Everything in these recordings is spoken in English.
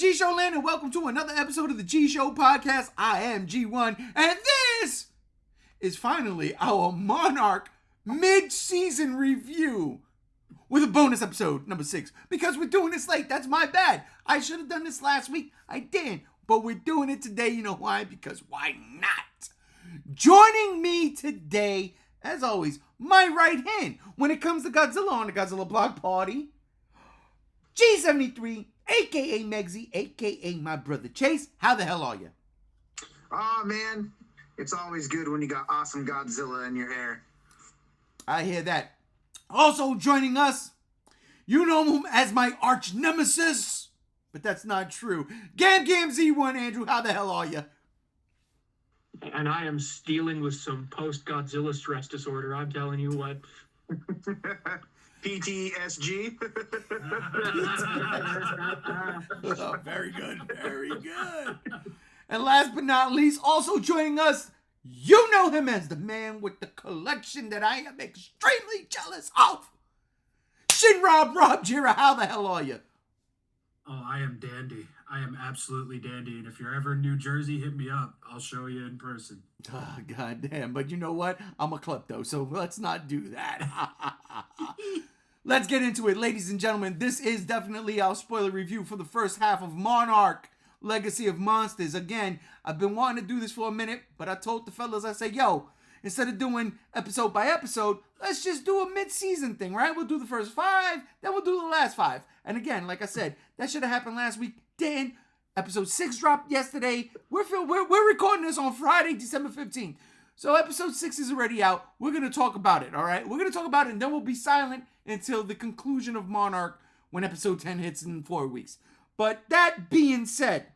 G Show Land, and welcome to another episode of the G Show Podcast. I am G1, and this is finally our Monarch Midseason review with a bonus episode, number 6. Because we're doing this late, that's my bad. I should have done this last week. I didn't, but we're doing it today. You know why? Because why not? Joining me today, as always, my right hand when it comes to Godzilla on the Godzilla Block Party, G73, a.k.a. Megzy, a.k.a. my brother Chase. How the hell are you? Oh, man. It's always good when you got awesome Godzilla in your hair. I hear that. Also joining us, you know him as my arch nemesis, but that's not true. Gam Z1, Andrew, how the hell are you? And I am dealing with some post-Godzilla stress disorder, I'm telling you what. PTSG. Oh, very good, very good. And last but not least, also joining us, you know him as the man with the collection that I am extremely jealous of. Rob Jira, how the hell are you? Oh, I am dandy. I am absolutely dandy. And if you're ever in New Jersey, hit me up. I'll show you in person. Oh, God damn. But you know what? I'm a klepto, so let's not do that. Let's get into it. Ladies and gentlemen, this is definitely our spoiler review for the first half of Monarch, Legacy of Monsters. Again, I've been wanting to do this for a minute, but I told the fellas, I said, yo, instead of doing episode by episode, let's just do a mid-season thing, right? We'll do the first 5, then we'll do the last 5. And again, like I said, that should have happened last week. Then episode 6 dropped yesterday. We're recording this on Friday, December 15th. So episode 6 is already out. We're going to talk about it, all right? We're going to talk about it, and then we'll be silent until the conclusion of Monarch when episode 10 hits in 4 weeks. But that being said,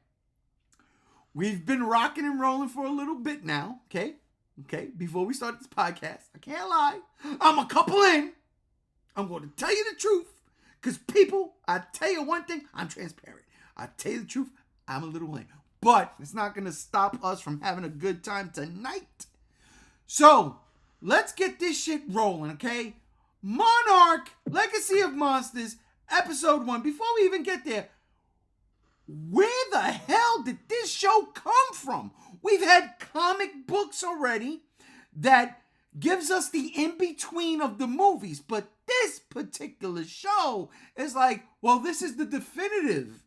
we've been rocking and rolling for a little bit now, okay? Okay, before we start this podcast, I can't lie. I'm a couple in. I'm going to tell you the truth. Because people, I tell you one thing, I'm transparent. I tell you the truth, I'm a little in. But it's not going to stop us from having a good time tonight. So, let's get this shit rolling, okay? Monarch, Legacy of Monsters, episode 1. Before we even get there, where the hell did this show come from? We've had comic books already that gives us the in-between of the movies, but this particular show is like, well, this is the definitive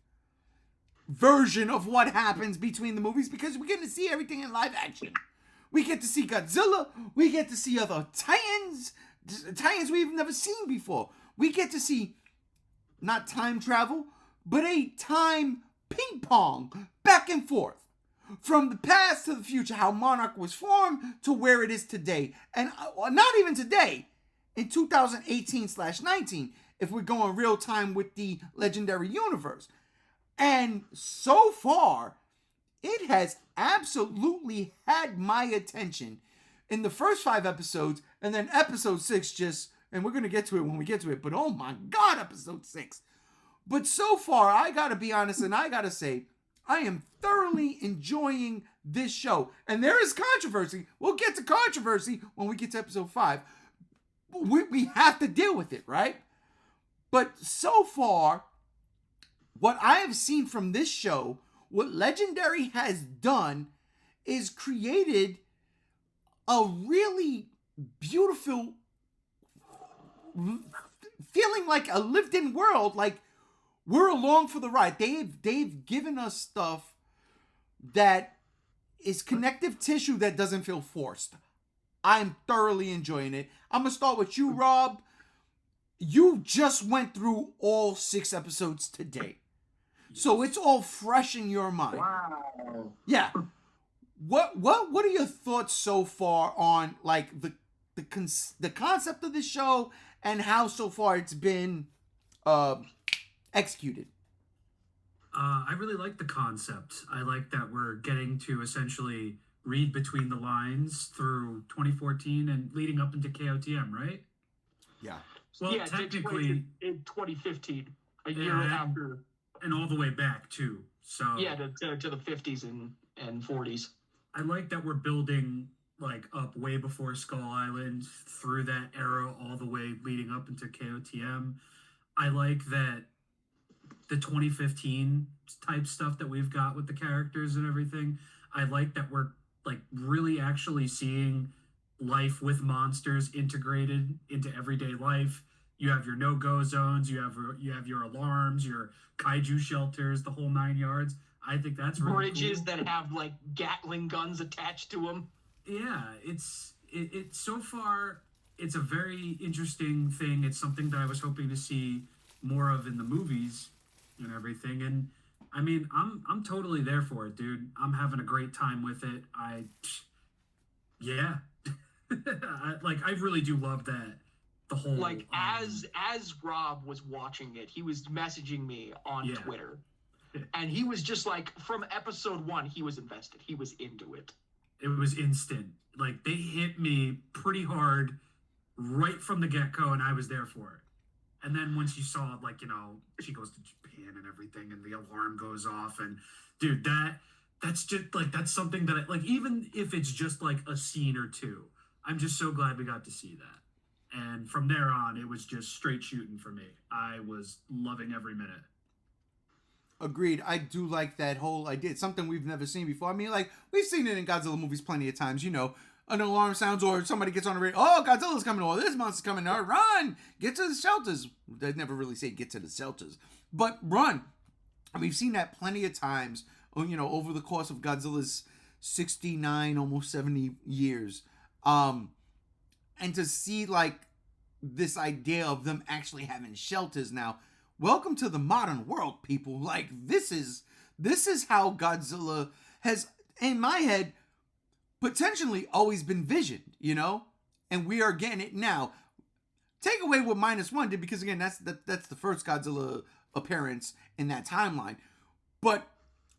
version of what happens between the movies because we're getting to see everything in live action. We get to see Godzilla, we get to see other Titans we've never seen before. We get to see not time travel, but a time ping pong back and forth. From the past to the future, how Monarch was formed to where it is today. And not even today, in 2018/19, if we're going real time with the Legendary Universe. And so far, it has absolutely had my attention in the first 5 episodes, and then episode 6 just, and we're going to get to it when we get to it, but oh my God, episode 6. But so far, I got to be honest, and I got to say, I am thoroughly enjoying this show. And there is controversy. We'll get to controversy when we get to episode 5. We have to deal with it, right? But so far, what I have seen from this show, what Legendary has done is created a really beautiful feeling like a lived-in world, like we're along for the ride. They've given us stuff that is connective tissue that doesn't feel forced. I'm thoroughly enjoying it. I'm going to start with you, Rob. You just went through all 6 episodes today. So it's all fresh in your mind. Wow. Yeah. What are your thoughts so far on like the concept of the show and how so far it's been executed? I really like the concept. I like that we're getting to essentially read between the lines through 2014 and leading up into KOTM, right? Yeah. Well, yeah, technically in 2015, a year Yeah. after. and all the way back too. So Yeah, to the 50s and 40s. I like that we're building like up way before Skull Island through that era all the way leading up into KOTM. I like that the 2015 type stuff that we've got with the characters and everything. I like that we're like really actually seeing life with monsters integrated into everyday life. You have your no-go zones, you have your alarms, your kaiju shelters, the whole 9 yards. I think that's really Bridges cool. that have like Gatling guns attached to them. Yeah, it so far it's a very interesting thing. It's something that I was hoping to see more of in the movies and everything. And I mean, I'm totally there for it, dude. I'm having a great time with it. Yeah. I really do love that. The whole Like as Rob was watching it, he was messaging me on Twitter. And he was just like, from episode 1, he was invested. He was into it. It was instant. Like, they hit me pretty hard right from the get-go, and I was there for it. And then once you saw it, like, you know, she goes to Japan and everything, and the alarm goes off, and dude, that's just like, that's something that like, even if it's just like a scene or two, I'm just so glad we got to see that. And from there on, it was just straight shooting for me. I was loving every minute. Agreed. I do like that whole idea. It's something we've never seen before. I mean, like, we've seen it in Godzilla movies plenty of times. You know, an alarm sounds or somebody gets on the radio. Oh, Godzilla's coming. Oh, this monster's coming. Oh, run. Get to the shelters. They never really say get to the shelters. But run. And we've seen that plenty of times, you know, over the course of Godzilla's 69, almost 70 years. And to see, like, this idea of them actually having shelters now. Welcome to the modern world, people. Like, this is how Godzilla has, in my head, potentially always been visioned, you know? And we are getting it now. Take away what -1 did, because again, that's the first Godzilla appearance in that timeline. But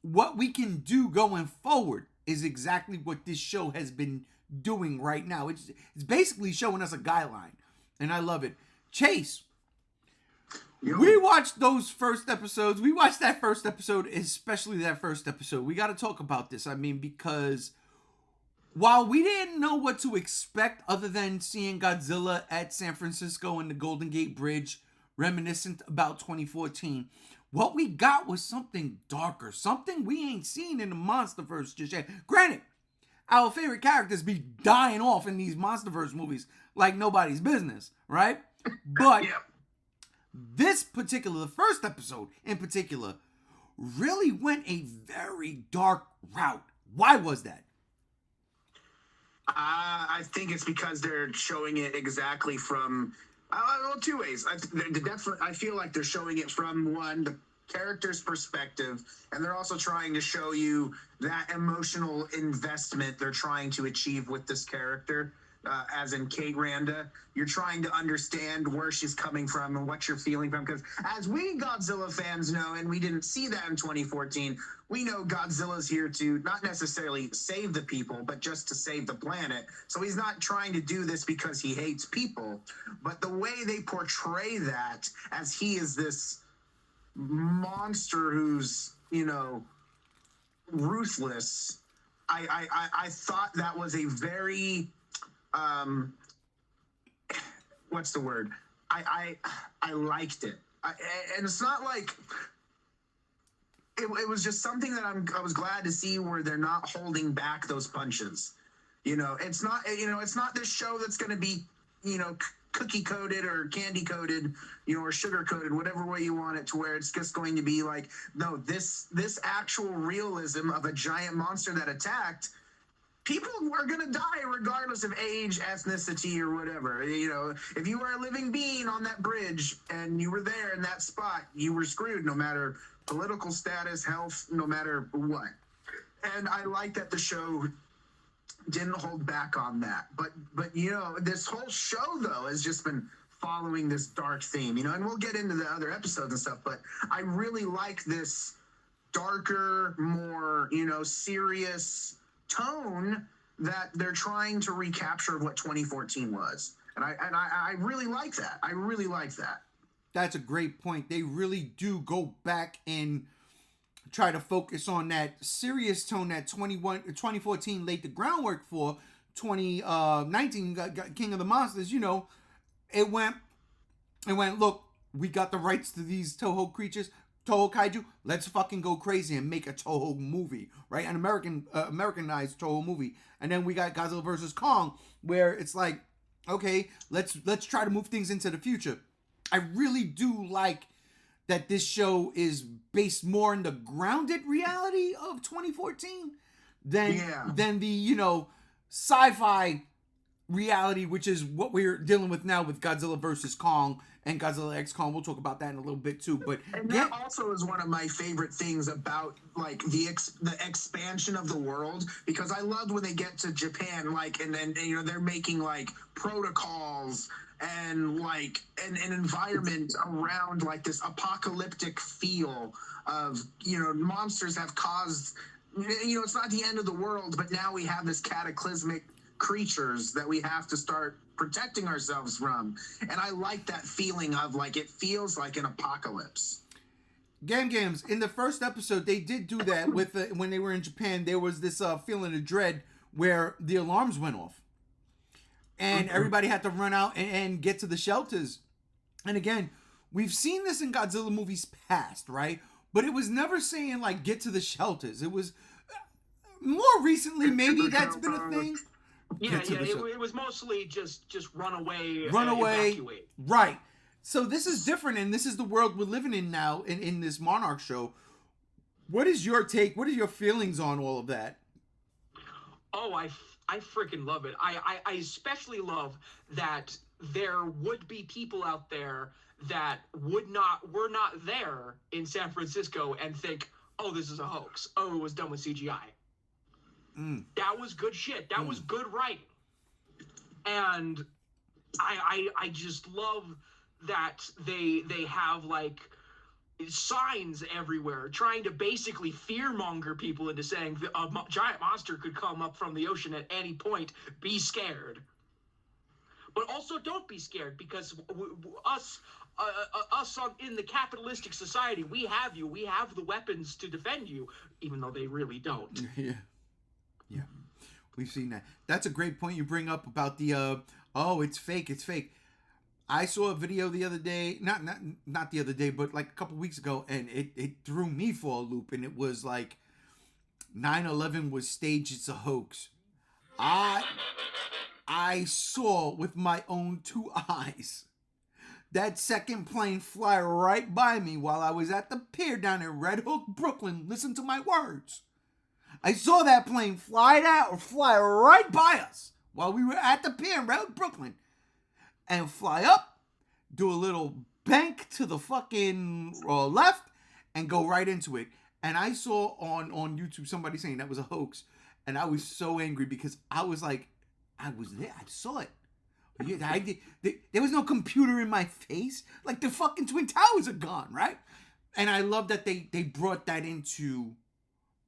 what we can do going forward is exactly what this show has been doing right now. It's basically showing us a guideline, and I love it. Chase, we watched those first episodes. We watched that first episode, especially that first episode. We got to talk about this. I mean, because while we didn't know what to expect other than seeing Godzilla at San Francisco and the Golden Gate Bridge, reminiscent about 2014, what we got was something darker, something we ain't seen in the MonsterVerse just yet. Granted, our favorite characters be dying off in these MonsterVerse movies like nobody's business, right? But this particular, the first episode in particular, really went a very dark route. Why was that? I think it's because they're showing it exactly from, well, two ways. I feel like they're showing it from the character's perspective, and they're also trying to show you that emotional investment they're trying to achieve with this character. As in Kate Randa, you're trying to understand where she's coming from and what you're feeling from. Because as we Godzilla fans know, and we didn't see that in 2014, we know Godzilla's here to not necessarily save the people, but just to save the planet. So he's not trying to do this because he hates people. But the way they portray that, as he is this monster who's, you know, ruthless, I thought that was a very... what's the word? I liked it. And it's not like it was just something that I was glad to see where they're not holding back those punches. You know, it's not this show that's going to be, you know, cookie coated or candy coated, you know, or sugar coated, whatever way you want it, to where it's just going to be like, no, this actual realism of a giant monster that attacked. People are going to die regardless of age, ethnicity, or whatever. You know, if you were a living being on that bridge and you were there in that spot, you were screwed, no matter political status, health, no matter what. And I like that the show didn't hold back on that. But you know, this whole show, though, has just been following this dark theme, you know, and we'll get into the other episodes and stuff, but I really like this darker, more, you know, serious tone that they're trying to recapture of what 2014 was. And I really like that. I really like that. That's a great point. They really do go back and try to focus on that serious tone that 2014 laid the groundwork for. 2019 got King of the Monsters, you know, it went, look, we got the rights to these Toho creatures. Toho Kaiju, let's fucking go crazy and make a Toho movie, right? An Americanized Toho movie. And then we got Godzilla versus Kong, where it's like, okay, let's try to move things into the future. I really do like that this show is based more in the grounded reality of 2014 than the, sci-fi reality, which is what we're dealing with now with Godzilla versus Kong and Godzilla X Kong. We'll talk about that in a little bit too. But that also is one of my favorite things about like the expansion of the world, because I loved when they get to Japan, like, and then they're making like protocols and like an environment around like this apocalyptic feel of monsters have caused it's not the end of the world, but now we have this cataclysmic creatures that we have to start protecting ourselves from. And I like that feeling of like, it feels like an apocalypse. Gams, in the first episode, they did do that with when they were in Japan. There was this feeling of dread where the alarms went off. And everybody had to run out and get to the shelters. And again, we've seen this in Godzilla movies past, right? But it was never saying, like, get to the shelters. It was more recently, maybe that's been a thing. Yeah, it was mostly just run away. Evacuate. Right. So this is different, and this is the world we're living in now in this Monarch show. What is your take? What are your feelings on all of that? Oh, I freaking love it. I especially love that there would be people out there that were not there in San Francisco and think, oh, this is a hoax. Oh, it was done with CGI. That was good shit. That was good writing. And I just love that they have like signs everywhere trying to basically fearmonger people into saying a giant monster could come up from the ocean at any point. Be scared. But also don't be scared, because us in the capitalistic society, we have you. We have the weapons to defend you, even though they really don't. Yeah, we've seen that. That's a great point you bring up about the it's fake. I saw a video the other day, not the other day, but like a couple weeks ago, and it threw me for a loop, and it was like 9/11 was staged. It's a hoax. I saw with my own two eyes that second plane fly right by me while I was at the pier down in Red Hook, Brooklyn. Listen to my words. I saw that plane fly right by us while we were at the pier in Red Hook, Brooklyn, and fly up, do a little bank to the fucking left, and go right into it. And I saw on YouTube somebody saying that was a hoax, and I was so angry because I was like, I was there, I saw it. There was no computer in my face. Like, the fucking Twin Towers are gone, right? And I love that they brought that into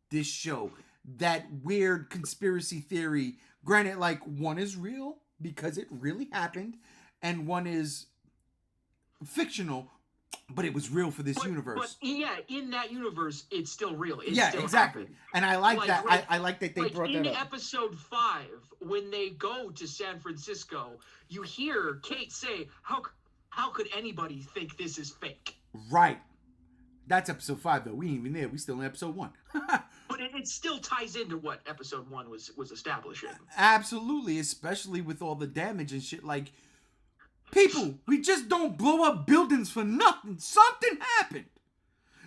this show. That weird conspiracy theory. Granted, like, one is real because it really happened, and one is fictional, but it was real for this universe. But yeah, in that universe, it's still real. It still exactly. happened. And I like that. I like that they brought that up. In episode 5, when they go to San Francisco, you hear Kate say, how could anybody think this is fake? Right. That's episode 5, though. We ain't even there. We still in episode 1. But it still ties into what episode 1 was establishing. Absolutely, especially with all the damage and shit. Like, people, we just don't blow up buildings for nothing. Something happened.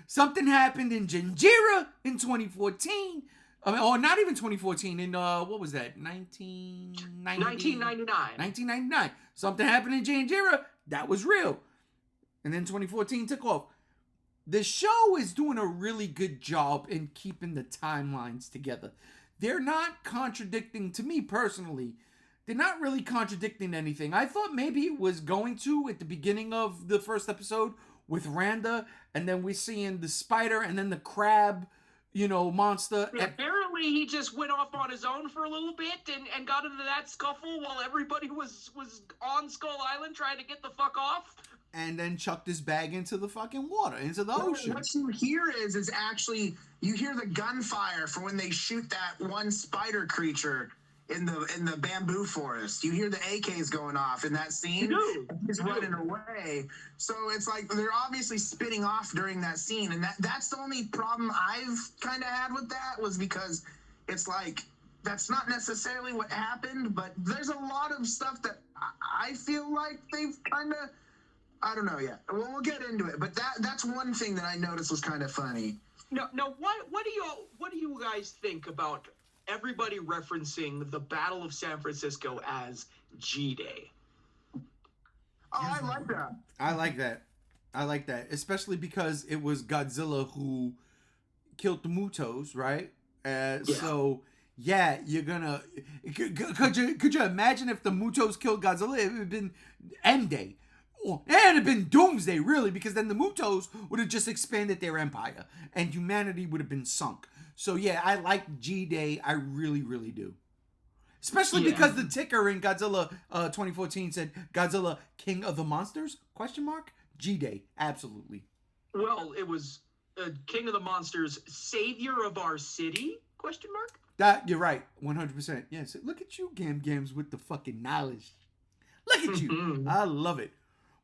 Something happened in Janjira in 2014. Or not even 2014. In, what was that? 1999. 1999. Something happened in Janjira. That was real. And then 2014 took off. The show is doing a really good job in keeping the timelines together. They're not contradicting, to me personally, they're not really contradicting anything. I thought maybe it was going to at the beginning of the first episode with Randa, and then we're seeing the spider and then the crab, monster. Yeah, apparently he just went off on his own for a little bit and got into that scuffle while everybody was on Skull Island trying to get the fuck off. And then chucked his bag into the fucking water, into the ocean. What you hear is actually, you hear the gunfire for when they shoot that one spider creature in the bamboo forest. You hear the AKs going off in that scene. He's running away. So it's like they're obviously spitting off during that scene, and that's the only problem I've kind of had with that, was because it's like that's not necessarily what happened, but there's a lot of stuff that I feel like they've kind of, I don't know yet. We'll get into it, but that's one thing that I noticed was kind of funny. No, what do you guys think about everybody referencing the Battle of San Francisco as G-Day? Oh, I like that. I like that, especially because it was Godzilla who killed the Mutos, right? So yeah, you're gonna. Could you imagine if the Mutos killed Godzilla? It would have been End Day. It would have been Doomsday, really, because then the Mutos would have just expanded their empire and humanity would have been sunk. So yeah, I like G-Day. I really, really do. Especially because the ticker in Godzilla 2014 said Godzilla King of the Monsters? ? G-Day, absolutely. Well, it was King of the Monsters, Savior of our City? ? That you're right, 100%. Yes, look at you, Gams, with the fucking knowledge. Look at you. I love it.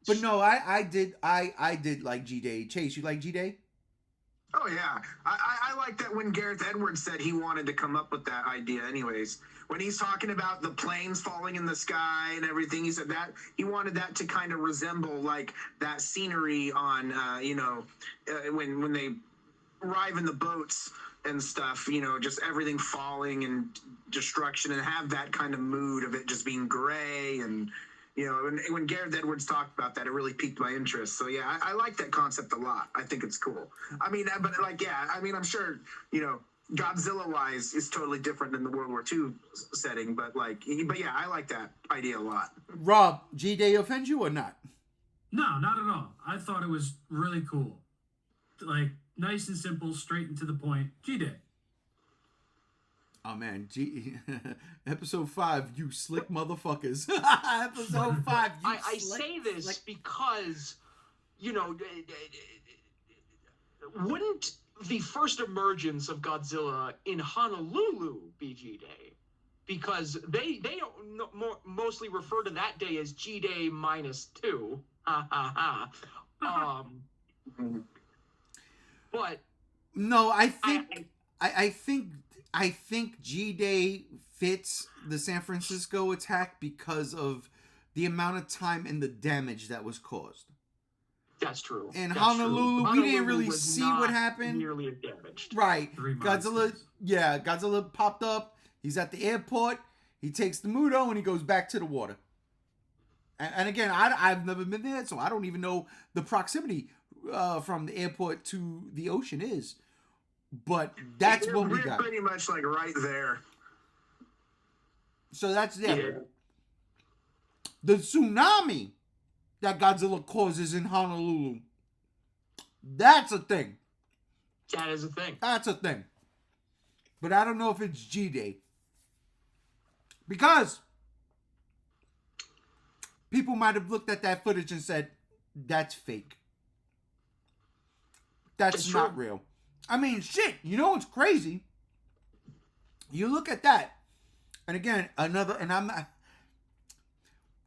But no, I did like G-Day. Chase, you like G-Day? Oh yeah, I like that when Gareth Edwards said he wanted to come up with that idea. Anyways, when he's talking about the planes falling in the sky and everything, he said that he wanted that to kind of resemble like that scenery on when they arrive in the boats and stuff, just everything falling and destruction, and have that kind of mood of it just being gray. And when Gareth Edwards talked about that, it really piqued my interest. So yeah, I like that concept a lot. I think it's cool. I mean, but I'm sure Godzilla wise is totally different than the World War II setting, but yeah, I like that idea a lot. Rob, G-Day offend you or not? No, not at all. I thought it was really cool. Like, nice and simple, straight and to the point. G-Day. Oh man, episode 5, you slick motherfuckers. Episode 5, you I say this because, wouldn't the first emergence of Godzilla in Honolulu be G-Day? Because they don't mostly refer to that day as G-Day -2. Ha ha ha. But no, I think G-Day fits the San Francisco attack because of the amount of time and the damage that was caused. That's true. In Honolulu, we didn't really see what happened. Nearly as damaged. Right. Godzilla popped up. He's at the airport. He takes the Muto and he goes back to the water. And again, I've never been there, so I don't even know the proximity from the airport to the ocean is. But that's what we got. Pretty much like right there. So that's the tsunami that Godzilla causes in Honolulu. That's a thing. That is a thing. That's a thing. But I don't know if it's G-Day. Because people might have looked at that footage and said, that's fake. That's not real. I mean, shit, you know what's crazy? You look at that, and again, I'm not,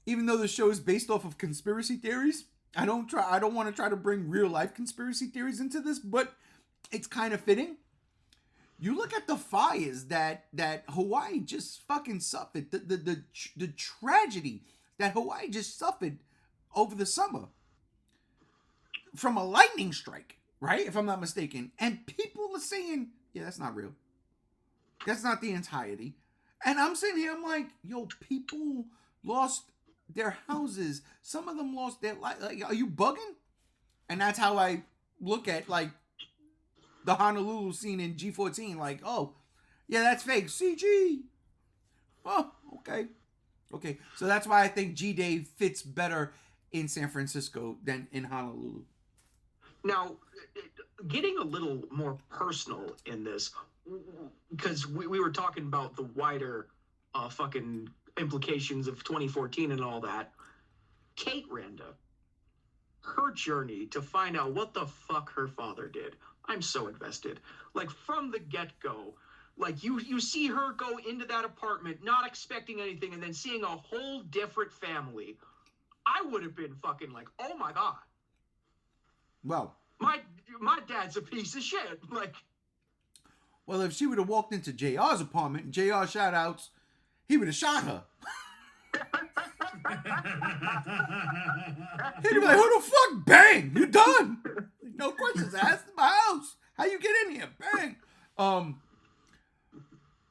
even though the show is based off of conspiracy theories, I don't want to try to bring real life conspiracy theories into this, but it's kind of fitting. You look at the fires that Hawaii just fucking suffered, the tragedy that Hawaii just suffered over the summer from a lightning strike. Right? If I'm not mistaken. And people are saying, yeah, that's not real. That's not the entirety. And I'm sitting here, I'm like, yo, people lost their houses. Some of them lost their life. Like, are you bugging? And that's how I look at, like, the Honolulu scene in G14. Like, oh, yeah, that's fake. CG. Oh, okay. Okay. So that's why I think G-Day fits better in San Francisco than in Honolulu. Now, getting a little more personal in this, because we were talking about the wider fucking implications of 2014 and all that. Kate Randa, her journey to find out what the fuck her father did. I'm so invested. Like, from the get-go, Like you see her go into that apartment not expecting anything and then seeing a whole different family. I would have been fucking like, oh my God. Well, my dad's a piece of shit. Like, well, if she would have walked into JR's apartment, JR shout outs, he would have shot her. He'd be like, who the fuck? Bang! You done. No questions asked. My house. How you get in here? Bang.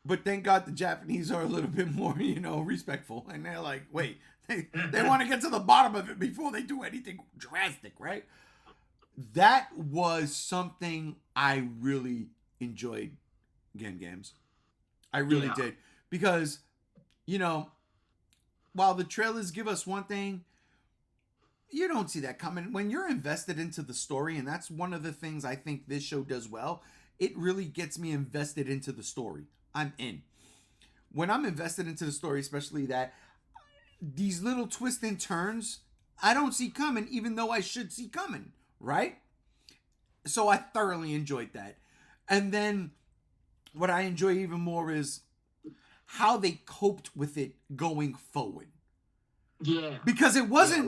But thank God the Japanese are a little bit more, respectful. And they're like, wait, they want to get to the bottom of it before they do anything drastic, right? That was something I really enjoyed, Games. I really did. Because, while the trailers give us one thing, you don't see that coming. When you're invested into the story, and that's one of the things I think this show does well, it really gets me invested into the story. I'm in. When I'm invested into the story, especially that these little twists and turns, I don't see coming, even though I should see coming, right? So I thoroughly enjoyed that. And then what I enjoy even more is how they coped with it going forward. Yeah. Because it wasn't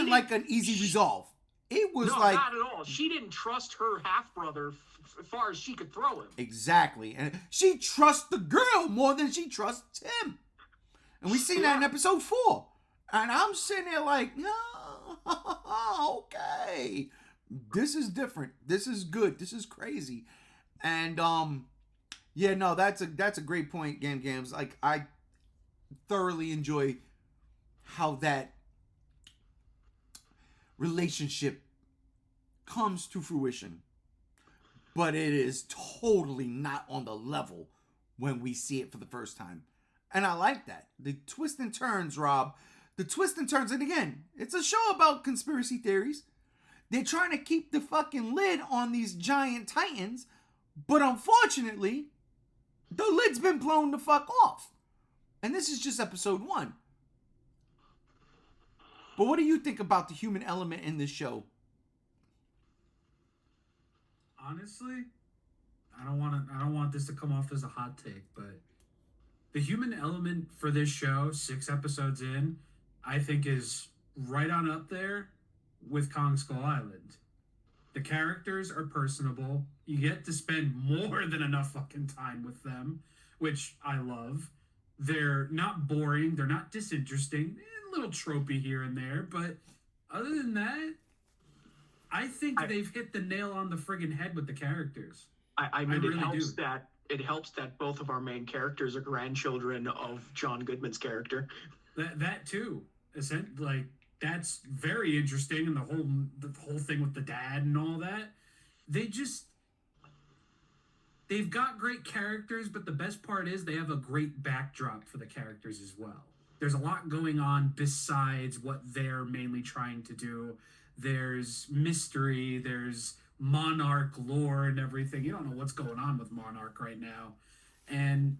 like an easy resolve. It was like, not at all. She didn't trust her half-brother as far as she could throw him. Exactly. And she trusts the girl more than she trusts him. And we seen that in episode 4. And I'm sitting there like, no, okay. This is different. This is good. This is crazy. And that's a great point, Games. Like, I thoroughly enjoy how that relationship comes to fruition, but it is totally not on the level when we see it for the first time. And I like that. The twists and turns, Rob. The twists and turns. And again, it's a show about conspiracy theories. They're trying to keep the fucking lid on these giant titans, but unfortunately, the lid's been blown the fuck off. And this is just episode 1. But what do you think about the human element in this show? Honestly, I don't want this to come off as a hot take, but the human element for this show, 6 episodes in, I think is right on up there with Kong Skull Island. The characters are personable. You get to spend more than enough fucking time with them, which I love. They're not boring. They're not disinteresting. A little tropey here and there, but other than that, I think they've hit the nail on the friggin' head with the characters. I mean, it helps that both of our main characters are grandchildren of John Goodman's character. That too, like that's very interesting, and the whole thing with the dad and all that. They've got great characters, but the best part is they have a great backdrop for the characters as well. There's a lot going on besides what they're mainly trying to do. There's mystery, there's Monarch lore and everything. You don't know what's going on with Monarch right now. And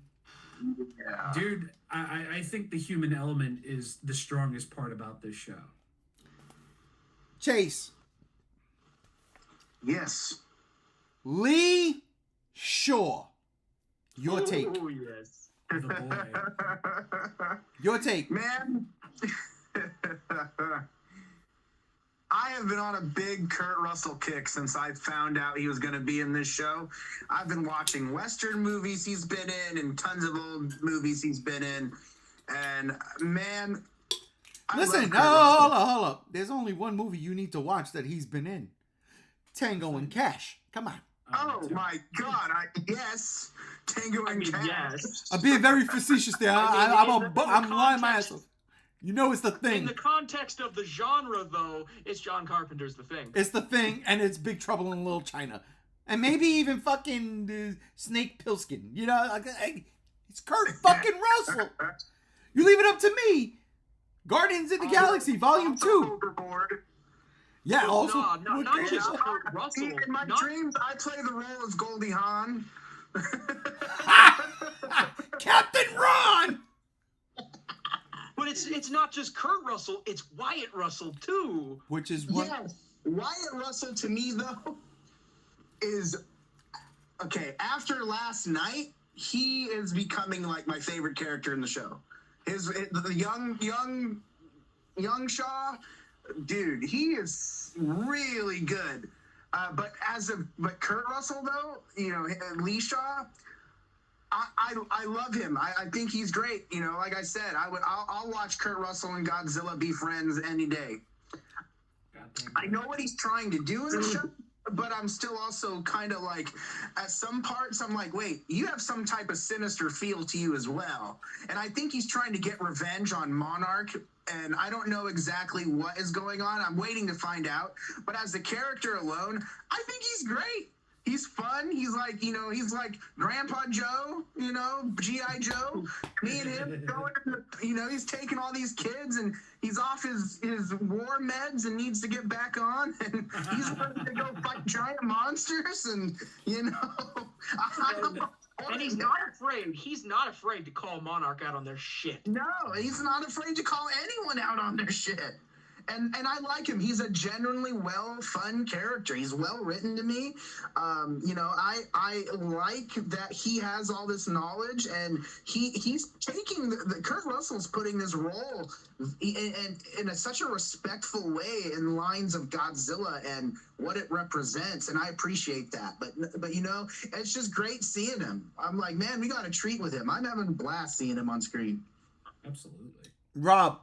dude, I think the human element is the strongest part about this show. Chase. Yes. Lee Shaw. Your take. Oh, yes. The boy. Your take. Man, I have been on a big Kurt Russell kick since I found out he was going to be in this show. I've been watching Western movies he's been in and tons of old movies he's been in. And, man, listen, hold up. There's only one movie you need to watch that he's been in. Tango and Cash. Come on. Oh, my God. Yes. Tango and Cash. Yes. I'm being very facetious there. I'm lying my ass off. You know it's The Thing. In the context of the genre, though, it's John Carpenter's The Thing. It's The Thing, and it's Big Trouble in Little China. And maybe even fucking Snake Plissken. It's Kurt fucking Russell. You leave it up to me. Guardians of the Galaxy, Volume 2. Yeah, also. No, not just Kurt Russell. In my dreams, I play the role as Goldie Hawn. Captain Ron! But it's not just Kurt Russell, it's Wyatt Russell, too. Which is what? Yes. Wyatt Russell, to me, though, is... Okay, after last night, he is becoming like my favorite character in the show. The young Shaw, dude, he is really good. But Kurt Russell though, Lee Shaw, I love him. I think he's great. Like I said, I'll watch Kurt Russell and Godzilla be friends any day. I know what he's trying to do in the show, but I'm still also kind of like, at some parts, I'm like, wait, you have some type of sinister feel to you as well. And I think he's trying to get revenge on Monarch, and I don't know exactly what is going on. I'm waiting to find out. But as a character alone, I think he's great. He's fun. He's like, he's like Grandpa Joe, G.I. Joe. Me and him going, he's taking all these kids and he's off his war meds and needs to get back on. And he's ready to go fight giant monsters. And, And he's not afraid. He's not afraid to call Monarch out on their shit. No, he's not afraid to call anyone out on their shit. And I like him. He's a genuinely fun character. He's well written to me. I like that he has all this knowledge, and he's taking the Kurt Russell's putting this role in such a respectful way in lines of Godzilla and what it represents, and I appreciate that. But it's just great seeing him. I'm like, man, we got a treat with him. I'm having a blast seeing him on screen. Absolutely. Rob,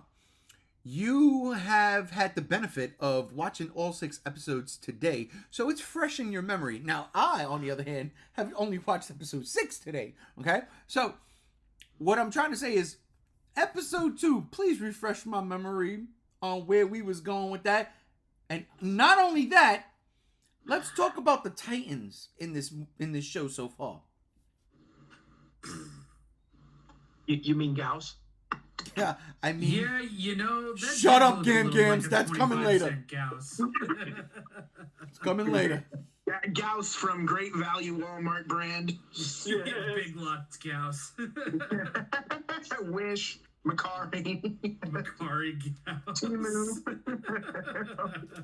you have had the benefit of watching all 6 episodes today, so it's fresh in your memory. Now, I, on the other hand, have only watched episode 6 today, okay? So, what I'm trying to say is, episode 2, please refresh my memory on where we was going with that. And not only that, let's talk about the Titans in this show so far. You mean Gauss? Yeah, I mean... Yeah, that shut up, was a little Gams. like a That's coming later. 25-cent Gauss. It's coming later. Gauss from Great Value Walmart brand. Big lots Gauss. I wish. Macari Gauss.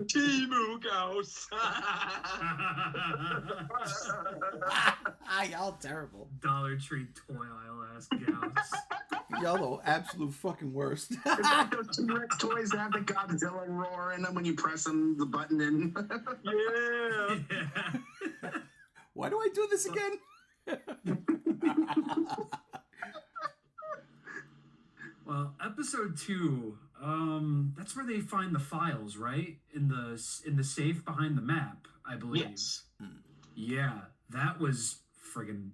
Timu Gauss. Y'all terrible. Dollar Tree toy aisle ass Gauss. Y'all the absolute fucking worst. It's like those T-Rex toys that have the Godzilla roar in them when you press them, the button in. Yeah. Why do I do this again? Well, episode 2, that's where they find the files, right? In the safe behind the map, I believe. Yes. Yeah, that was friggin'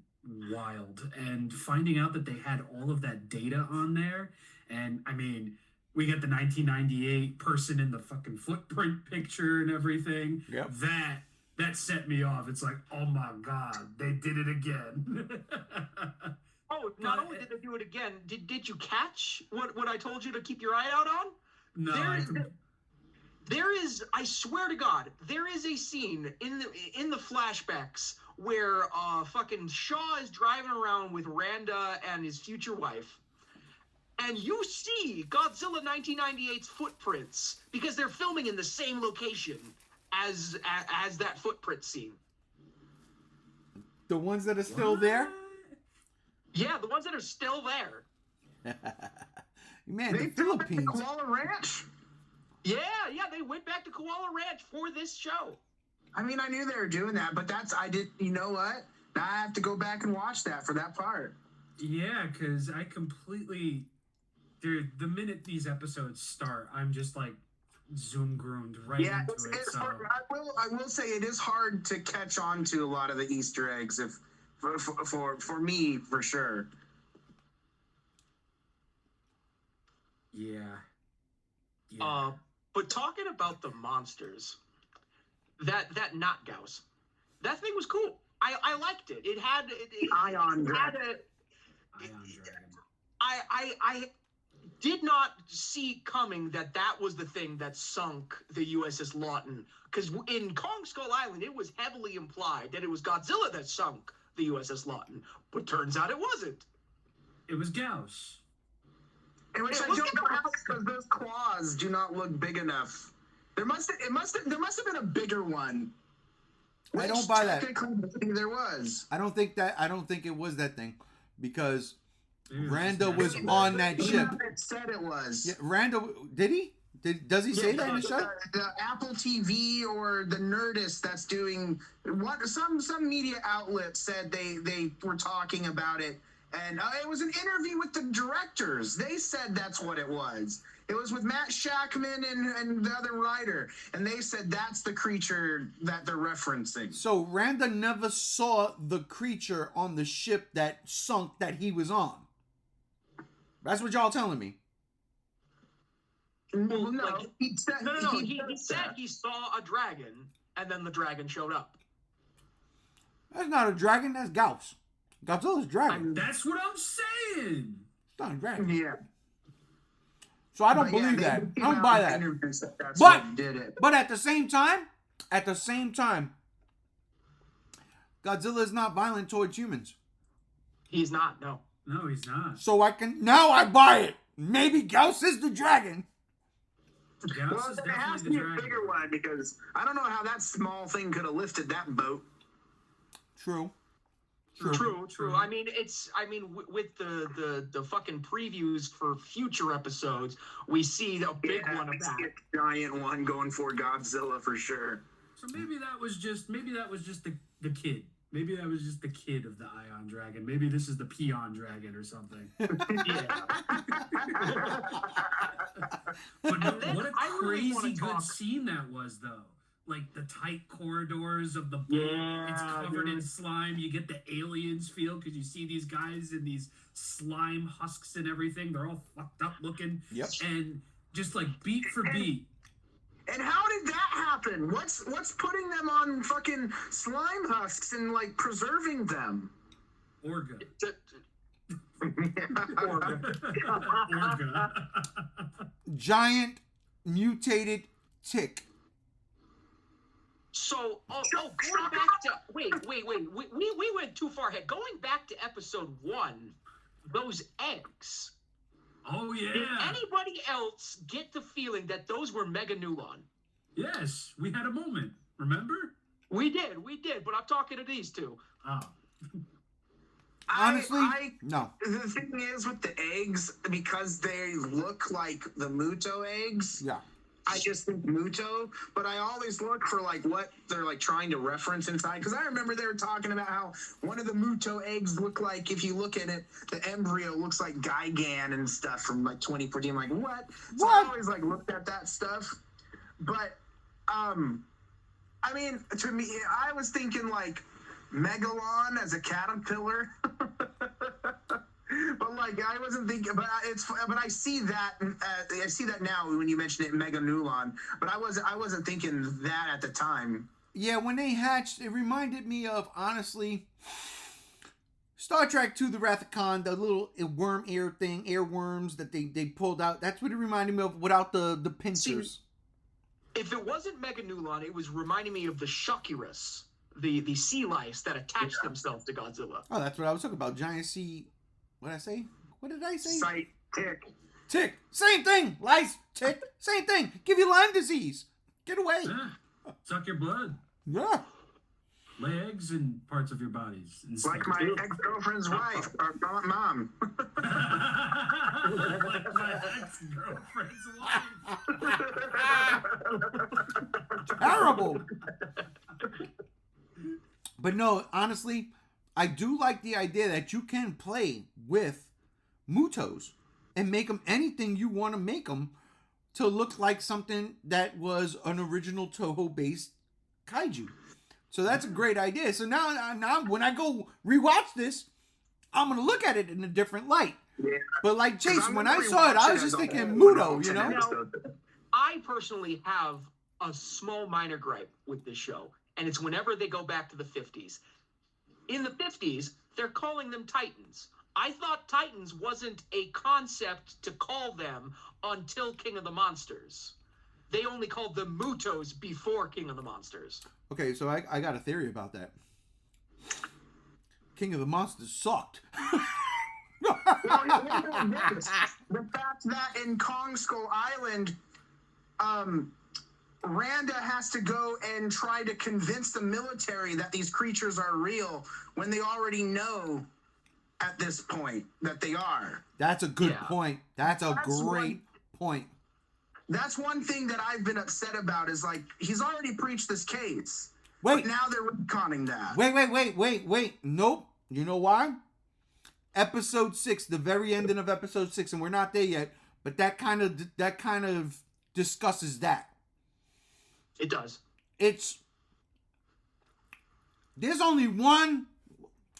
wild. And finding out that they had all of that data on there, and I mean, we get the 1998 person in the fucking footprint picture and everything. Yep. That set me off. It's like, oh my god, they did it again. Oh, not only did they do it again, did you catch what I told you to keep your eye out on? No, there is, I swear to God, there is a scene in the flashbacks where fucking Shaw is driving around with Randa and his future wife, and you see Godzilla 1998's footprints because they're filming in the same location as that footprint scene. The ones that are still there? Yeah, the ones that are still there. Man, They the filmed at the Philippines. Koala Ranch. Yeah, they went back to Koala Ranch for this show. I mean, I knew they were doing that, but you know what? Now I have to go back and watch that for that part. yeah, because I completely, dude, the minute these episodes start, I'm just like zoom groomed right Yeah, into it's it. So hard. I will say it is hard to catch on to a lot of the Easter eggs for me, for sure. yeah. But talking about the monsters, that not Gauss, that thing was cool. I liked it. It had Ion had Dragon. Ion Dragon. I did not see coming that was the thing that sunk the USS Lawton, because in Kong Skull Island it was heavily implied that it was Godzilla that sunk the USS Lawton, but turns out it wasn't. It was Gauss. Which I don't know how, because those claws do not look big enough. There must have been a bigger one. I don't buy that. Technically, there was. I don't think it was that thing, because Maybe it was Randa just was nasty. on that ship. It said it was. Yeah, Randa, did he? Does he say that in the show? The Apple TV or the Nerdist that's doing what? Some media outlet said they were talking about it, and it was an interview with the directors. They said that's what it was. It was with Matt Shackman and the other writer, and they said that's the creature that they're referencing. So Randa never saw the creature on the ship that sunk that he was on. That's what y'all telling me. No, Like, he said, No. He said he saw a dragon, and then the dragon showed up. That's not a dragon. That's Gauss. Godzilla's dragon. That's what I'm saying. It's not a dragon. Yeah. So I don't But yeah, believe they that. came I don't out buy in that. interviews that that's But- what did it. But at the same time, Godzilla is not violent towards humans. He's not. No. No, he's not. So now I buy it. Maybe Gauss is the dragon. Gauss Well, is it has to definitely be the a dragon. bigger one because I don't know how that small thing could have lifted that boat. True. True. I mean, with the fucking previews for future episodes, we see a big one of we that. see a giant one going for Godzilla for sure. So maybe that was just the kid. Maybe that was just the kid of the Ion Dragon. Maybe this is the Peon Dragon or something. Yeah. But no, then what a I really wanna crazy good talk- scene that was, though. Like the tight corridors of the boat. Yeah, It's covered in dude. slime. You get the aliens feel because you see these guys in these slime husks and everything. They're all fucked up looking. Yep. And just like beat for beat. And how did that happen? What's putting them on fucking slime husks and like preserving them? Orga. Orga. Orga. Giant mutated tick. So, going back to wait. We went too far ahead. Going back to episode 1, those eggs. Oh yeah. Did anybody else get the feeling that those were Meganulon? Yes, we had a moment. Remember? We did, but I'm talking to these two. Oh. Honestly, I no. the thing is with the eggs, because they look like the Muto eggs, Yeah. I just think Muto, but I always look for like what they're like trying to reference inside. Because I remember they were talking about how one of the Muto eggs look like, if you look at it, the embryo looks like Gigan and stuff from like 2014. I'm like, what? So I What? always like looked at that stuff. But I mean, to me, I was thinking like Megalon as a caterpillar. But like I wasn't thinking, but I see that I see that now when you mention it, Meganulon. But I wasn't thinking that at the time. Yeah, when they hatched, it reminded me of, honestly, Star Trek II, The Wrath of Khan, the little worm ear thing, earworms that they pulled out. That's what it reminded me of without the pincers. If it wasn't Meganulon, it was reminding me of the Shucurus, the sea lice that attached themselves to Godzilla. Oh, that's what I was talking about. Giant sea. What did I say? What did I say? Sight tick. Tick. Same thing. Lice. Tick. Same thing. Give you Lyme disease. Get away. Yeah. Suck your blood. Yeah. Lay eggs in parts of your bodies. And Like stuff. my ex-girlfriend's wife or mom. Like my ex-girlfriend's wife. Terrible. But no, honestly, I do like the idea that you can play with Mutos and make them anything you want to make them to look like something that was an original Toho-based kaiju. So that's a great idea. So now when I go rewatch this, I'm going to look at it in a different light. Yeah. But like Jason, I'm when gonna I saw it, rewatch I was as just a thinking whole Muto, you know? episode. I personally have a small minor gripe with this show, and it's whenever they go back to the 50s. In the 50s, they're calling them Titans. I thought Titans wasn't a concept to call them until King of the Monsters. They only called them Mutos before King of the Monsters. Okay, so I got a theory about that. King of the Monsters sucked. The fact that in Kong Skull Island, Randa has to go and try to convince the military that these creatures are real when they already know at this point that they are. That's a good point. That's a great point. That's one thing that I've been upset about is like he's already preached this case. Wait. But now they're retconning that. Wait. Nope. You know why? Episode 6, the very ending of episode 6, and we're not there yet, but that kind of discusses that. It does. There's only one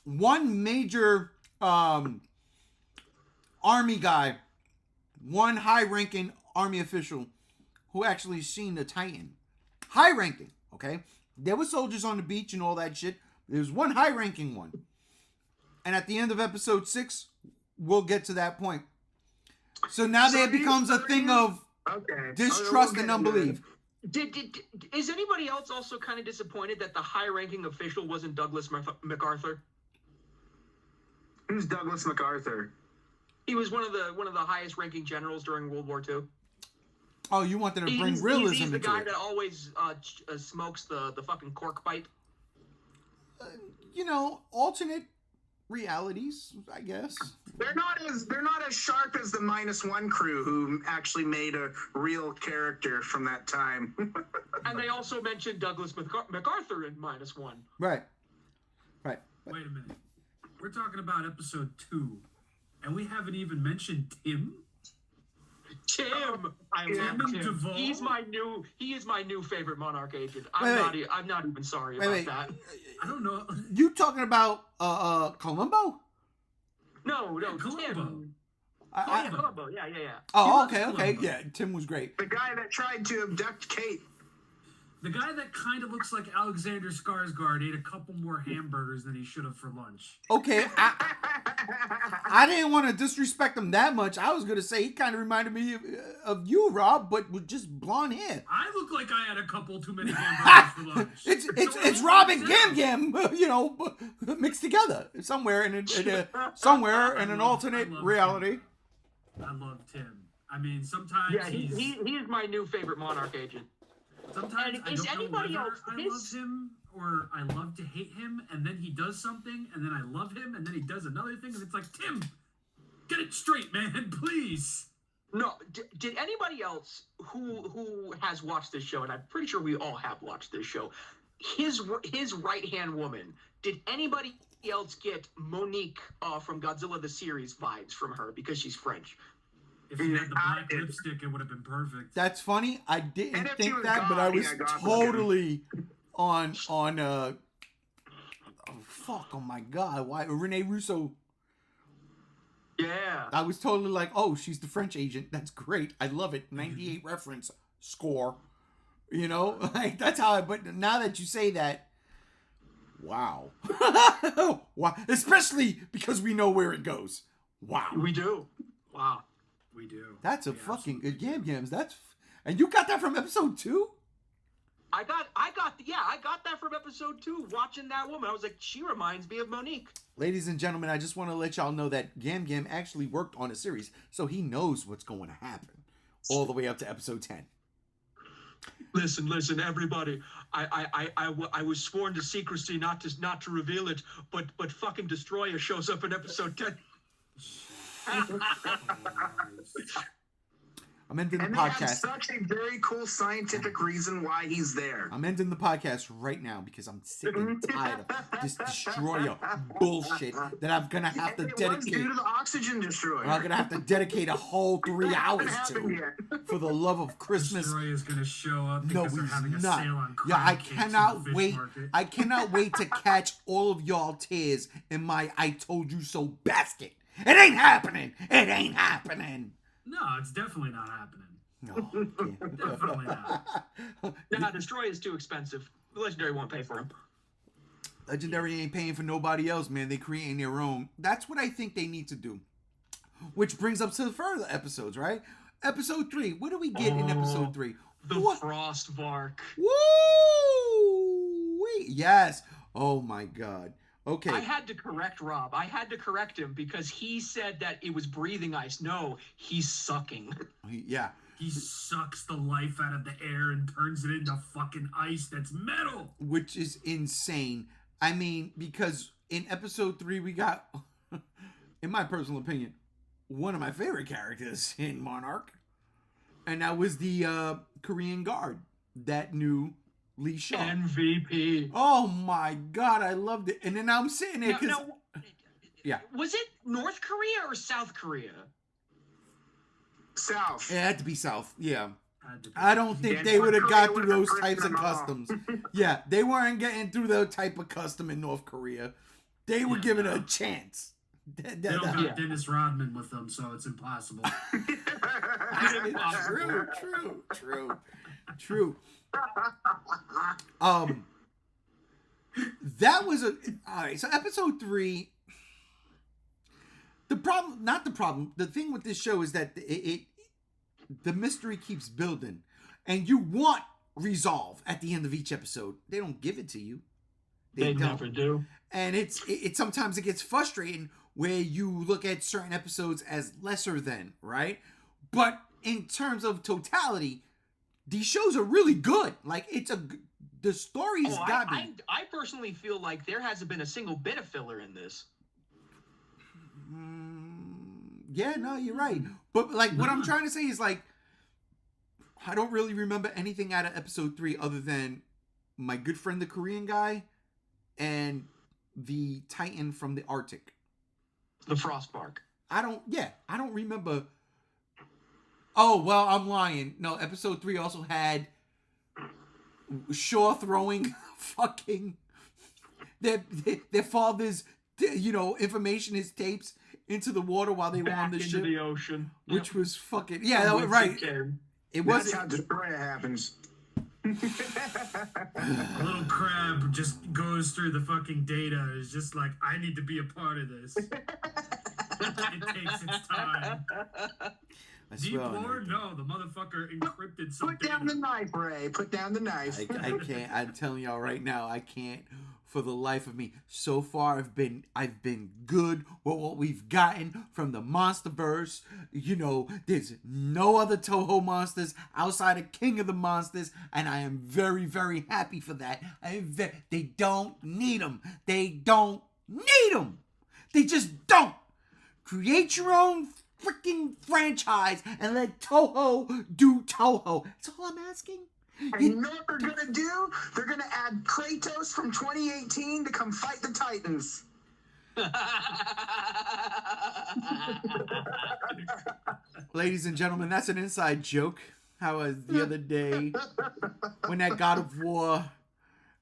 major army guy, one high-ranking army official who actually seen the Titan. High-ranking, okay? There were soldiers on the beach and all that shit. There's one high-ranking one. And at the end of episode 6, we'll get to that point. So now there becomes a thing of distrust and unbelief. Is anybody else also kind of disappointed that the high-ranking official wasn't Douglas MacArthur? Who's Douglas MacArthur? He was one of the highest-ranking generals during World War II. Oh, you wanted to bring realism he's the into guy it. that always smokes the fucking cork pipe. Alternate realities, I guess. They're not as sharp as the -1 crew who actually made a real character from that time. And they also mentioned Douglas MacArthur in -1. Right. Wait a minute. We're talking about episode 2, and we haven't even mentioned Tim. Tim, I love Tim. Duvall? He is my new favorite Monarch agent. I'm not even sorry about that. I don't know. You talking about Columbo? No, Columbo. Tim. Columbo. Yeah. Oh, He was okay. Columbo. Yeah, Tim was great. The guy that tried to abduct Kate. The guy that kind of looks like Alexander Skarsgård ate a couple more hamburgers than he should have for lunch. Okay, I didn't want to disrespect him that much. I was going to say he kind of reminded me of you, Rob, but with just blonde hair. I look like I had a couple too many hamburgers for lunch. It's Rob and Gam Gam, mixed together somewhere in an alternate reality. I love Tim. I mean, sometimes he is my new favorite Monarch agent. Sometimes And I is don't know anybody whether else I his- love him or I love to hate him, and then he does something, and then I love him, and then he does another thing, and it's like, Tim, get it straight, man, please. No, did anybody else who has watched this show, and I'm pretty sure we all have watched this show, his right-hand woman, did anybody else get Monique from Godzilla the series vibes from her because she's French? If he had the black lipstick, it would have been perfect. That's funny. I didn't And if think she was that, but I gone, was yeah, God totally on oh my god, why Renee Russo? Yeah. I was totally like, oh, she's the French agent. That's great. I love it. 98 reference score. Like that's how but now that you say that, wow. Wow. Especially because we know where it goes. Wow. We do. Wow. We do. That's a We fucking absolutely good do. Gams. And you got that from episode 2? I got that from episode 2, watching that woman. I was like, she reminds me of Monique. Ladies and gentlemen, I just want to let y'all know that Gam Gam actually worked on a series, so he knows what's going to happen all the way up to episode 10. Listen, everybody. I was sworn to secrecy, not to reveal it, but fucking Destroyer shows up in episode 10. I'm ending the And they have podcast. such a very cool scientific reason why he's there. I'm ending the podcast right now because I'm sick and tired of this Destroyer bullshit that I'm gonna have to It was dedicate. due to the oxygen destroyer. I'm gonna have to dedicate a whole 3 hours Hasn't to. happened yet. For the love of Christmas. Destroy is going to show up No, because they're having he's a not. sale on Yeah, I crab cakes in the cannot fish wait. market. I cannot wait to catch all of y'all tears in my "I told you so" basket. It ain't happening. It ain't happening. No, it's definitely not happening. No, Definitely not. Nah, Destroyer is too expensive. Legendary won't pay for him. Legendary ain't paying for nobody else, man. They creating their own. That's what I think they need to do. Which brings up to the further episodes, right? Episode 3. What do we get in episode 3? The What? Frost Vark. Woo! Yes. Oh my God. Okay. I had to correct Rob. I had to correct him because he said that it was breathing ice. No, he's sucking. Yeah. He sucks the life out of the air and turns it into fucking ice that's metal. Which is insane. I mean, because in episode 3 we got, in my personal opinion, one of my favorite characters in Monarch. And that was the Korean guard that knew Lee Shaw. MVP. Oh my God, I loved it. And then I'm sitting there because... Yeah. Was it North Korea or South Korea? South. It had to be South, yeah. Had to be. I don't think Yeah, they would have North got Korea through would've those types of ripped them off. customs. Yeah, they weren't getting through that type of custom in North Korea. They were giving it a chance. They don't got Dennis Rodman with them, so it's impossible. True. That was all right. So episode 3. The thing with this show is that the mystery keeps building, and you want resolve at the end of each episode. They don't give it to you. They never do. And it sometimes it gets frustrating where you look at certain episodes as lesser than, right? But in terms of totality, these shows are really good. Like the story's got me. I personally feel like there hasn't been a single bit of filler in this. Yeah, no, you're right. But like what I'm trying to say is like I don't really remember anything out of episode 3 other than my good friend the Korean guy and the Titan from the Arctic. The Frostbark. I don't remember. Oh, well, I'm lying. No, episode 3 also had Shaw throwing fucking their father's, information, his tapes into the water while they were on the ship. Into the ocean. Which was fucking... Yeah, that was right. It That's wasn't... how Destroyer happens. A little crab just goes through the fucking data. It's just like, I need to be a part of this. It takes its time. Deep Lord? No, the motherfucker encrypted some Put down the knife, Ray. Put down the knife. I can't. I'm telling y'all right now, I can't for the life of me. So far, I've been good with what we've gotten from the MonsterVerse. There's no other Toho monsters outside of King of the Monsters, and I am very, very happy for that. They don't need them. They don't need them. They just don't. Create your own freaking franchise and let Toho do Toho. That's all I'm asking. And you know what they're gonna do? They're gonna add Kratos from 2018 to come fight the Titans. Ladies and gentlemen, that's an inside joke. How was the other day when that God of War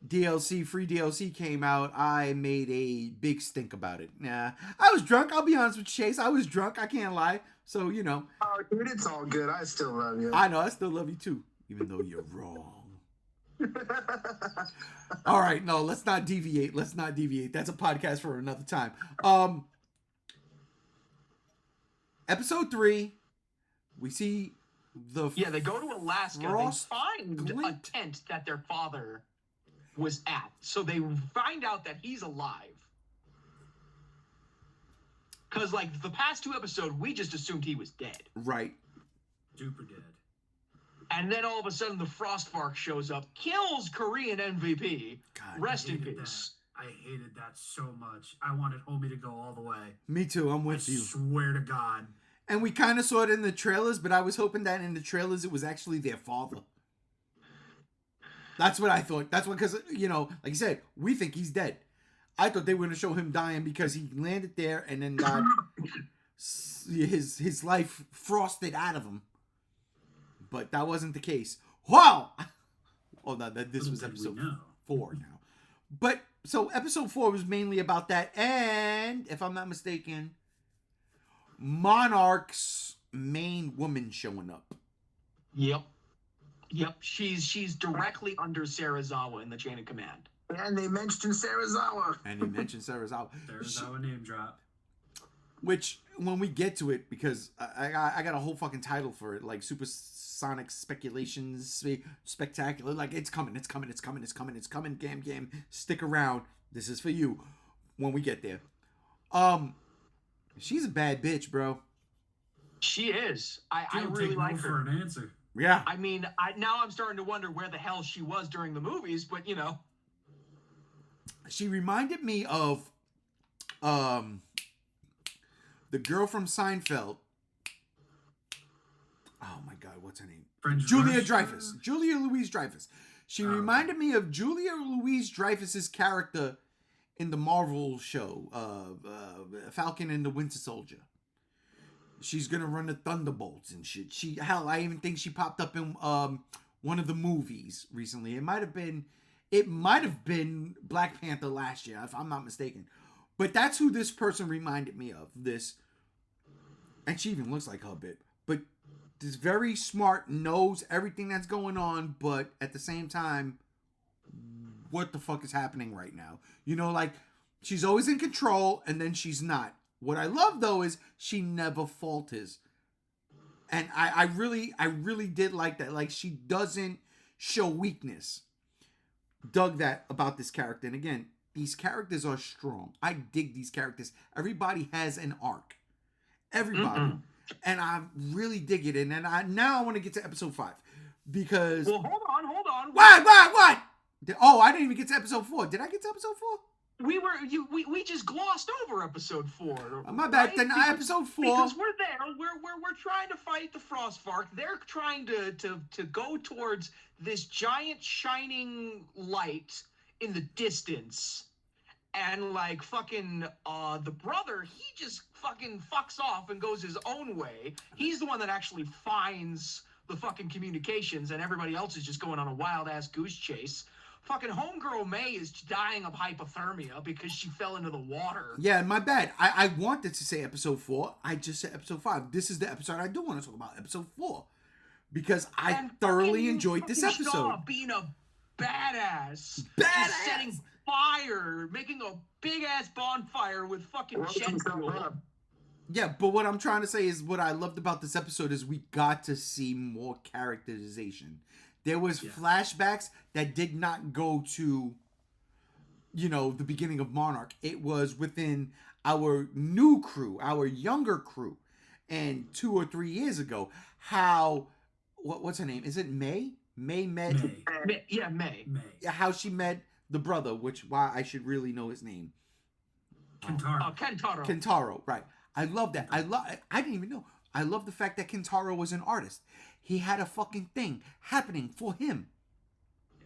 free DLC came out, I made a big stink about it. Nah, I was drunk. I'll be honest with you, Chase. I was drunk. I can't lie. So, Oh, dude, it's all good. I still love you. I know. I still love you too, even though you're wrong. All right. No, let's not deviate. That's a podcast for another time. Episode 3, we see they go to Alaska. Frost They find glint. a tent that their father was at. So they find out that he's alive. Because, the past 2 episodes, we just assumed he was dead. Right. Super dead. And then all of a sudden, the Frostbark shows up, kills Korean MVP. God, Rest in hated peace. I hated that so much. I wanted Homie to go all the way. Me too. I'm with I you. swear to God. And we kind of saw it in the trailers, but I was hoping that in the trailers it was actually their father. That's what I thought. That's what, because, like you said, we think he's dead. I thought they were going to show him dying because he landed there and then got his life frosted out of him. But that wasn't the case. Wow! Oh, no, this was episode 4 now. But, so episode 4 was mainly about that. And, if I'm not mistaken, Monarch's main woman showing up. Yep. She's directly under Sarazawa in the chain of command. And they mentioned Sarazawa. Sarazawa name drop. Which, when we get to it, because I got a whole fucking title for it, like Supersonic Speculations Spectacular. Like, it's coming. Gam. Stick around. This is for you. when we get there. She's a bad bitch, bro. She is. I Don't really take like no her. for an answer. Yeah. I mean, now I'm starting to wonder where the hell she was during the movies, but you know. She reminded me of the girl from Seinfeld. Oh my God, what's her name? French Julia Rush? Dreyfus. Julia Louise-Dreyfus. She reminded me of Julia Louise-Dreyfus's character in the Marvel show, Falcon and the Winter Soldier. She's gonna run the Thunderbolts and shit. I even think she popped up in one of the movies recently. It might have been Black Panther last year, if I'm not mistaken. But that's who this person reminded me of. And she even looks like her a bit. But this very smart, knows everything that's going on, but at the same time, what the fuck is happening right now? You know, like, she's always in control, and then she's not. What I love, though, is she never falters. And I really did like that. Like, she doesn't show weakness. Dug that about this character. And again, these characters are strong. I dig these characters. Everybody has an arc. Everybody. Mm-mm. And I really dig it. And then now I want to get to episode 5. Because... Well, hold on. What? Oh, I didn't even get to episode 4. Did I get to episode 4? We just glossed over episode 4. My bad. Right? Then episode 4. Because we're there. We're trying to fight the Frostvark. They're trying to go towards this giant shining light in the distance. And like fucking the brother, he just fucking fucks off and goes his own way. He's the one that actually finds the fucking communications, and everybody else is just going on a wild ass goose chase. Fucking homegirl May is dying of hypothermia because she fell into the water. Yeah, my bad. I wanted to say episode 4. I just said episode 5. This is the episode I do want to talk about, episode 4. Because I thoroughly enjoyed this episode. Shaw being a badass. Badass! Just setting fire, making a big ass bonfire with fucking jet fuel. Yeah, but what I'm trying to say is what I loved about this episode is we got to see more characterization. There was flashbacks that did not go to, the beginning of Monarch. It was within our new crew, our younger crew. And 2 or 3 years ago, how, what's her name? Is it May? May. Yeah, May. How she met the brother, why I should really know his name. Kentaro. Kentaro, right. I love that. I didn't even know. I love the fact that Kentaro was an artist. He had a fucking thing happening for him.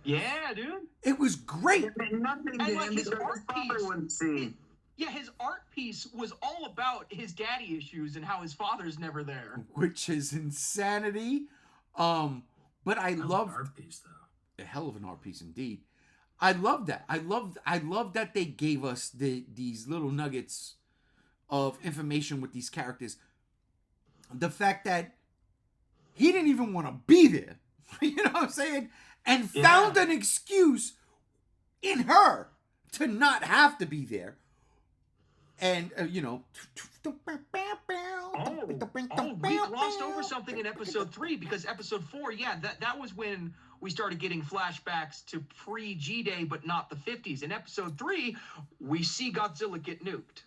Yeah, dude. It was great. Nothing And like his because art his father piece, wouldn't see. Yeah, his art piece was all about his daddy issues and how his father's never there. Which is insanity. But I love art piece though. a hell of an art piece indeed. I love that. I love that they gave us these little nuggets of information with these characters. The fact that he didn't even want to be there. You know what I'm saying? And found an excuse in her to not have to be there. And, we glossed over something in episode 3 because episode 4, that was when we started getting flashbacks to pre-G-Day, but not the 50s. In episode 3, we see Godzilla get nuked.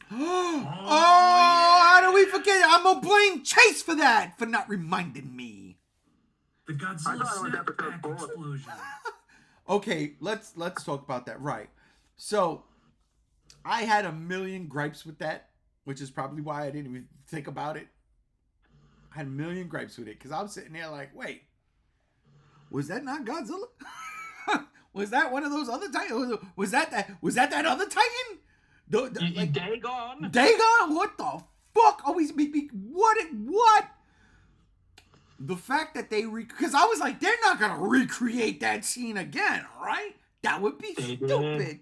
How do we forget? I'm going to blame Chase for that, for not reminding me. The Godzilla snapback explosion. Okay, let's talk about that. Right. So, I had a million gripes with that, which is probably why I didn't even think about it. I had a million gripes with it, because I was sitting there like, wait, was that not Godzilla? Was that one of those other Titans? Was that that other Titan? Dagon? Dagon? What the fuck? Always what? The fact that they because I was like, they're not gonna recreate that scene again, right? That would be stupid.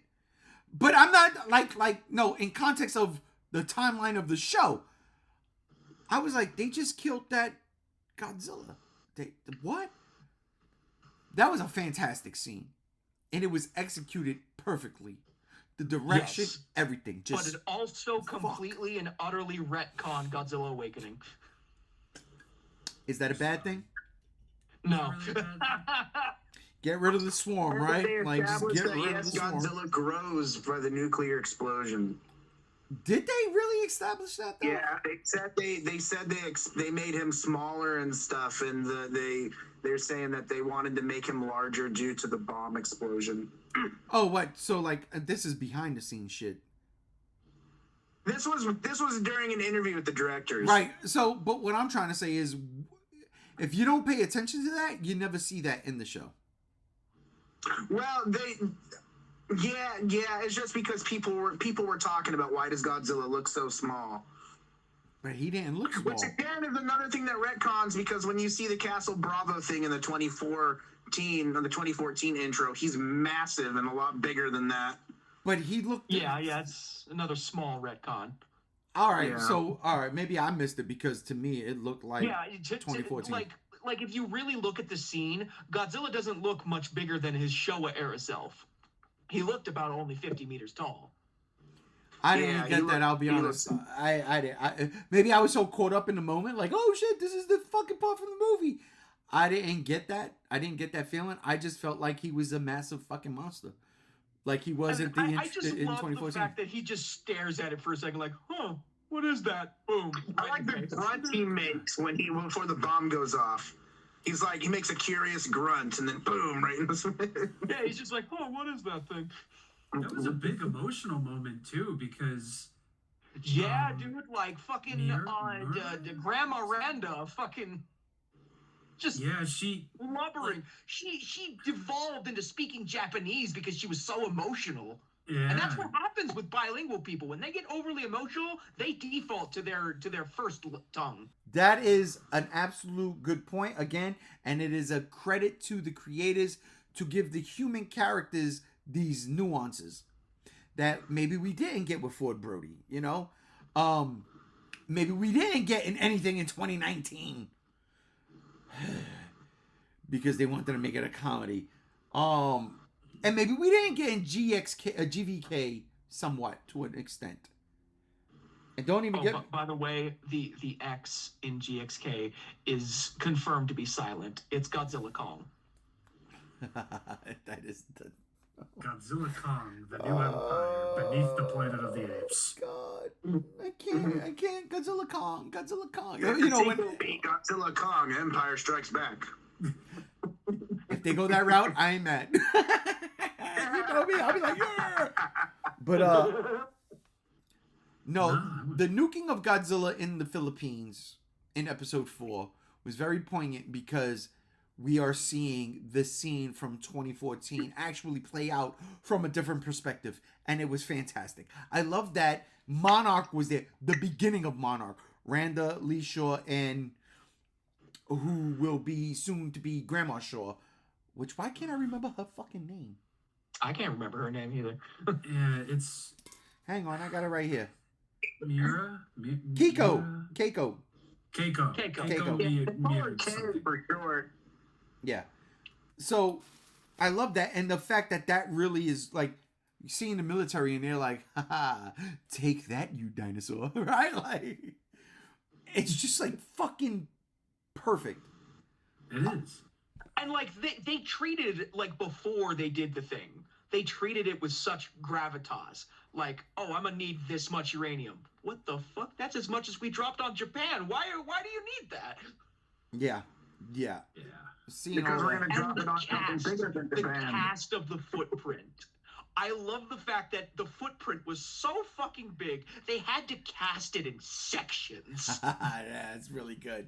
But I'm not no, in context of the timeline of the show, I was like, they just killed that Godzilla. What? That was a fantastic scene. And it was executed perfectly. The direction, everything. But it also completely and utterly retconned Godzilla Awakening. Is that a bad thing? No. Get rid of the swarm, They right? Like, just established get that, rid of yes, the swarm. Godzilla grows by the nuclear explosion. Did they really establish that, though? Yeah, they said they made him smaller and stuff, and they're saying that they wanted to make him larger due to the bomb explosion. Oh, what? So, like, this is behind the scenes shit. This was during an interview with the directors. Right. So, but what I'm trying to say is, if you don't pay attention to that, you never see that in the show. Well, yeah, it's just because people were talking about why does Godzilla look so small. But he didn't look small. Which again is another thing that retcons, because when you see the Castle Bravo thing in the 2014 intro, he's massive and a lot bigger than that. But he looked... Yeah, it's another small retcon. All right, Yeah. so, maybe I missed it, because to me, it looked like 2014. Like if you really look at the scene, Godzilla doesn't look much bigger than his Showa era self. He looked about only 50 meters tall. I didn't get that, I'll be honest. I maybe I was so caught up in the moment, like, oh shit, this is the fucking part from the movie. I didn't get that. I didn't get that feeling. I just felt like he was a massive fucking monster. Like he was And I just love the fact that he just stares at it for a second, like, huh, what is that? Boom. I like the grunt he makes before the bomb goes off. He's like, he makes a curious grunt, and then boom, right in the... Yeah, he's just like, oh, what is that thing? That was a big emotional moment too, because yeah, dude, like fucking Mira? the Grandma Randa fucking just she blubbering. She devolved into speaking Japanese because she was so emotional. Yeah. And that's what happens with bilingual people. When they get overly emotional, they default to their first tongue. That is an absolute good point, again, and it is a credit to the creators to give the human characters these nuances that maybe we didn't get with Ford Brody, you know? Maybe we didn't get in anything in 2019 because they wanted to make it a comedy. And maybe we didn't get in GVK somewhat to an extent. And don't even get... By the way, the X in GXK is confirmed to be silent. It's Godzilla Kong. That is the... Godzilla Kong, the new empire beneath the planet of the apes. God, I can't. Godzilla Kong. You know when Godzilla Kong, Empire Strikes Back. if they go that route, I ain't mad. You know me, I'll be like, yeah. But no, the nuking of Godzilla in the Philippines in episode 4 was very poignant because we are seeing this scene from 2014 actually play out from a different perspective, and it was fantastic. I love that Monarch was there, the beginning of Monarch. Randa, Lee Shaw, and who will be soon to be Grandma Shaw, which, why can't I remember her fucking name? I can't remember her name either. Yeah, it's... Hang on, I got it right here. Mira? Keiko. Keiko. Mira, for short. Yeah. So, I love that. And the fact that that really is, like, you see in the military and they're like, haha, take that, you dinosaur. Right? Like, it's just, like, fucking perfect. It is. And, like, they treated it, like, before they did the thing, they treated it with such gravitas. Like, oh, I'm gonna need this much uranium. What the fuck? That's as much as we dropped on Japan. Why do you need that? Yeah. Because we're gonna drop it on something bigger than Japan. The cast of the footprint. I love the fact that the footprint was so fucking big, they had to cast it in sections. Yeah, it's really good.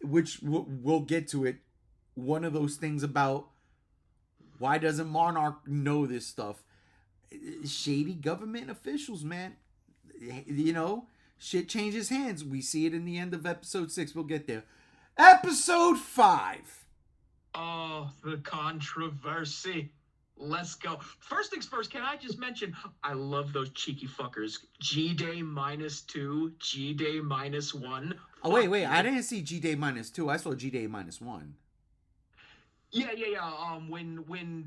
Which we'll get to it. One of those things about why doesn't Monarch know this stuff? Shady government officials, man. You know, shit changes hands. We see it in the end of episode 6. We'll get there. Episode 5. Oh, the controversy. Let's go. First things first, can I just mention, I love those cheeky fuckers. G-Day -2, G-Day -1. Oh, wait. I didn't see G-Day -2. I saw G-Day -1. Yeah. When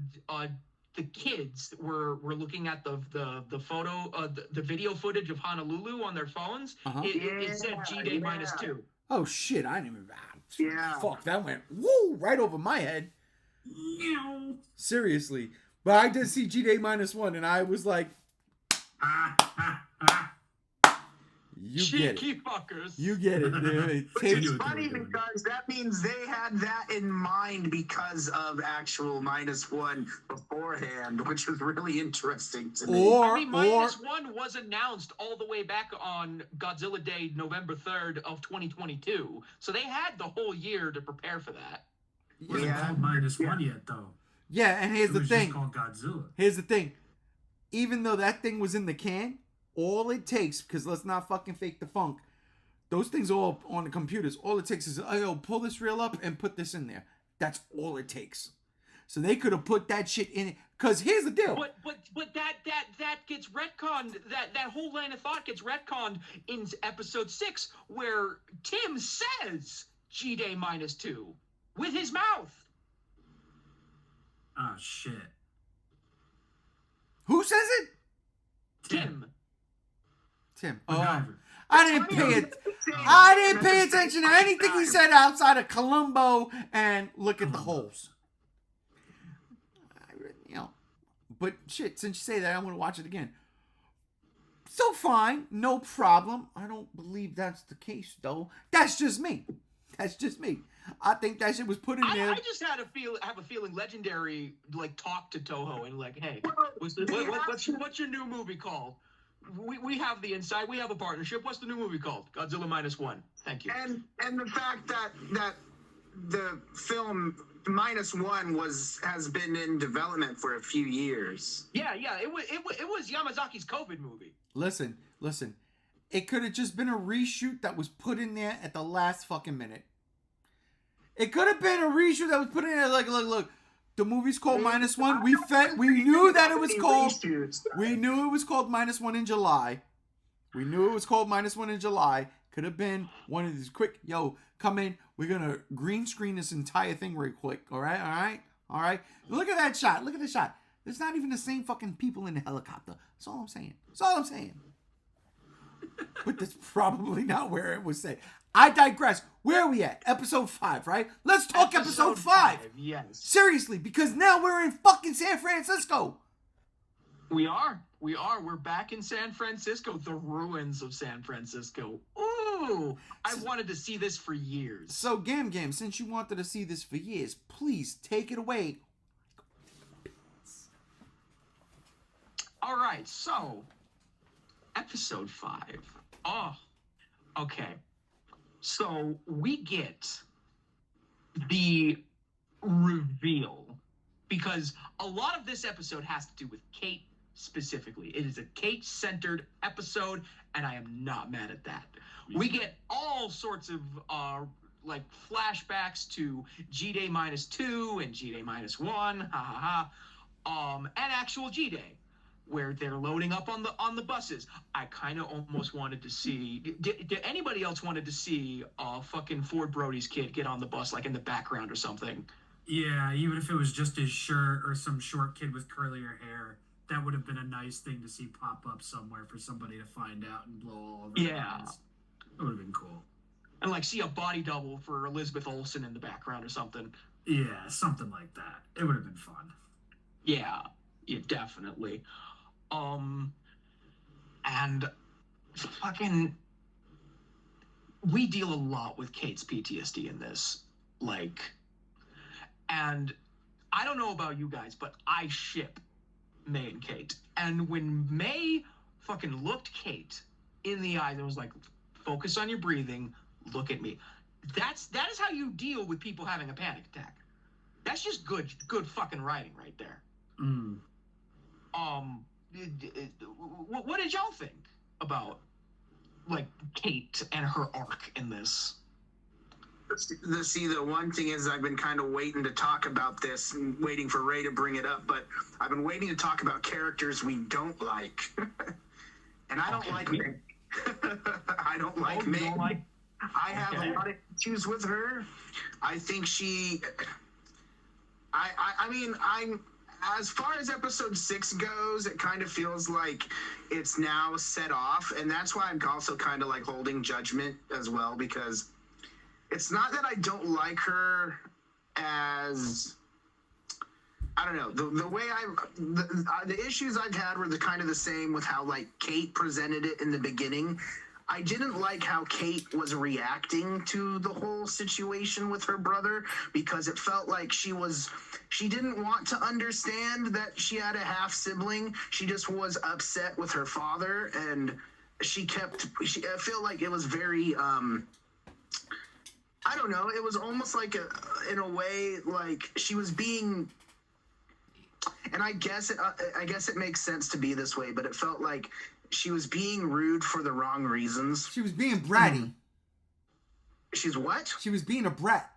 the kids were looking at the photo, the video footage of Honolulu on their phones, it said G-Day -2. Oh, shit. I didn't even... Yeah. Fuck, that went woo right over my head. Meow. Seriously. But I did see G-Day -1, and I was like, you get it. Cheeky fuckers. You get it, dude. Which Take- is what they funny were doing. because that means they had that in mind because of actual -1 beforehand, which was really interesting to me. Or, I mean, -1 was announced all the way back on Godzilla Day, November 3rd of 2022. So they had the whole year to prepare for that. It wasn't Yeah. called -1 yet, though. yeah, and here's It the was thing. just called Godzilla. Here's the thing. Even though that thing was in the can, all it takes, because let's not fucking fake the funk, those things are all on the computers. All it takes is, oh, pull this reel up and put this in there. That's all it takes. So they could have put that shit in it. Because here's the deal. But that gets retconned. That whole line of thought gets retconned in episode 6, where Tim says G-Day -2 with his mouth. Oh shit. Who says it? Tim. Tim. MacGyver. I didn't pay it. I didn't pay attention to anything he said outside of Columbo and look at the holes. You know, but shit, since you say that, I'm gonna watch it again. So fine, no problem. I don't believe that's the case though. That's just me. That's just me. I think that shit was put in there. I just have a feeling Legendary like talked to Toho and like, hey, what's your new movie called? We have the inside. We have a partnership. What's the new movie called? Godzilla -1. Thank you. And the fact that the film -1 has been in development for a few years. Yeah. It was Yamazaki's COVID movie. Listen. It could have just been a reshoot that was put in there at the last fucking minute. It could have been a reshoot that was put in there. Like, look. The movie's called -1. We knew that it was called. We knew it was called -1 in July. We knew it was called -1 in July. Could have been one of these quick. Yo, come in. We're gonna green screen this entire thing real quick. All right. Look at that shot. Look at the shot. There's not even the same fucking people in the helicopter. That's all I'm saying. But that's probably not where it was said. I digress. Where are we at? Episode 5, right? Let's talk episode 5. Yes. Seriously, because now we're in fucking San Francisco. We are. We're back in San Francisco, the ruins of San Francisco. Ooh, I wanted to see this for years. So, Gam, since you wanted to see this for years, please take it away. All right, so episode 5. Oh, okay. So we get the reveal because a lot of this episode has to do with Kate specifically. It is a Kate-centered episode, and I am not mad at that. We get all sorts of like flashbacks to G-Day -2 and G-Day -1, and actual G-Day, where they're loading up on the buses. I kind of almost wanted to see. Did anybody else wanted to see fucking Ford Brody's kid get on the bus, like in the background or something? Yeah, even if it was just his shirt or some short kid with curlier hair, that would have been a nice thing to see pop up somewhere for somebody to find out and blow all over. Yeah, that would have been cool. And like see a body double for Elizabeth Olsen in the background or something. Yeah, something like that. It would have been fun. Yeah, definitely. And fucking, we deal a lot with Kate's PTSD in this, like, and I don't know about you guys, but I ship May and Kate. And when May fucking looked Kate in the eyes and was like, focus on your breathing, look at me. That is how you deal with people having a panic attack. That's just good fucking writing right there. Mm. What did y'all think about like Kate and her arc in this? The one thing is I've been kind of waiting to talk about this and waiting for Ray to bring it up, but I've been waiting to talk about characters we don't like. And I don't like May. I don't like May. I have a lot of issues with her. I think I mean, as far as episode 6 goes, it kind of feels like it's now set off, and that's why I'm also kind of like holding judgment as well, because it's not that I don't like her as, I don't know, the way the issues I've had were the same with how like Kate presented it in the beginning. I didn't like how Kate was reacting to the whole situation with her brother, because it felt like she didn't want to understand that she had a half sibling. She just was upset with her father, and I feel like it was very, I don't know, it was almost like in a way, like she was being, and I guess it makes sense to be this way, but it felt like she was being rude for the wrong reasons. She was being bratty. She's what? She was being a brat.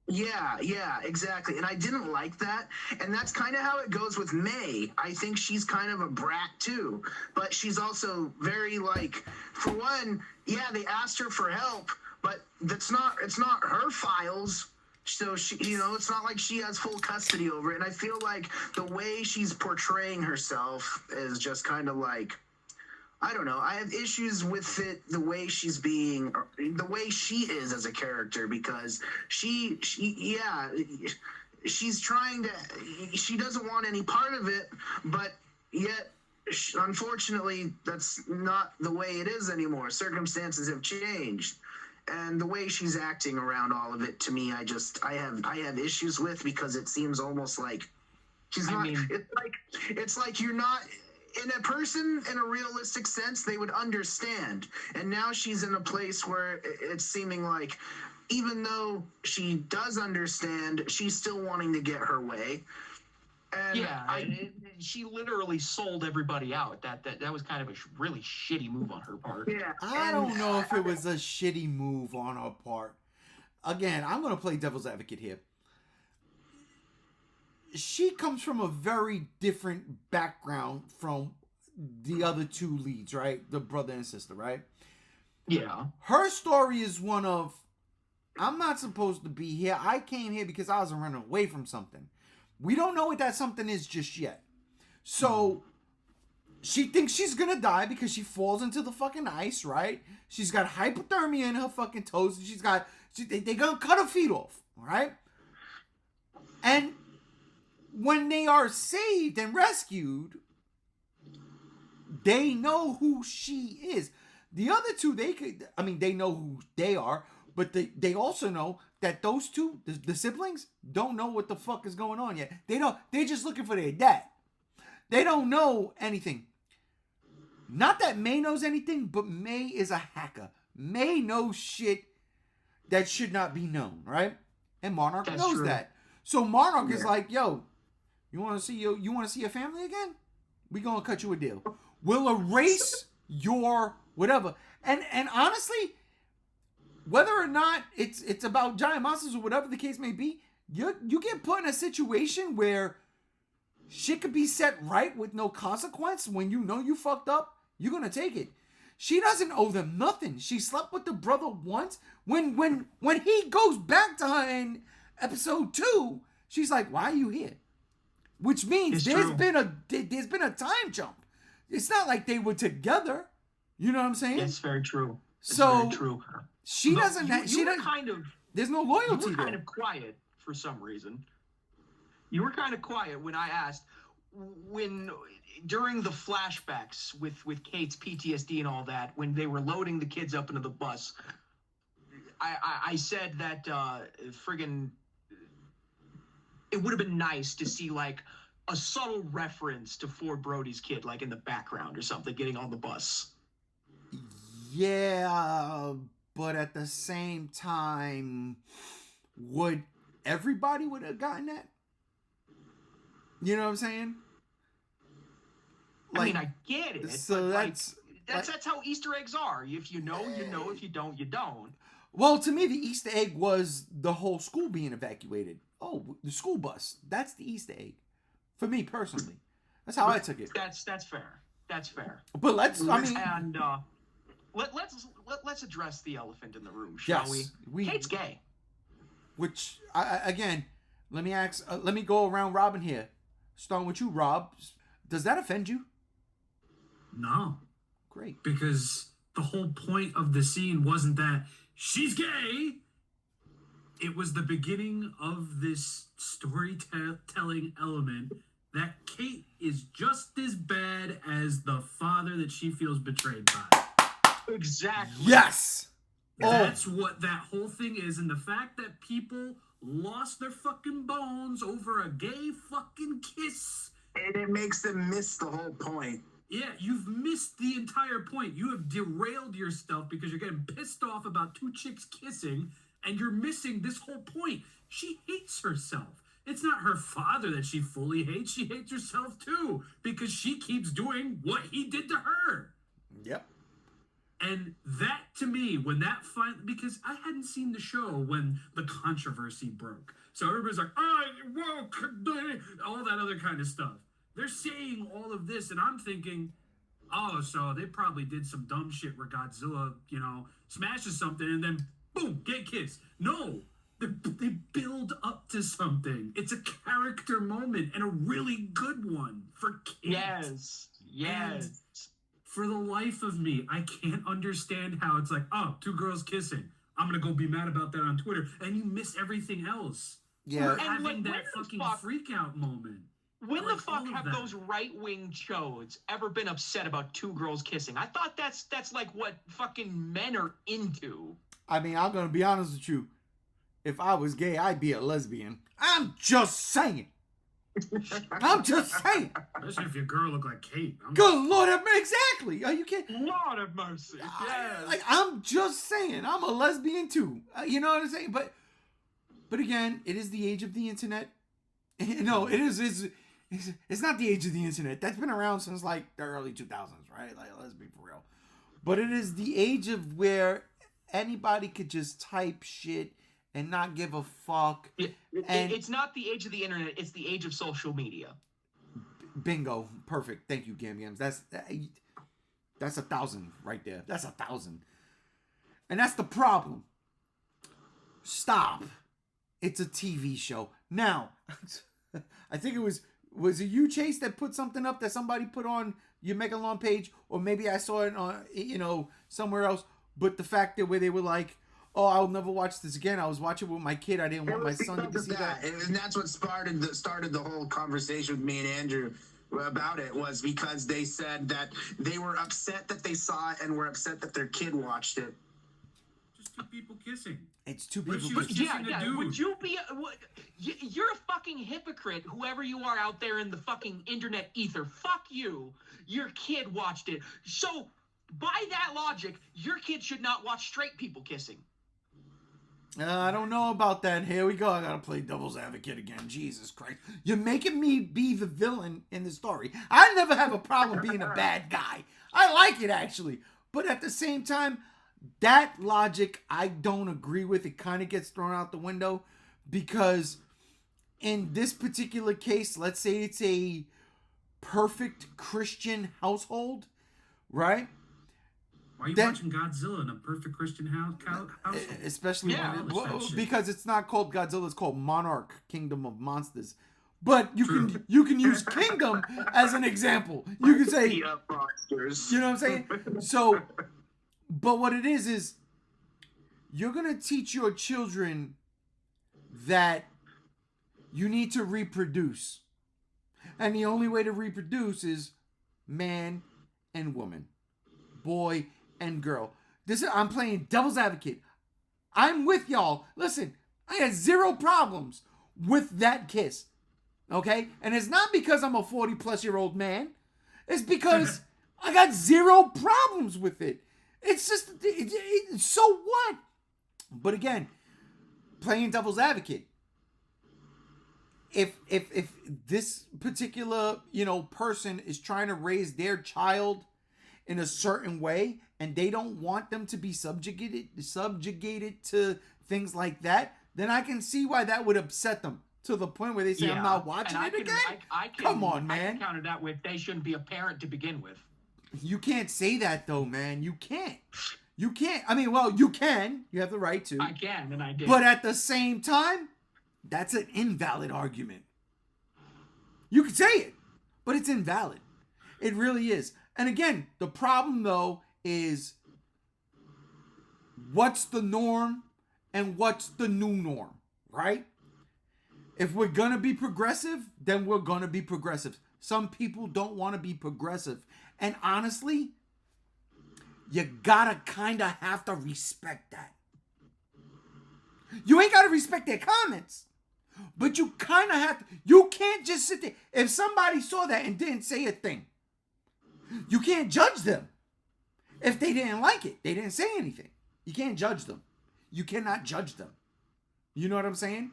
Yeah, exactly. And I didn't like that. And that's kind of how it goes with May. I think she's kind of a brat too. But she's also very like, for one, yeah, they asked her for help, but it's not her files. So she, it's not like she has full custody over it. And I feel like the way she's portraying herself is just kind of like, I don't know. I have issues with it, the way she's being, the way she is as a character, because she's trying to, she doesn't want any part of it, but yet, unfortunately, that's not the way it is anymore. Circumstances have changed. And the way she's acting around all of it, to me, I have issues with, because it seems almost like she's not. It's like you're not. In a person, in a realistic sense, they would understand. And now she's in a place where it's seeming like, even though she does understand, she's still wanting to get her way. And yeah, she literally sold everybody out. That was kind of a really shitty move on her part. Yeah, I don't know if it was a shitty move on her part. Again, I'm going to play devil's advocate here. She comes from a very different background from the other two leads, right? The brother and sister, right? Yeah. Her story is one of, I'm not supposed to be here. I came here because I was running away from something. We don't know what that something is just yet. So she thinks she's going to die because she falls into the fucking ice, right? She's got hypothermia in her fucking toes. They're going to cut her feet off, all right? And when they are saved and rescued, they know who she is. The other two, they know who they are, but they also know that those two, the siblings, don't know what the fuck is going on yet. They're just looking for their dad. They don't know anything. Not that May knows anything, but May is a hacker. May knows shit that should not be known, right? And Monarch knows that. So Monarch is like, yo, you want to see your family again? We gonna cut you a deal. We'll erase your whatever. And honestly, whether or not it's about giant monsters or whatever the case may be, you get put in a situation where shit could be set right with no consequence. When you know you fucked up, you're gonna take it. She doesn't owe them nothing. She slept with the brother once. When he goes back to her in episode 2, she's like, "Why are you here?" Which means there's been a time jump. It's not like they were together. You know what I'm saying? It's very true. It's so very true. She doesn't. There's no loyalty. You were kind of quiet for some reason. You were kind of quiet when I asked, during the flashbacks with Kate's PTSD and all that, when they were loading the kids up into the bus. I said that it would have been nice to see like a subtle reference to Ford Brody's kid, like in the background or something, getting on the bus. Yeah, but at the same time, would everybody would have gotten that? You know what I'm saying? Like, I mean, I get it. So that's how Easter eggs are. If you know, you know. If you don't, you don't. Well, to me, the Easter egg was the whole school being evacuated. Oh, the school bus. That's the Easter egg. For me, personally. That's how I took it. That's fair. That's fair. But let's address the elephant in the room, shall we? Kate's gay. Which, again, let me go around Robin here. Starting with you, Rob. Does that offend you? No. Great. Because the whole point of the scene wasn't that she's gay. it was the beginning of this storytelling element that Kate is just as bad as the father that she feels betrayed by. Exactly. Yes. That's what that whole thing is. And the fact that people lost their fucking bones over a gay fucking kiss. And it makes them miss the whole point. Yeah, you've missed the entire point. You have derailed yourself because you're getting pissed off about two chicks kissing, and you're missing this whole point. She hates herself. It's not her father that she fully hates. She hates herself too because she keeps doing what he did to her. Yep. And that, to me, when that because I hadn't seen the show when the controversy broke. So everybody's like, woke, all that other kind of stuff. They're saying all of this, and I'm thinking, oh, so they probably did some dumb shit where Godzilla, smashes something and then, boom, gay kiss. No, they build up to something. It's a character moment and a really good one for kids. Yes. And for the life of me, I can't understand how it's like, oh, two girls kissing. I'm going to go be mad about that on Twitter. And you miss everything else. Yeah. We're having that fucking freak out moment. When the fuck have those right-wing shows ever been upset about two girls kissing? I thought that's like what fucking men are into. I mean, I'm going to be honest with you. If I was gay, I'd be a lesbian. I'm just saying. I'm just saying. Especially if your girl looked like Kate. Good Lord, exactly. Are you kidding? Lord have mercy. Yes. I'm just saying. I'm a lesbian too. You know what I'm saying? But again, it is the age of the internet. No, it is. It's not the age of the internet. That's been around since like the early 2000s, right? Like, let's be for real. But it is the age of where anybody could just type shit and not give a fuck. It's not the age of the internet. It's the age of social media. Bingo. Perfect. Thank you, Gam Gams. That's 1,000 right there. That's 1,000. And that's the problem. Stop. It's a TV show. Now, I think it was it you, Chase, that put something up that somebody put on your Megalon page? Or maybe I saw it on, somewhere else. But the fact that where they were like, oh, I'll never watch this again. I was watching with my kid. I didn't want my son to see that. And that's what started the whole conversation with me and Andrew about it, was because they said that they were upset that they saw it and were upset that their kid watched it. Just two people kissing. It's two people. Would you be? You're a fucking hypocrite, whoever you are out there in the fucking internet ether. Fuck you. Your kid watched it. So, by that logic, your kid should not watch straight people kissing. I don't know about that. Here we go. I gotta play devil's advocate again. Jesus Christ. You're making me be the villain in the story. I never have a problem being a bad guy. I like it, actually. But at the same time, that logic I don't agree with. It kind of gets thrown out the window because in this particular case, let's say it's a perfect Christian household, right? Why are you watching Godzilla in a perfect Christian household? Especially because it's not called Godzilla, it's called Monarch, Kingdom of Monsters. But you can use Kingdom as an example. You can say, you know what I'm saying? So, but what it is you're gonna teach your children that you need to reproduce, and the only way to reproduce is man and woman, boy and girl. I'm playing devil's advocate. I'm with y'all. Listen, I had zero problems with that kiss. Okay? And it's not because I'm a 40-plus-year-old man. It's because I got zero problems with it. It's just, so what? But again, playing devil's advocate. If this particular, person is trying to raise their child in a certain way and they don't want them to be subjugated to things like that, then I can see why that would upset them to the point where they say, I'm not watching it again. Come on, man. I can counter that with they shouldn't be a parent to begin with. You can't say that though, man. You can't. I mean, well, you can. You have the right to. I can, and I did. But at the same time, that's an invalid argument. You can say it, but it's invalid. It really is. And again, the problem though is what's the norm and what's the new norm, right? If we're going to be progressive, then we're going to be progressive. Some people don't want to be progressive. And honestly, you gotta kind of have to respect that. You ain't got to respect their comments, but you kind of have to. You can't just sit there. If somebody saw that and didn't say a thing, you can't judge them. If they didn't like it, they didn't say anything. You can't judge them. You cannot judge them. You know what I'm saying?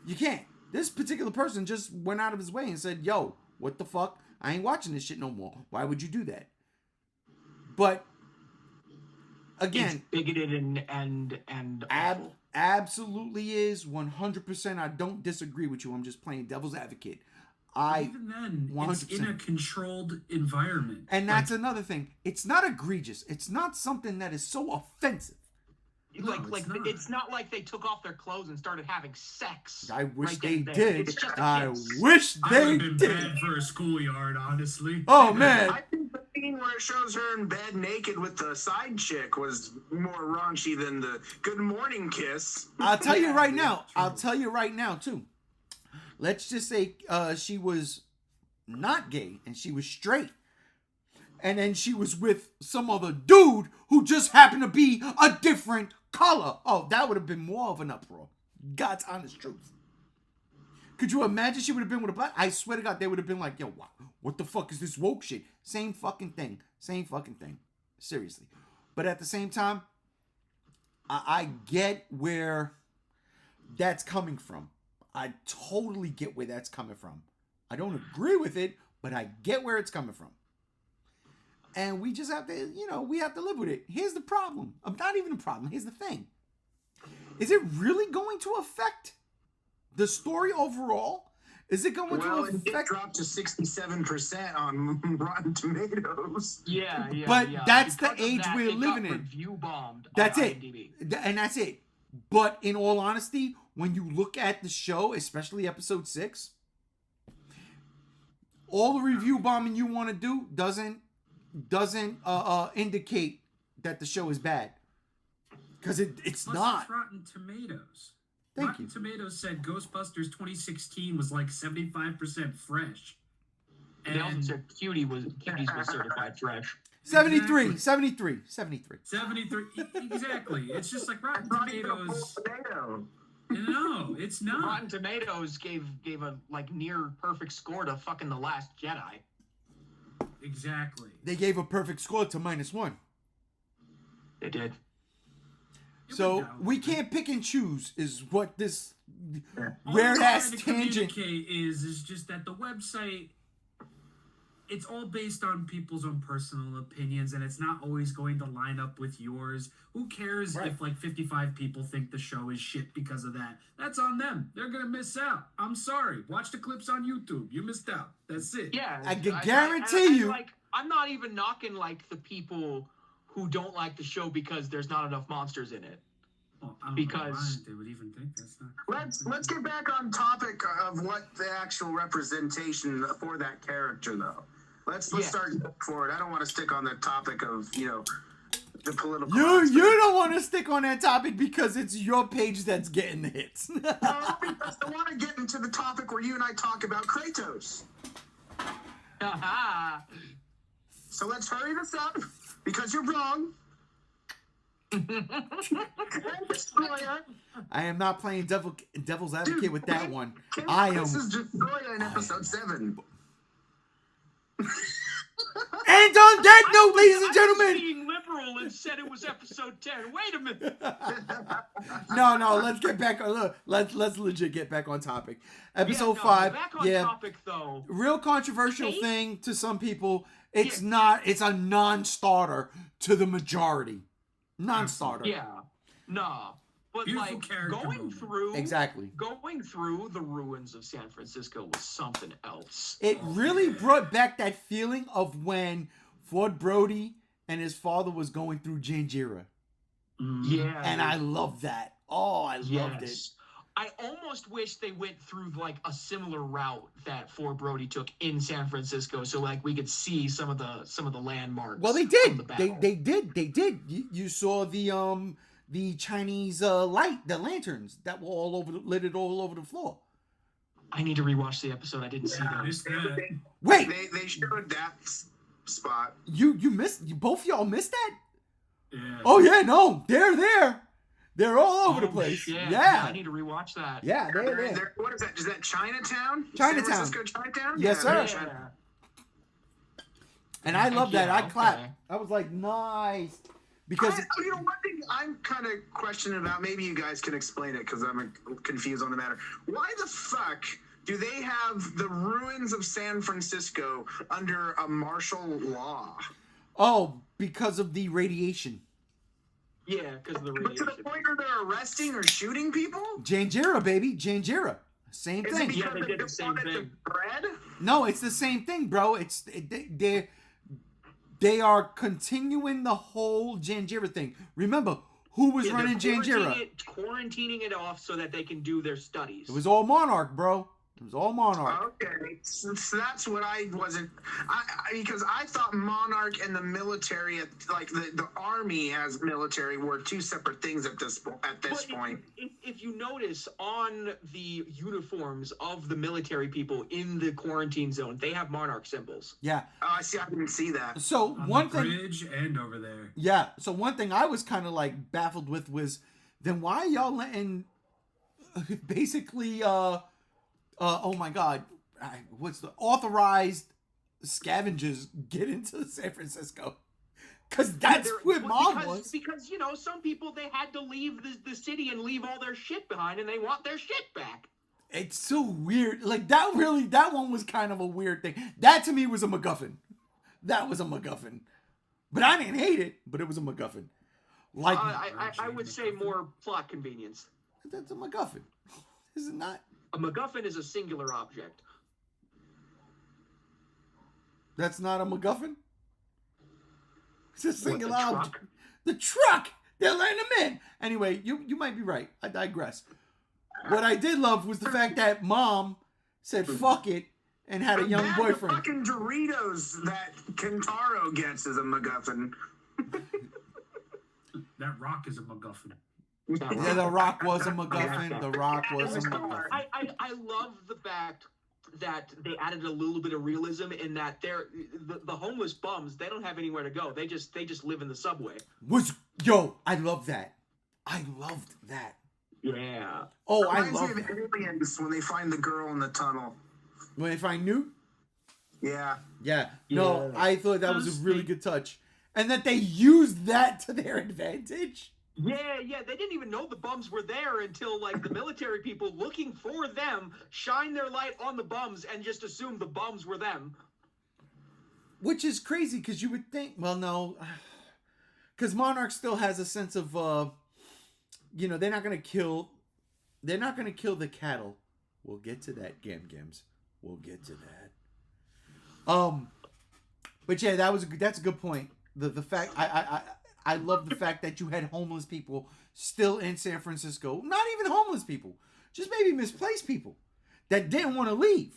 You can't. This particular person just went out of his way and said, yo, what the fuck? I ain't watching this shit no more. Why would you do that? But again, it's bigoted and absolutely is 100%. I don't disagree with you. I'm just playing devil's advocate. Even then, 100%. It's in a controlled environment. And that's another thing. It's not egregious. It's not something that is so offensive. No, it's not like they took off their clothes and started having sex. I wish right they then did. It's just I kiss. wish I they would have been did. bad for a schoolyard, honestly. Oh man. I think the scene where it shows her in bed naked with the side chick was more raunchy than the good morning kiss. I'll tell you right now. True. I'll tell you right now too. Let's just say she was not gay and she was straight. And then she was with some other dude who just happened to be a different color. Oh, that would have been more of an uproar. God's honest truth. Could you imagine she would have been with a black? I swear to God, they would have been like, yo, what the fuck is this woke shit? Same fucking thing. Same fucking thing. Seriously. But at the same time, I get where that's coming from. I totally get where that's coming from. I don't agree with it, but I get where it's coming from. And we just have to, we have to live with it. Here's the problem. Not even a problem. Here's the thing. Is it really going to affect the story overall? Is it going to affect... It dropped to 67% on Rotten Tomatoes. Yeah. But that's the Because of age that, we're it living got in. Review bombed. That's on it. IMDb. And that's it. But in all honesty, when you look at the show, especially episode 6, all the review bombing you want to do doesn't indicate that the show is bad, because it's Plus, not. it's Rotten Tomatoes. Thank Rotten you. Tomatoes said Ghostbusters 2016 was like 75% fresh. They also said Cuties was certified fresh. 73. 73, exactly. It's just like Rotten Not even a Tomatoes. full potato. No, it's not. Rotten Tomatoes gave a like near perfect score to fucking The Last Jedi. Exactly. They gave a perfect score to -1. They did. So we can't pick and choose, is what this All weird I'm ass trying to tangent. communicate is just that the website, it's all based on people's own personal opinions, and it's not always going to line up with yours. Who cares Right. if like 55 people think the show is shit because of that? That's on them. They're gonna miss out. I'm sorry. Watch the clips on YouTube. You missed out. That's it. Yeah, I can guarantee you- Like, I'm not even knocking like the people who don't like the show because there's not enough monsters in it. Well, I don't Because- know why they would even think that's not. Let's get back on topic of what the actual representation for that character, though. Let's Yeah. start forward. I don't want to stick on the topic of the political. You aspect. don't want to stick on that topic because it's your page that's getting the hits. No, because I want to get into the topic where you and I talk about Kratos. Haha. So let's hurry this up because you're wrong. Destroyer. I am not playing devil's advocate Dude, with that one. This I am. is Destroyer in episode 7. And on that note, ladies and I was gentlemen. being liberal and said it was episode 10. Wait a minute. No, let's get back on. Look, let's legit get back on topic. Episode 5. Back on topic though. Real controversial Kate? thing to some people. It's not. It's a non-starter to the majority. Non-starter. Yeah. Nah. But Beautiful like character going moment. through Exactly. Going through the ruins of San Francisco was something else. It really brought back that feeling of when Ford Brody and his father was going through Janjira. Yeah. And I love that. Oh, I loved it. I almost wish they went through like a similar route that Ford Brody took in San Francisco, so like we could see some of the landmarks. Well, they from did. the battle. They did. You saw the the Chinese light, the lanterns that were all over, littered all over the floor. I need to rewatch the episode. I didn't see I that. missed that. Wait, They showed that spot. you missed? Both y'all missed that? Yeah. Oh yeah, no, they're there. They're all over the Oh, place. shit. Yeah, I need to rewatch that. yeah, they're there. What is that? Is that Chinatown? Chinatown. San Francisco Chinatown? Yes, Yeah, sir. China- And I love that. Yeah, I clapped. okay. I was like, nice, because you know, one thing I'm kind of questioning about, maybe you guys can explain it because I'm confused on the matter. Why the fuck do they have the ruins of San Francisco under a martial law? because of the radiation. Yeah, because of the But to radiation. the point where they're arresting or shooting people? Janjira, baby, Janjira. Same Is it thing. because Yeah, they did the same wanted to thing. spread? No, it's the same thing, bro. They are continuing the whole Janjira thing. Remember, who was Yeah, running they're Janjira? quarantining it off so that they can do their studies. It was all Monarch, bro. It was all Monarch. Okay, so that's what I wasn't. Because I thought Monarch and the military, like the army as military, were two separate things at this point. If you notice on the uniforms of the military people in the quarantine zone, they have Monarch symbols. Yeah. Oh, I see. I didn't see that. So On one the thing. bridge and over there. Yeah. So one thing I was kind of like baffled with was, then why are y'all letting basically oh my God, what's the authorized scavengers get into San Francisco? Because that's where Mom was. Because, you know, some people, they had to leave the city and leave all their shit behind, and they want their shit back. It's so weird. Like, that one was kind of a weird thing. That to me was a MacGuffin. That was a MacGuffin. But I didn't hate it, but it was a MacGuffin. Like, I would say more plot convenience. that's a MacGuffin. Is it not? A MacGuffin is a singular object. That's not a MacGuffin? It's a single What, the object. truck? The truck! They're letting them in. Anyway, you might be right. I digress. What I did love was the fact that Mom said fuck it and had a young The boyfriend. fucking Doritos that Kentaro gets is a MacGuffin. That rock is a MacGuffin. Yeah, The Rock was a MacGuffin. The Rock was a MacGuffin. I love the fact that they added a little bit of realism in that the homeless bums, they don't have anywhere to go. They just live in the subway. I love that. I loved that. Yeah. Oh, I Reminds love me of that. Aliens when they find the girl in the tunnel. When if I knew, Yeah. yeah. No, Yeah. I thought that was a really good touch. And that they used that to their advantage. Yeah, they didn't even know the bums were there until, like, the military people looking for them shine their light on the bums and just assume the bums were them. Which is crazy because you would think, well, no. Because Monarch still has a sense of, they're not going to kill the cattle. We'll get to that, Gams. We'll get to that. But yeah, that's a good point. The fact, I love the fact that you had homeless people still in San Francisco. Not even homeless people. Just maybe misplaced people that didn't want to leave.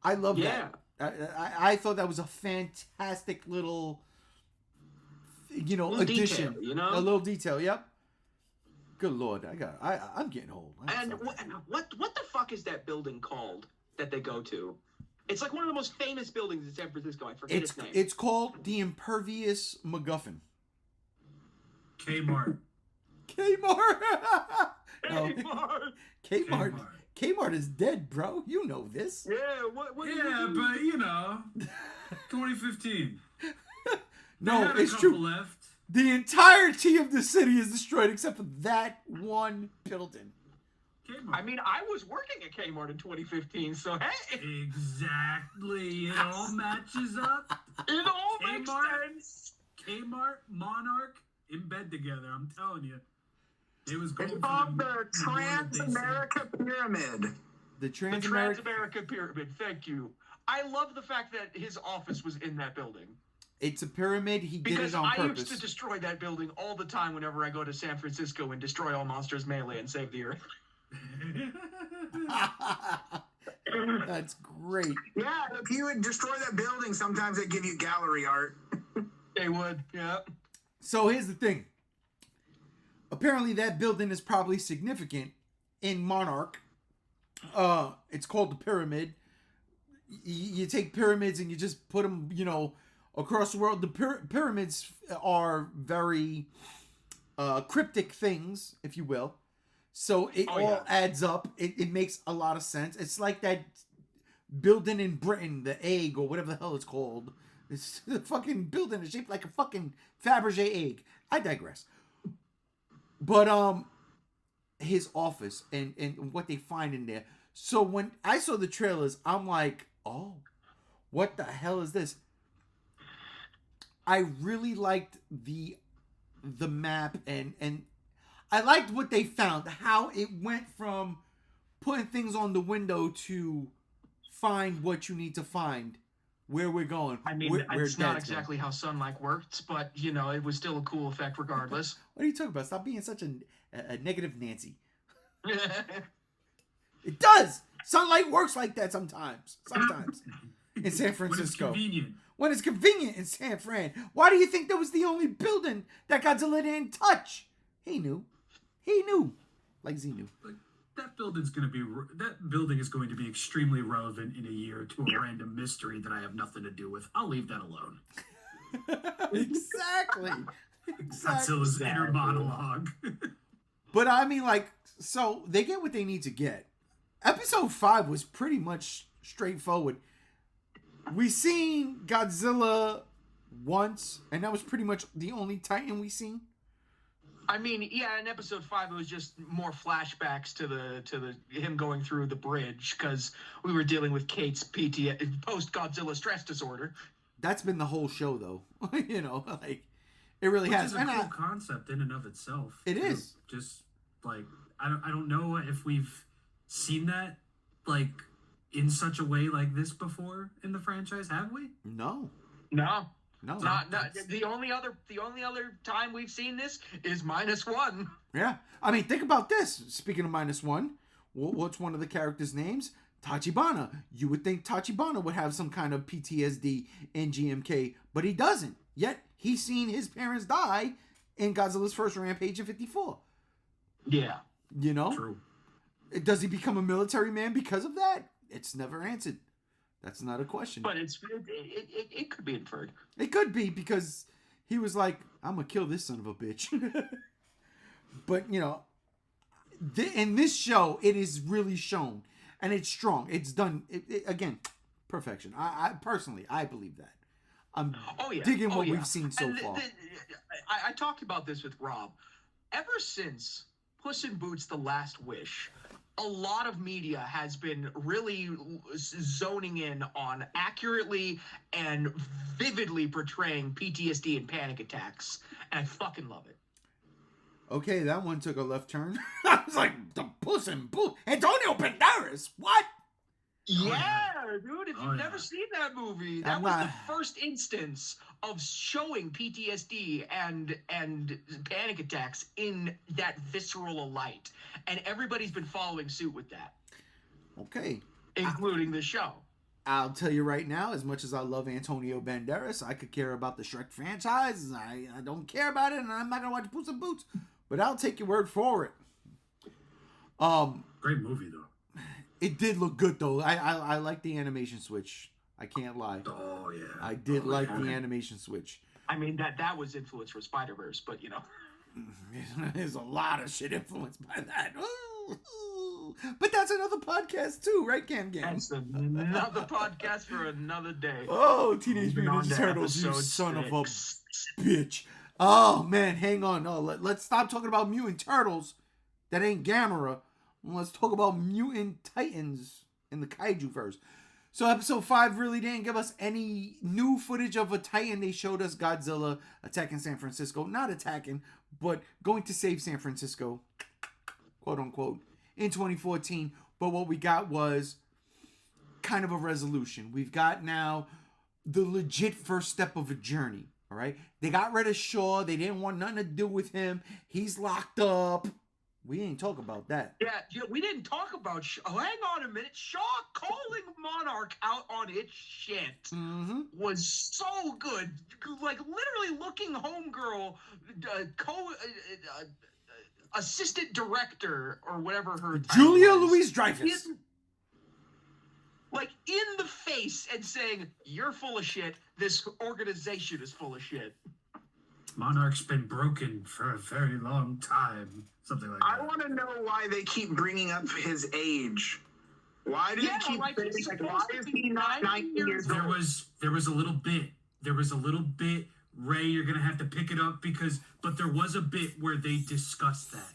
I love that. I thought that was a fantastic little addition. Detail, A little detail, yep. Good Lord, I'm getting old. And what the fuck is that building called that they go to? It's like one of the most famous buildings in San Francisco. I forget its name. It's called the Impervious MacGuffin. Kmart. Kmart. No. Kmart. Kmart is dead, bro. You know this. Yeah, what Yeah, but 2015. No, They had it's a couple true. left. The entirety of the city is destroyed except for that one building. Kmart. I mean, I was working at Kmart in 2015, so hey, Exactly. It all matches up. it all makes Kmart. sense. Kmart, Monarch, in bed together. I'm telling you. It was going It's for called the Memorial Day Trans-America Pyramid. The The Trans-American. Trans-America Pyramid. Thank you. I love the fact that his office was in that building. It's a pyramid. He did Because it on I purpose. used to destroy that building all the time whenever I go to San Francisco and destroy all monsters melee and save the earth. That's great. Yeah, if you would destroy that building, sometimes they give you gallery art. They would, yeah. So here's the thing. apparently that building is probably significant in Monarch. It's called the Pyramid. You take pyramids and you just put them, across the world. The pyramids are very cryptic things, if you will. So it all adds up. It makes a lot of sense. It's like that building in Britain, the egg or whatever the hell it's called. It's the fucking building is shaped like a fucking Fabergé egg. I digress. But his office and what they find in there. So when I saw the trailers, I'm like, oh, what the hell is this? I really liked the map and I liked what they found, how it went from putting things on the window to find what you need to find, where we're going. I mean, it's not exactly how sunlight works, but, it was still a cool effect regardless. What are you talking about? Stop being such a negative Nancy. It does! Sunlight works like that sometimes. In San Francisco. When it's convenient in San Fran. Why do you think that was the only building that Godzilla didn't touch? He knew. Like Z knew. That building is going to be extremely relevant in a year to a random mystery that I have nothing to do with. I'll leave that alone. Exactly. Godzilla's inner monologue. But I mean, so they get what they need to get. Episode 5 was pretty much straightforward. We seen Godzilla once, and that was pretty much the only Titan we seen. I mean, yeah, in episode 5, it was just more flashbacks to the him going through the bridge because we were dealing with Kate's post-Godzilla stress disorder. That's been the whole show, though. It really has. Which is a cool concept in and of itself. It is. Just I don't know if we've seen that in such a way like this before in the franchise, have we? No. Not the only other time we've seen this is -1. Yeah. I mean, think about this. Speaking of -1, what's one of the characters' names? Tachibana. You would think Tachibana would have some kind of PTSD in GMK, but he doesn't. Yet he's seen his parents die in Godzilla's first rampage in 54. Yeah. True. Does he become a military man because of that? It's never answered. That's not a question. But it could be inferred. It could be because he was like, I'm going to kill this son of a bitch. But, in this show, it is really shown. And it's strong. It's done. Again, perfection. I personally, I believe that. I'm digging what we've seen so far. I talked about this with Rob. Ever since Puss in Boots: The Last Wish, a lot of media has been really zoning in on accurately and vividly portraying PTSD and panic attacks, and I fucking love it. Okay, that one took a left turn. I was like, the Puss in Boots. Antonio Banderas, what? Yeah, dude, if you've never seen that movie, that was the first instance of showing PTSD and panic attacks in that visceral a light. And everybody's been following suit with that. Okay. Including the show. I'll tell you right now, as much as I love Antonio Banderas, I could care about the Shrek franchise. I don't care about it, and I'm not going to watch Puss in Boots. But I'll take your word for it. Great movie, though. It did look good, though. I like the animation switch. I can't lie. Oh, yeah. I did like the animation switch. I mean, that was influenced for Spider-Verse, but, There's a lot of shit influenced by that. Ooh. But that's another podcast, too, right, Cam Gam? That's another podcast for another day. Oh, Teenage Mutant Ninja Turtles, you son of a bitch. Oh, man, hang on. No, let's stop talking about Mutant Turtles. That ain't Gamera. Let's talk about Mutant Titans in the Kaiju verse. So episode 5 really didn't give us any new footage of a Titan. They showed us Godzilla attacking San Francisco. Not attacking, but going to save San Francisco, quote unquote, in 2014. But what we got was kind of a resolution. We've got now the legit first step of a journey. All right. They got rid of Shaw. They didn't want nothing to do with him. He's locked up. We didn't talk about that. Yeah, we didn't talk about Shaw. Hang on a minute. Shaw calling Monarch out on its shit was so good. Like, literally looking homegirl assistant director or whatever her title Julia was, Louis-Dreyfus. is, like, in the face and saying, "You're full of shit. This organization is full of shit." Monarch's been broken for a very long time. Something like that. I want to know why they keep bringing up his age. Why do Yeah, they keep like, saying, he's like, why supposed is to he be not 90 90 years There old? was a little bit. Ray, you're gonna have to pick it up but there was a bit where they discussed that.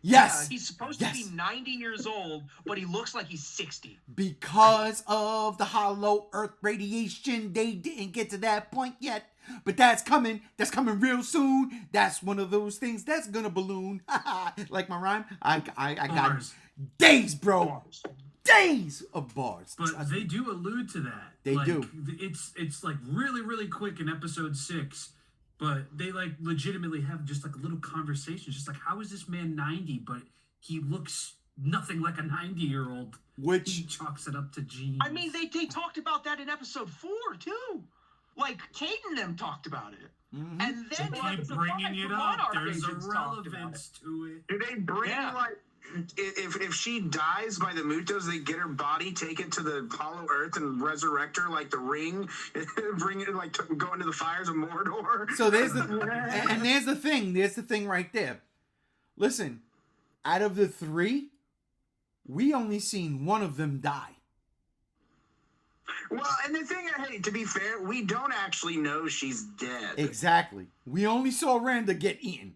Yes. Yeah, he's supposed to be 90 years old, but he looks like he's 60. Because of the hollow earth radiation, they didn't get to that point yet. But that's coming. That's coming real soon. That's one of those things that's gonna balloon. Like my rhyme. I got Bars. days, bro. Days of bars. But they do allude to that. They do. It's like really, really quick in episode 6, but they like legitimately have just like a little conversation. Just like, how is this man 90, but he looks nothing like a 90-year-old? He Which chalks it up to genes. I mean, they talked about that in episode 4 too. Like, Kate and them talked about it, and then to in keep episode bringing 5, it the up. Monarch There's a agents talked about it. relevance to it. Do they bring, Yeah. like, if she dies by the Mutos, they get her body, take it to the hollow earth, and resurrect her like the ring, bring it, like, go into the fires of Mordor? so there's the and there's the thing. There's the thing right there. Listen, out of the 3, we only seen one of them die. Well, and the thing, hey, to be fair, we don't actually know she's dead. Exactly. We only saw Randa get eaten.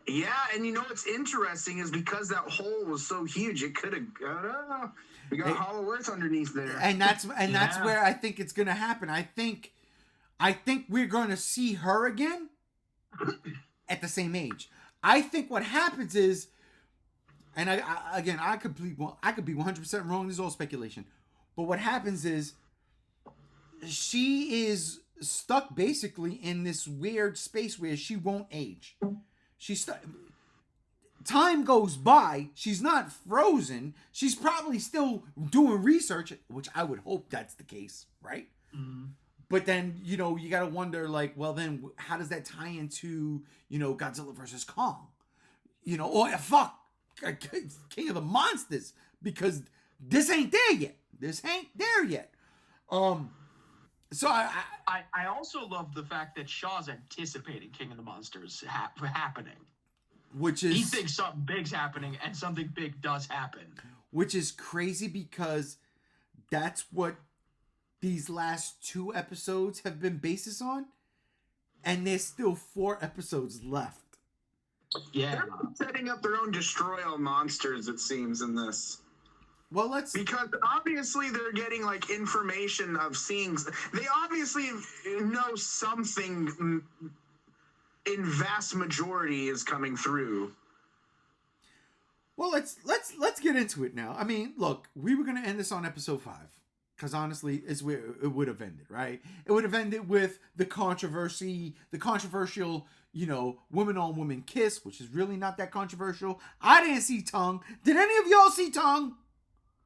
Yeah, and you know what's interesting is because that hole was so huge, it could have, I don't know, we got Hey, hollow earth underneath there. And that's Yeah. where I think it's gonna happen. I think we're gonna see her again at the same age. I think what happens is, and I could be 100% wrong. This is all speculation. But what happens is, she is stuck basically in this weird space where she won't age. Time goes by. She's not frozen. She's probably still doing research, which I would hope that's the case, right? Mm-hmm. But then, you got to wonder, like, well, then how does that tie into, Godzilla versus Kong? Or fuck, King of the Monsters, because this ain't there yet. So I also love the fact that Shaw's anticipating King of the Monsters happening. which He is thinks something big's happening, and something big does happen. which is crazy because that's what these last 2 episodes have been basis on, and there's still 4 episodes left. Yeah. They're setting up their own destroy all monsters, it seems, in this. Well, let's Because obviously they're getting, like, information of seeing. They obviously know something in vast majority is coming through. Well, let's get into it now. I mean, look, we were gonna end this on episode 5, because honestly, it's where it would have ended, right? It would have ended with the controversial, woman on woman kiss, which is really not that controversial. I didn't see tongue. Did any of y'all see tongue?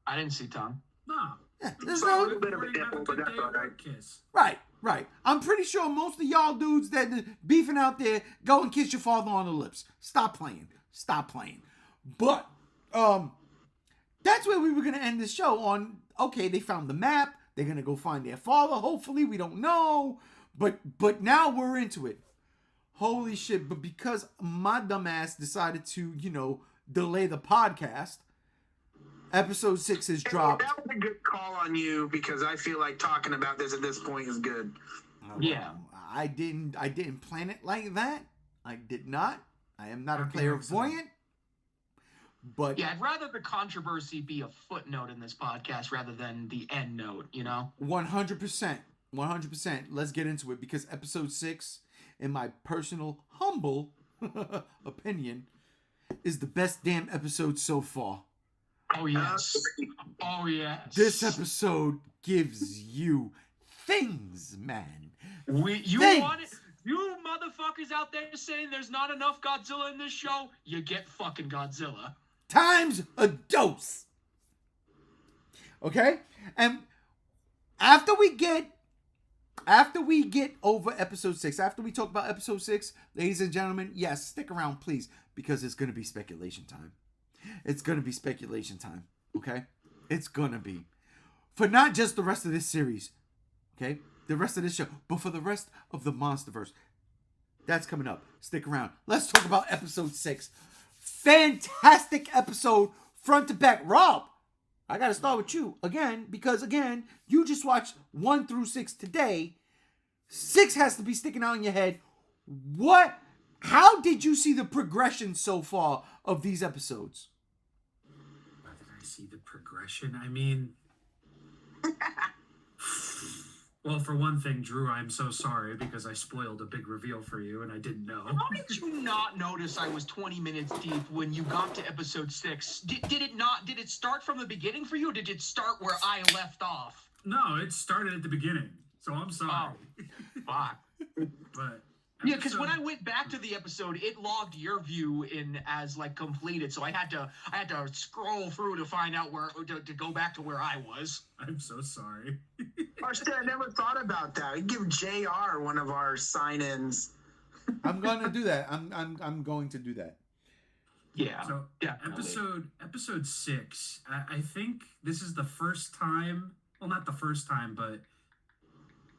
I didn't see Tom. No. Yeah, there's So a no little bit of a We're gonna have nipple, a but good that's day all of right. work kiss. Right. I'm pretty sure most of y'all dudes that beefing out there, go and kiss your father on the lips. Stop playing. But that's where we were gonna end this show on. Okay, they found the map. They're gonna go find their father. Hopefully, we don't know. But now we're into it. Holy shit! But because my dumbass decided to, delay the podcast, episode 6 is dropped. That was a good call on you, because I feel like talking about this at this point is good. Yeah. I didn't plan it like that. I did not. I am not a Happy clairvoyant. But Yeah, I'd rather the controversy be a footnote in this podcast rather than the end note, 100%. Let's get into it, because episode 6, in my personal, humble opinion, is the best damn episode so far. Oh, yes. Oh, yes. This episode gives you things, man. You Things. want it? You motherfuckers out there saying there's not enough Godzilla in this show, you get fucking Godzilla. Times a dose. Okay? And after we get over episode 6, after we talk about episode 6, ladies and gentlemen, yes, stick around, please. because it's going to be speculation time. It's going to be speculation time, okay? It's going to be. For not just the rest of this series, okay? The rest of this show, but for the rest of the Monsterverse. That's coming up. Stick around. Let's talk about episode 6. Fantastic episode, front to back. Rob, I got to start with you again, because again, you just watched 1 through 6 today. 6 has to be sticking out in your head. How did you see the progression so far of these episodes? How did I see the progression? I mean, well, for one thing, Drew, I'm so sorry because I spoiled a big reveal for you and I didn't know. How did you not notice I was 20 minutes deep when you got to episode 6? Did it start from the beginning for you, or did it start where I left off? No, it started at the beginning, so I'm sorry. Fuck. But Yeah, because when I went back to the episode, it logged your view in as like completed, so I had to scroll through to find out where to go back to where I was. I'm so sorry. Oh shit, I never thought about that. We give JR one of our sign-ins. I'm gonna do that. I'm going to do that. Yeah. So episode 6. I think this is the first time. Well, not the first time, but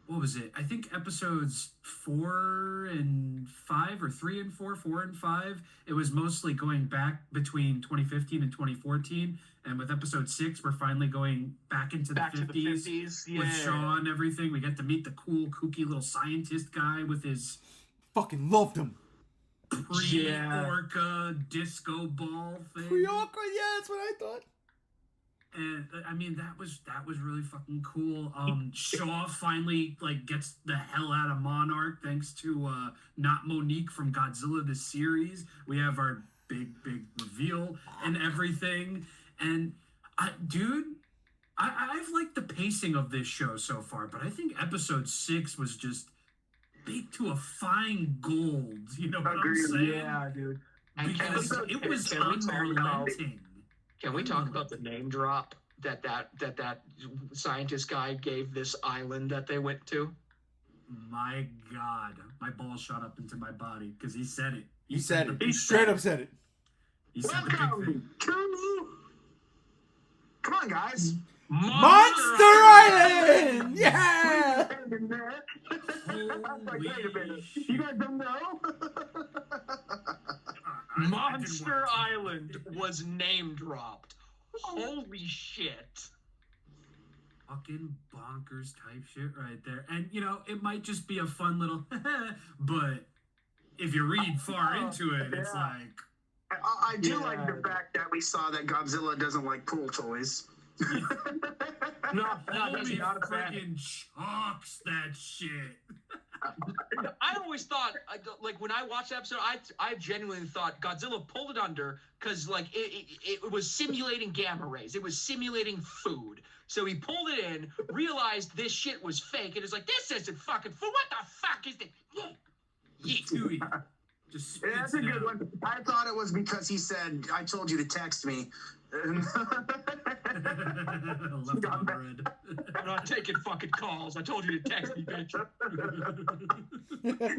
what was it? I think episodes 4 and 5, or 3 and 4, 4 and 5. It was mostly going back between 2015 and 2014. And with episode 6, we're finally going back into the 50s Yeah. with Shaw and everything. We get to meet the cool, kooky little scientist guy with his Fucking loved him. pre-orca disco ball thing. Pre-orca, yeah, that's what I thought. And I mean, that was really fucking cool. Shaw finally like gets the hell out of Monarch thanks to not Monique from Godzilla the series. We have our big reveal and everything. And I've liked the pacing of this show so far, but I think episode 6 was just baked to a fine gold. You know what I'm saying? Yeah, dude. Because it was unrelenting. Can we talk about the name drop that scientist guy gave this island that they went to? My God, my balls shot up into my body because he said it. He said it. He straight up said it. He said the big thing. Welcome to... Come on, guys. Monster Island! Yeah! Like, wait a minute. You guys don't know? Monster Island was name dropped. Holy shit. Fucking bonkers type shit right there. And, you know, it might just be a fun little, but if you read far into it, it's like... I do like the fact that we saw that Godzilla doesn't like pool toys. No, Holy that's not a fan. freaking chucks that shit. I always thought, like, when I watched the episode, I genuinely thought Godzilla pulled it under because, like, it was simulating gamma rays. It was simulating food. So he pulled it in, realized this shit was fake, and is like, this isn't fucking food. What the fuck is this? Yeet. Chewy. Just Yeah, that's a spits it good out. one. I thought it was because he said, I told you to text me. Left on bread. I'm not taking fucking calls. I told you to text me, bitch.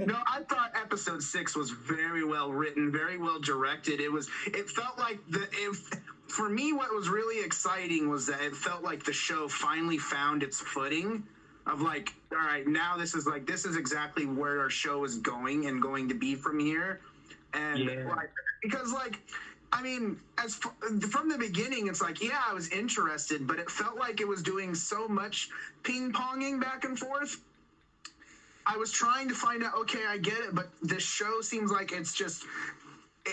No, I thought episode 6 was very well written, very well directed. It felt like for me, what was really exciting was that it felt like the show finally found its footing of like, all right, now this is exactly where our show is going and going to be from here. And because like, I mean, from the beginning, it's like, yeah, I was interested, but it felt like it was doing so much ping-ponging back and forth. I was trying to find out, okay, I get it, but this show seems like it's just,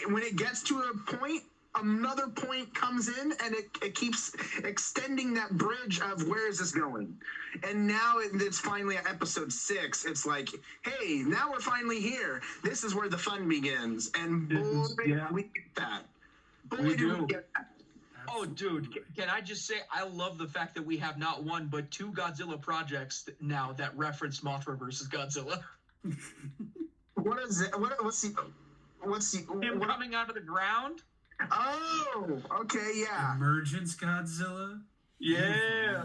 when it gets to a point, another point comes in, and it keeps extending that bridge of where is this going? And now it's finally at episode 6. It's like, hey, now we're finally here. This is where the fun begins. And boy, we get that. Boy, We do do. we get that. Oh, dude, can I just say, I love the fact that we have not one, but 2 Godzilla projects now that reference Mothra versus Godzilla. What is it? What's the Him coming out of the ground? Oh, okay, yeah. Emergence Godzilla. Yeah.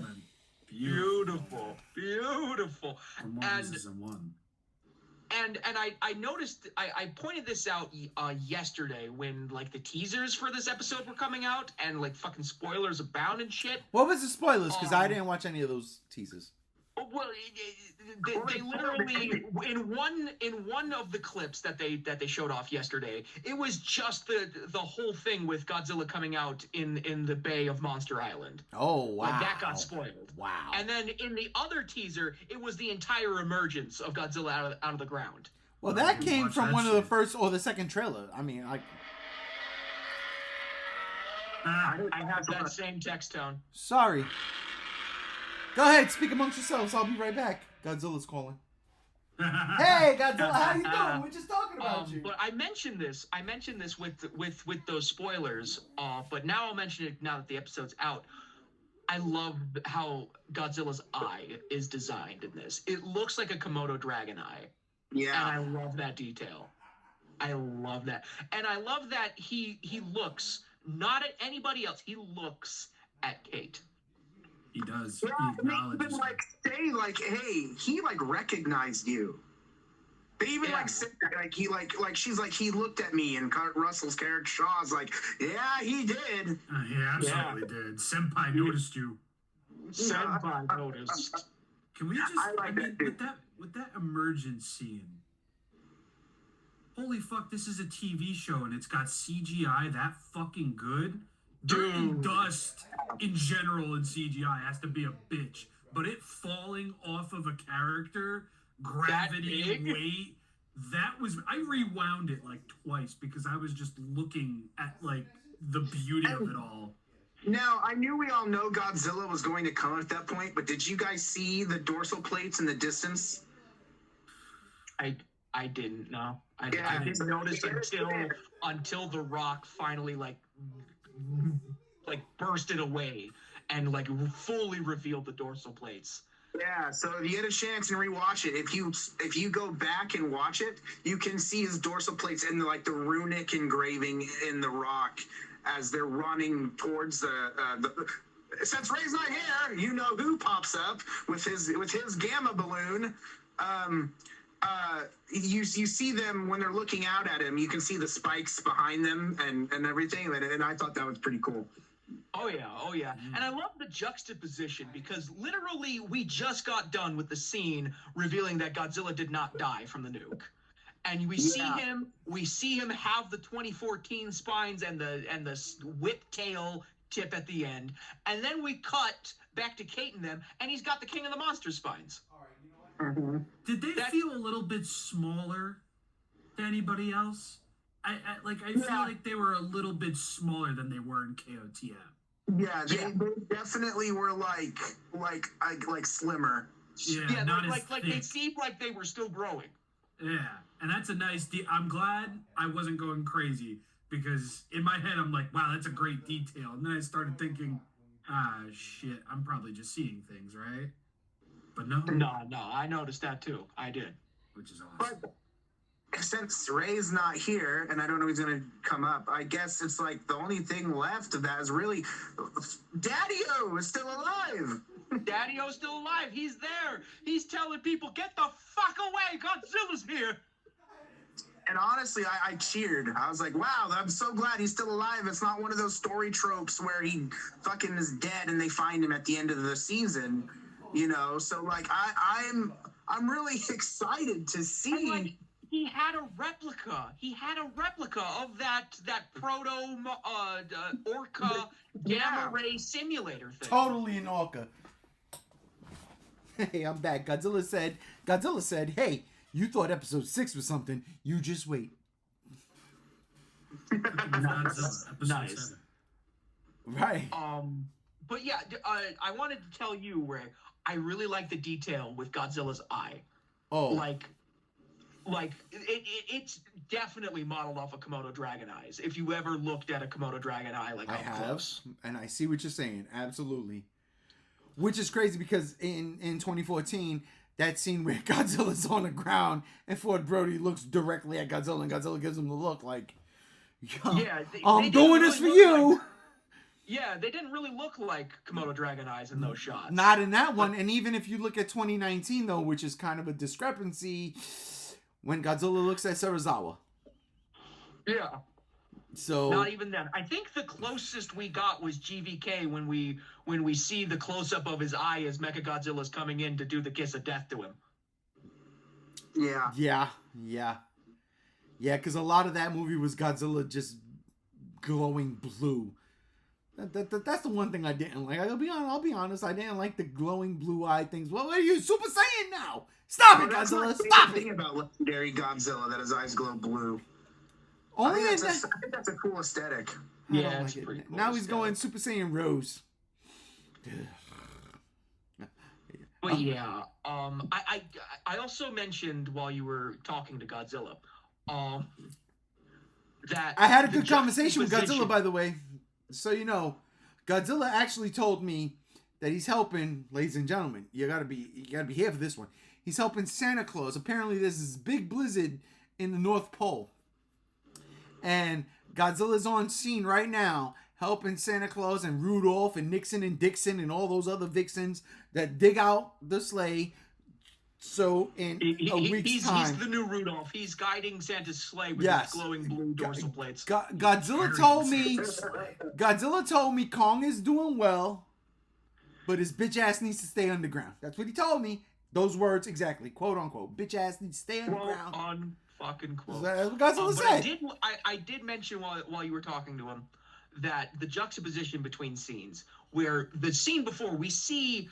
Beautiful. Beautiful. From And season 1. And I noticed I pointed this out yesterday when like the teasers for this episode were coming out and like fucking spoilers abound and shit. What was the spoilers? Because I didn't watch any of those teasers. Well, they literally in one of the clips that they showed off yesterday, it was just the whole thing with Godzilla coming out in the bay of Monster Island. Oh wow! Like that got spoiled. Wow! And then in the other teaser, it was the entire emergence of Godzilla out of the ground. Well, that came from one of the first or the second trailer. I mean, I have that same text tone. Sorry. Go ahead, speak amongst yourselves. I'll be right back. Godzilla's calling. Hey, Godzilla, how you doing? We're just talking about you. But I mentioned this with those spoilers. But now I'll mention it now that the episode's out. I love how Godzilla's eye is designed in this. It looks like a Komodo dragon eye. Yeah. And I love that detail. I love that. And I love that he looks not at anybody else. He looks at Kate. He does. Yeah, He acknowledges even like say like, hey, he like recognized you. They even like say like he like she's like he looked at me, and Kurt Russell's character Shaw's like, yeah, he did. He absolutely did. Senpai noticed you. Senpai noticed. Can we just? I mean, with that emergence scene. Holy fuck! This is a TV show, and it's got CGI that fucking good. Dirt and dust in general in CGI has to be a bitch, but it falling off of a character, gravity, weight, that was. I rewound it like twice because I was just looking at like the beauty of it all. Now, I knew we all know Godzilla was going to come at that point, but did you guys see the dorsal plates in the distance? I didn't know. I didn't notice until The Rock finally like bursted away and like fully revealed the dorsal plates. Yeah, so if you get a chance and rewatch it, if you go back and watch it, you can see his dorsal plates and like the runic engraving in The Rock as they're running towards the since Ray's not here, you know who pops up with his gamma balloon. You see them when they're looking out at him. You can see the spikes behind them and everything, and I thought that was pretty cool. Oh yeah. And I love the juxtaposition because literally we just got done with the scene revealing that Godzilla did not die from the nuke. And we see him have the 2014 spines and the whip tail tip at the end. And then we cut back to Kate and them, and he's got the King of the Monsters spines. Mm-hmm. Did they feel a little bit smaller than anybody else? I feel like they were a little bit smaller than they were in KOTM. Yeah, they definitely were like slimmer. Yeah, not as thick. They seemed like they were still growing. Yeah, and that's a nice. I'm glad I wasn't going crazy because in my head I'm like, wow, that's a great detail, and then I started thinking, shit, I'm probably just seeing things, right? But no, I noticed that too. I did, which is awesome. But since Ray's not here, and I don't know if he's going to come up, I guess it's like the only thing left of that is really Daddy-O is still alive. Daddy-O's still alive. He's there. He's telling people, get the fuck away. Godzilla's here. And honestly, I cheered. I was like, wow, I'm so glad he's still alive. It's not one of those story tropes where he fucking is dead and they find him at the end of the season, you know? So, like, I'm really excited to see... He had a replica. He had a replica of that proto orca gamma ray simulator thing. Totally an orca. Hey, I'm back. Godzilla said, hey, you thought episode 6 was something. You just wait. Nice. Right. But yeah, I wanted to tell you, Ray, I really like the detail with Godzilla's eye. Oh. Like it's definitely modeled off of Komodo dragon eyes. If you ever looked at a Komodo dragon eye, like I up have, close. And I see what you're saying. Absolutely. Which is crazy because in 2014, that scene where Godzilla's on the ground and Ford Brody looks directly at Godzilla and Godzilla gives him the look like, I'm doing this for you. Yeah, they didn't really look like Komodo dragon eyes in those shots. Not in that one. And even if you look at 2019 though, which is kind of a discrepancy. when Godzilla looks at Serizawa. Yeah. So Not even then. I think the closest we got was GVK when we see the close up of his eye as Mechagodzilla's coming in to do the kiss of death to him. Yeah. Yeah, because a lot of that movie was Godzilla just glowing blue. That's the one thing I didn't like. I'll be honest. I didn't like the glowing blue eye things. Well, what are you, Super Saiyan now? Stop it, Godzilla! Stop it! Thing about legendary Godzilla that his eyes glow blue. Only I think that's a cool aesthetic. Yeah, it's pretty cool. Now he's going Super Saiyan Rose. But yeah, I also mentioned while you were talking to Godzilla, that I had a good conversation with Godzilla, by the way. So you know, Godzilla actually told me that he's helping, ladies and gentlemen. You gotta be here for this one. He's helping Santa Claus. Apparently, there's this big blizzard in the North Pole, and Godzilla's on scene right now helping Santa Claus and Rudolph and Nixon and Dixon and all those other vixens that dig out the sleigh. So in a week's time, he's the new Rudolph. He's guiding Santa's sleigh with his glowing blue dorsal plates. Godzilla told me Kong is doing well, but his bitch ass needs to stay underground. That's what he told me. Those words exactly, quote unquote. Bitch ass needs to stay underground. Fucking quote. That's what Godzilla said. I did mention while you were talking to him that the juxtaposition between scenes, where the scene before we see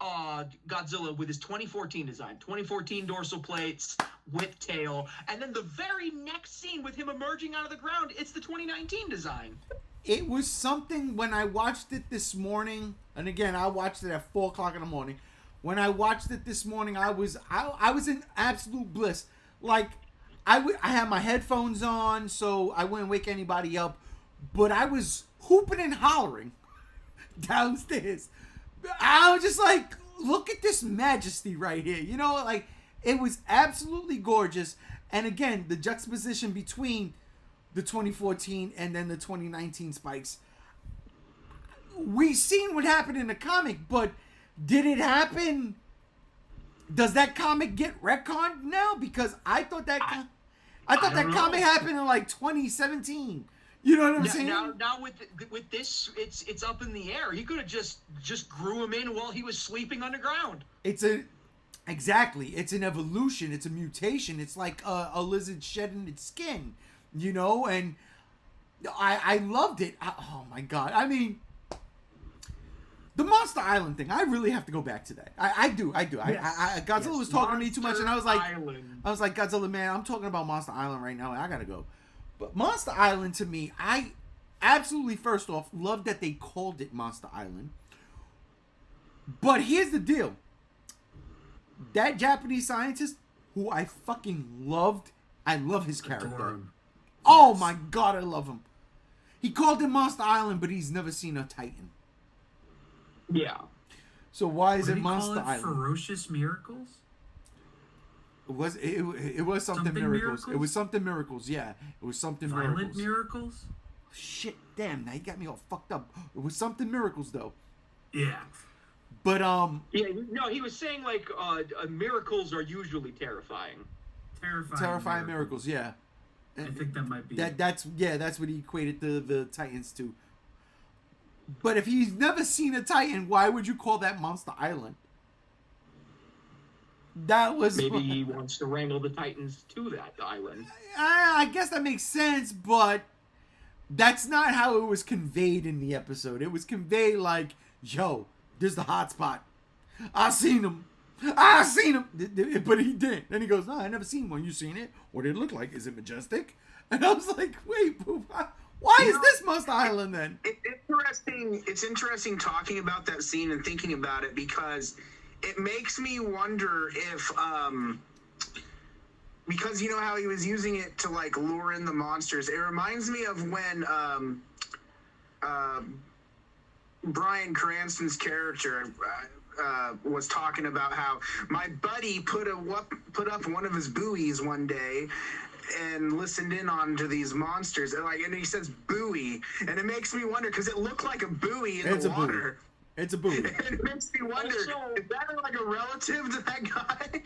Godzilla with his 2014 design, 2014 dorsal plates with tail, and then the very next scene with him emerging out of the ground, it's the 2019 design. It was something when I watched it this morning, and again I watched it at 4:00 in the morning. When I watched it this morning, I was in absolute bliss. Like I had my headphones on, so I wouldn't wake anybody up. But I was hooping and hollering downstairs. I was just like, look at this majesty right here. You know, like, it was absolutely gorgeous. And again, the juxtaposition between the 2014 and then the 2019 spikes. We seen what happened in the comic, but did it happen? Does that comic get retconned now? Because I thought that comic happened in like 2017. You know what I'm saying? Now with this, it's up in the air. He could have just grew him in while he was sleeping underground. It's an evolution. It's a mutation. It's like a lizard shedding its skin, you know. And I loved it. Oh my god! I mean, the Monster Island thing. I really have to go back to that. I do. Yes. Godzilla was talking to me too much, and I was like, Godzilla, man, I'm talking about Monster Island right now. I gotta go. But Monster Island, to me, I absolutely, first off, love that they called it Monster Island. But here's the deal. That Japanese scientist, who I fucking loved, I love his character. Oh my god, I love him. He called it Monster Island, but he's never seen a Titan. Yeah. So why is it Monster Island? Ferocious Miracles? It was something miracles. It was something miracles. Yeah, it was something Violent miracles. Shit, damn! Now you got me all fucked up. It was something miracles though. Yeah. But Yeah, no, he was saying like miracles are usually terrifying. Terrifying miracles. Yeah. I think that might be. That's what he equated the Titans to. But if he's never seen a Titan, why would you call that Monster Island? That was maybe he wants to wrangle the Titans to that island. I guess that makes sense, but that's not how it was conveyed in the episode. It was conveyed like, "Yo, there's the hot spot. I seen him. But he didn't. Then he goes, "No, I never seen one. You seen it? What did it look like? Is it majestic?" And I was like, "Wait, why is this Monster Island then?" It's interesting talking about that scene and thinking about it because it makes me wonder if, because you know how he was using it to like lure in the monsters. It reminds me of when Bryan Cranston's character was talking about how my buddy put up one of his buoys one day and listened in on to these monsters, and he says buoy, and it makes me wonder because it looked like a buoy in the water. It's a buoy. And it makes me wonder, is that like a relative to that guy?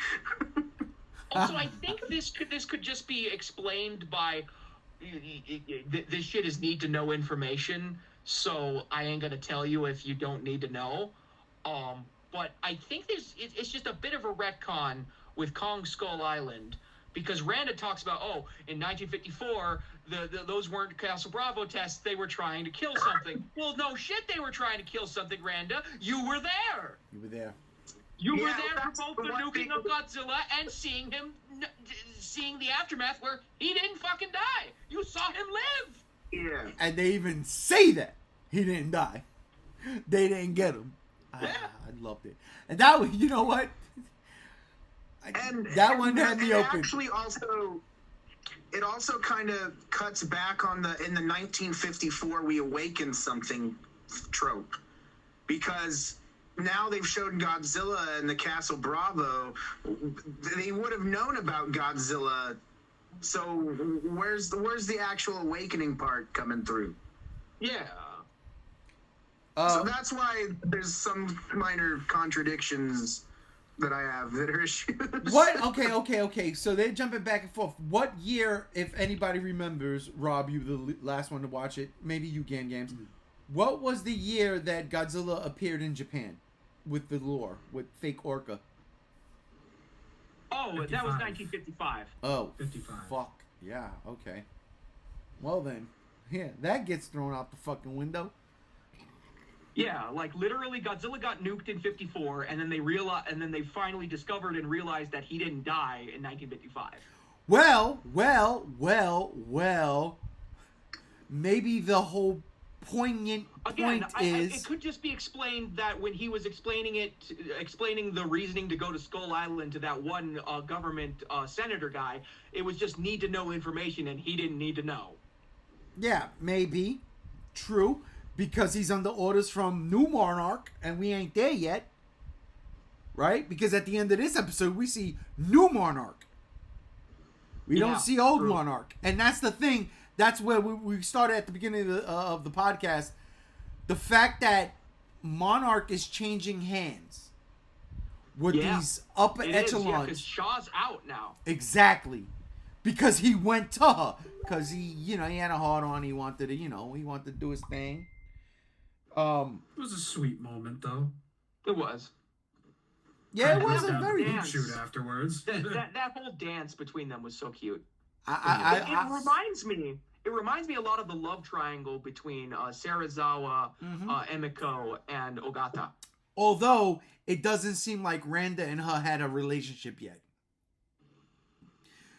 Also, I think this could just be explained by this shit is need to know information, so I ain't gonna tell you if you don't need to know. But I think it's just a bit of a retcon with Kong Skull Island, because Randa talks about, in 1954, those weren't Castle Bravo tests, they were trying to kill something. Well, no shit, they were trying to kill something, Randa. You were there. You were there. You were there for both the nuking of Godzilla and seeing the aftermath where he didn't fucking die. You saw him live. Yeah. And they even say that he didn't die. They didn't get him. Yeah. I loved it. And that was, you know what? That one had me open. Actually, it also kind of cuts back on in the 1954 we awakened something trope, because now they've shown Godzilla in the Castle Bravo. They would have known about Godzilla. So where's the actual awakening part coming through? Yeah. So that's why there's some minor contradictions that I have that are issues. What? Okay. So they're jumping back and forth. What year, if anybody remembers, Rob, you the last one to watch it, maybe you, Games. What was the year that Godzilla appeared in Japan with the lore, with fake Orca? Oh, 55. That was 1955. Oh, 55. Fuck. Yeah, okay. Well then, yeah, that gets thrown out the fucking window. Yeah, like literally Godzilla got nuked in 54, and then they finally discovered and realized that he didn't die in 1955. Well, maybe the whole poignant point is... It could just be explained that when he was explaining the reasoning to go to Skull Island to that one government senator guy, it was just need to know information, and he didn't need to know. Yeah, maybe. True. Because he's under orders from New Monarch, and we ain't there yet. Right? Because at the end of this episode, we see New Monarch. We don't see Old Monarch. And that's the thing. That's where we started at the beginning of the podcast. The fact that Monarch is changing hands with these upper echelons. Because Shaw's out now. Exactly. Because he went to her. Because he had a hard on. He wanted to do his thing. It was a sweet moment, though. It was. Yeah, it was a very good shoot afterwards. that whole dance between them was so cute. It reminds me a lot of the love triangle between Serizawa, Emiko, and Ogata. Although it doesn't seem like Randa and her had a relationship yet.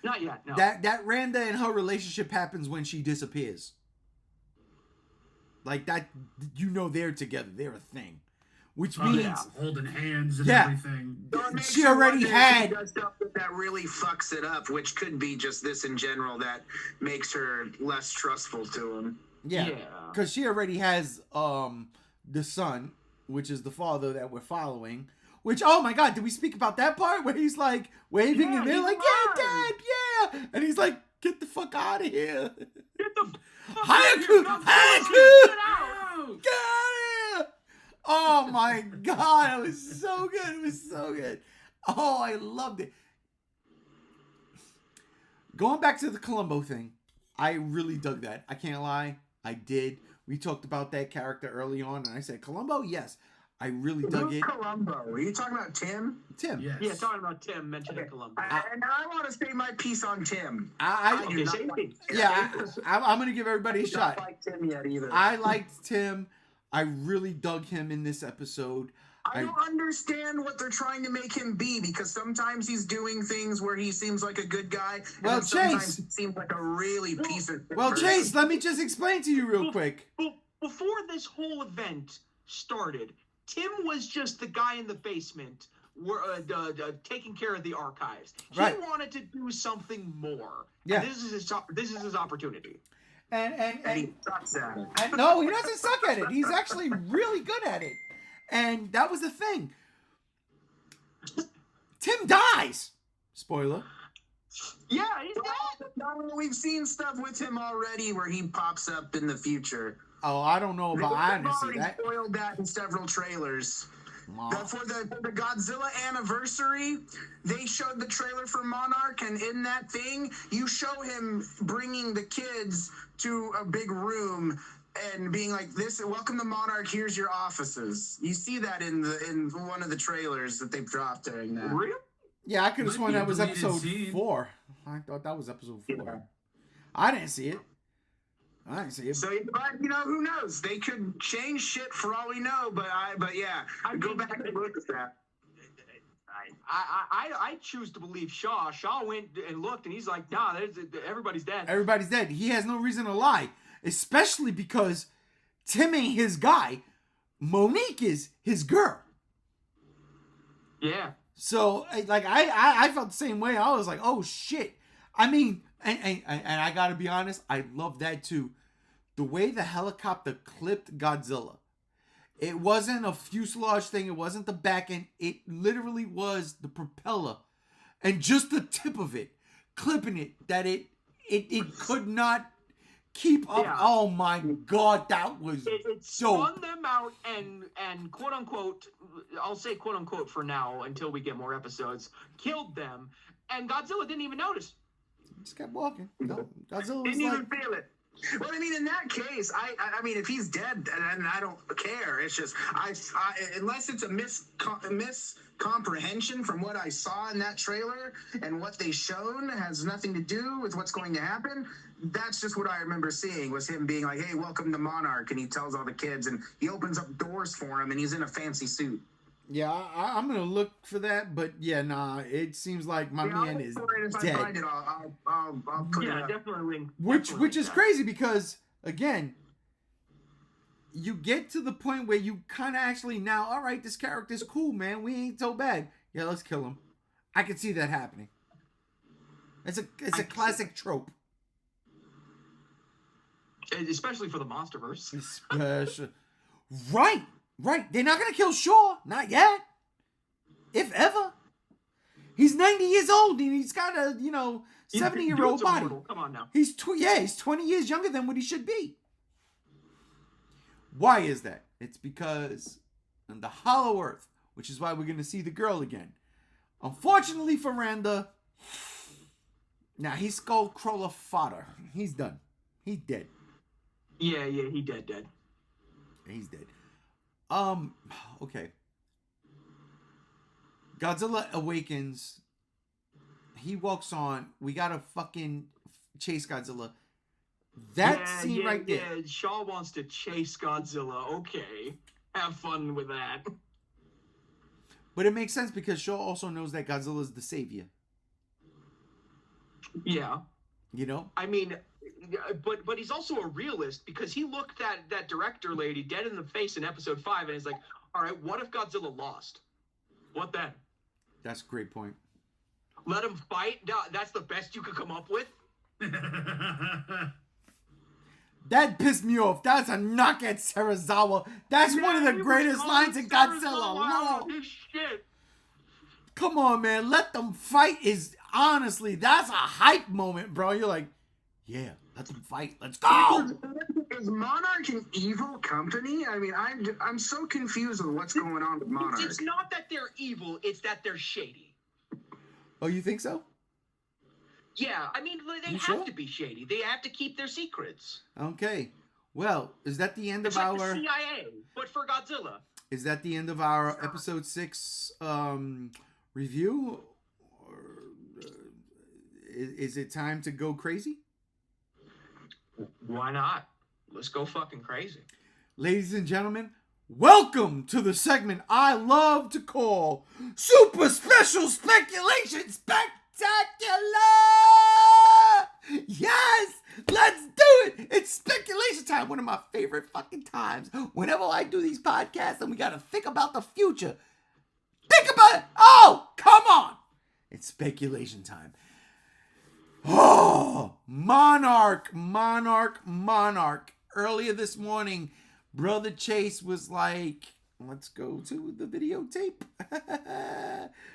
Not yet, no. That Randa and her relationship happens when she disappears. Like that, they're together. They're a thing. Which means... holding hands and everything. She already had... She does stuff that really fucks it up, which could be just this in general that makes her less trustful to him. Yeah. Because she already has the son, which is the father that we're following. Which, oh my God, did we speak about that part? Where he's like waving and they're like, yeah, Dad, yeah. And he's like, get the fuck out of here. Get the fuck Hayaku! Get out! Get out of here! Oh my God, it was so good. It was so good. Oh, I loved it. Going back to the Columbo thing, I really dug that. I can't lie. I did. We talked about that character early on, and I said, Columbo, yes. I really dug it. Columbo? Are you talking about Tim? Tim. Yes. Yeah, talking about Tim mentioning Columbo. And I want to say my piece on Tim. I'm going to give everybody a shot. I don't like Tim yet either. I liked Tim. I really dug him in this episode. I don't understand what they're trying to make him be, because sometimes he's doing things where he seems like a good guy, and sometimes he seems like a really piece of shit person. Chase, let me just explain to you real quick. Before this whole event started, Tim was just the guy in the basement taking care of the archives. He wanted to do something more. Yeah. And this is his opportunity. And he sucks at it. No, he doesn't suck at it. He's actually really good at it. And that was the thing. Tim dies. Spoiler. Yeah, he's dead. No, we've seen stuff with him already where he pops up in the future. Oh, I don't know about They've honestly. already spoiled that in several trailers. For the Godzilla anniversary, they showed the trailer for Monarch, and in that thing, you show him bringing the kids to a big room and being like, "This, welcome to Monarch. Here's your offices." You see that in one of the trailers that they've dropped during that. Really? Yeah, I could have Might sworn be a that was deleted episode scene. 4. I thought that was episode 4. Yeah. I didn't see it. So, but who knows? They could change shit for all we know. But yeah, go back and look at that. I choose to believe Shaw. Shaw went and looked, and he's like, "Nah, everybody's dead." Everybody's dead. He has no reason to lie, especially because Tim ain't his guy. Monique is his girl. Yeah. So, like, I felt the same way. I was like, oh, shit. I mean, and I gotta be honest, I love that, too. The way the helicopter clipped Godzilla. It wasn't a fuselage thing. It wasn't the back end. It literally was the propeller. And just the tip of it, clipping it, that it could not keep up. Yeah. Oh, my God, that was It dope. spun them out and quote unquote, I'll say quote unquote for now until we get more episodes, killed them, and Godzilla didn't even notice. Just kept walking. No, Godzilla was Didn't like, even feel it. Well, I mean, in that case, I mean, if he's dead, and I don't care. It's just unless it's a miscomprehension from what I saw in that trailer and what they shown has nothing to do with what's going to happen. That's just what I remember seeing was him being like, "Hey, welcome to Monarch," and he tells all the kids, and he opens up doors for him, and he's in a fancy suit. yeah, I'm gonna look for that, but yeah, nah, it seems like my man is If I dead. find it, I'll put it Yeah, up. definitely. Which is crazy because again, you get to the point where you kind of actually now, all right, this character's cool, man. We ain't so bad. Yeah, let's kill him. I can see that happening. It's a classic trope. Especially for the MonsterVerse. Especially, right. They're not gonna kill Shaw, not yet. If ever. He's 90 years old and he's got a 70-year-old Dude's body. immortal. Come on now. He's 20 years younger than what he should be. Why is that? It's because on the Hollow Earth, which is why we're going to see the girl again. Unfortunately for Randa, now he's Skull Crawler fodder. He's done. He's dead. Yeah, he dead. He's dead. Okay. Godzilla awakens. He walks on. We gotta fucking chase Godzilla. That scene right there. Yeah, Shaw wants to chase Godzilla. Okay. Have fun with that. But it makes sense because Shaw also knows that Godzilla is the savior. Yeah. You know? I mean, but he's also a realist because he looked at that director lady dead in the face in episode 5 and he's like, all right, what if Godzilla lost? What then? That's a great point. Let him fight? That's the best you could come up with? That pissed me off. That's a knock at Serizawa. That's one of the greatest lines in Godzilla. Wow, shit. Come on, man. Let them fight is honestly, that's a hype moment, bro. You're like, yeah, let them fight. Let's go. Is Monarch an evil company? I mean, I'm so confused with what's going on with Monarch. It's not that they're evil, it's that they're shady. Oh, you think so? Yeah, I mean, they You have sure? to be shady. They have to keep their secrets. Okay. Well, is that the end It's of like our the CIA, but for Godzilla. Is that the end of our episode 6 review? Or is it time to go crazy? Why not? Let's go fucking crazy. Ladies and gentlemen, welcome to the segment I love to call Super Special Speculation Spectacular! Yes! Let's do it! It's speculation time, one of my favorite fucking times. Whenever I do these podcasts and we gotta think about the future. Think about it! Oh, come on! It's speculation time. Oh, Monarch. Earlier this morning, Brother Chase was like, let's go to the videotape.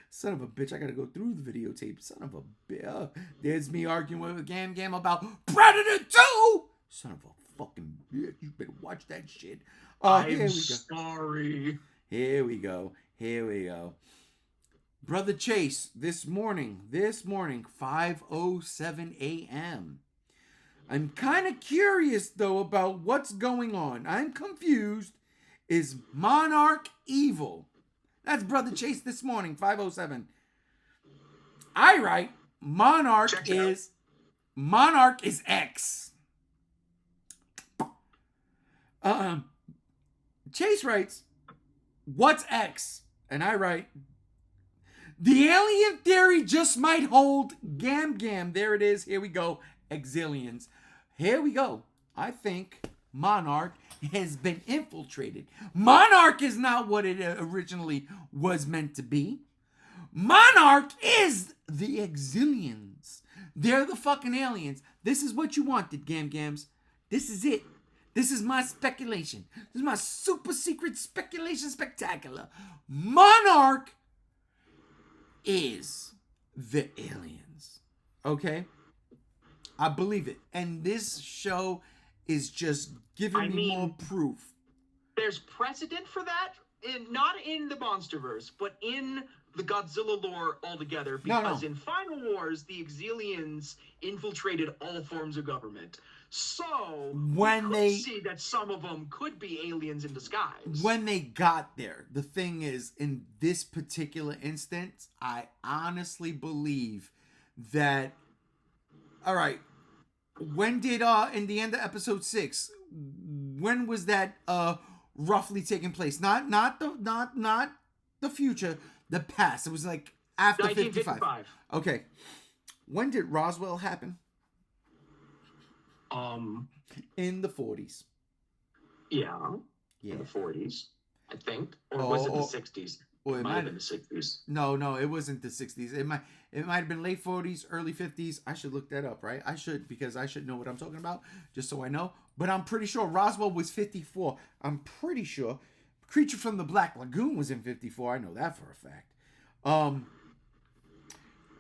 Son of a bitch, I gotta go through the videotape. Son of a bitch. There's me arguing with Gam Gam about Predator 2. Son of a fucking bitch. You better watch that shit. Here we I'm go. sorry. Here we go. Here we go. Brother Chase, this morning, 5:07 a.m. I'm kind of curious, though, about what's going on. I'm confused. Is Monarch evil? That's Brother Chase this morning, 5:07. I write, Monarch is X. Chase writes, what's X? And I write, the alien theory just might hold gam. There it is. Here we go. Exilians. Here we go. I think Monarch has been infiltrated. Monarch is not what it originally was meant to be. Monarch is the Exilians. They're the fucking aliens. This is what you wanted, Gams. This is it. This is my speculation. This is my super secret speculation spectacular. Monarch is the aliens. Okay? I believe it. And this show is just giving me more proof. There's precedent for that, not in the Monsterverse, but in the Godzilla lore altogether. Because in Final Wars, the Exilians infiltrated all forms of government. So when they see that some of them could be aliens in disguise. When they got there, the thing is, in this particular instance, I honestly believe that. All right, when did in the end of episode 6? When was that roughly taking place? Not the future, the past. It was like after 55. Okay, when did Roswell happen? In the 40s. Yeah. In the 40s, I think. Or was it the 60s? Well, it might have been the 60s. No, it wasn't the 60s. It might have been late 40s, early 50s. I should look that up, right? I should, because I should know what I'm talking about, just so I know. But I'm pretty sure Roswell was 54. I'm pretty sure Creature from the Black Lagoon was in 54. I know that for a fact.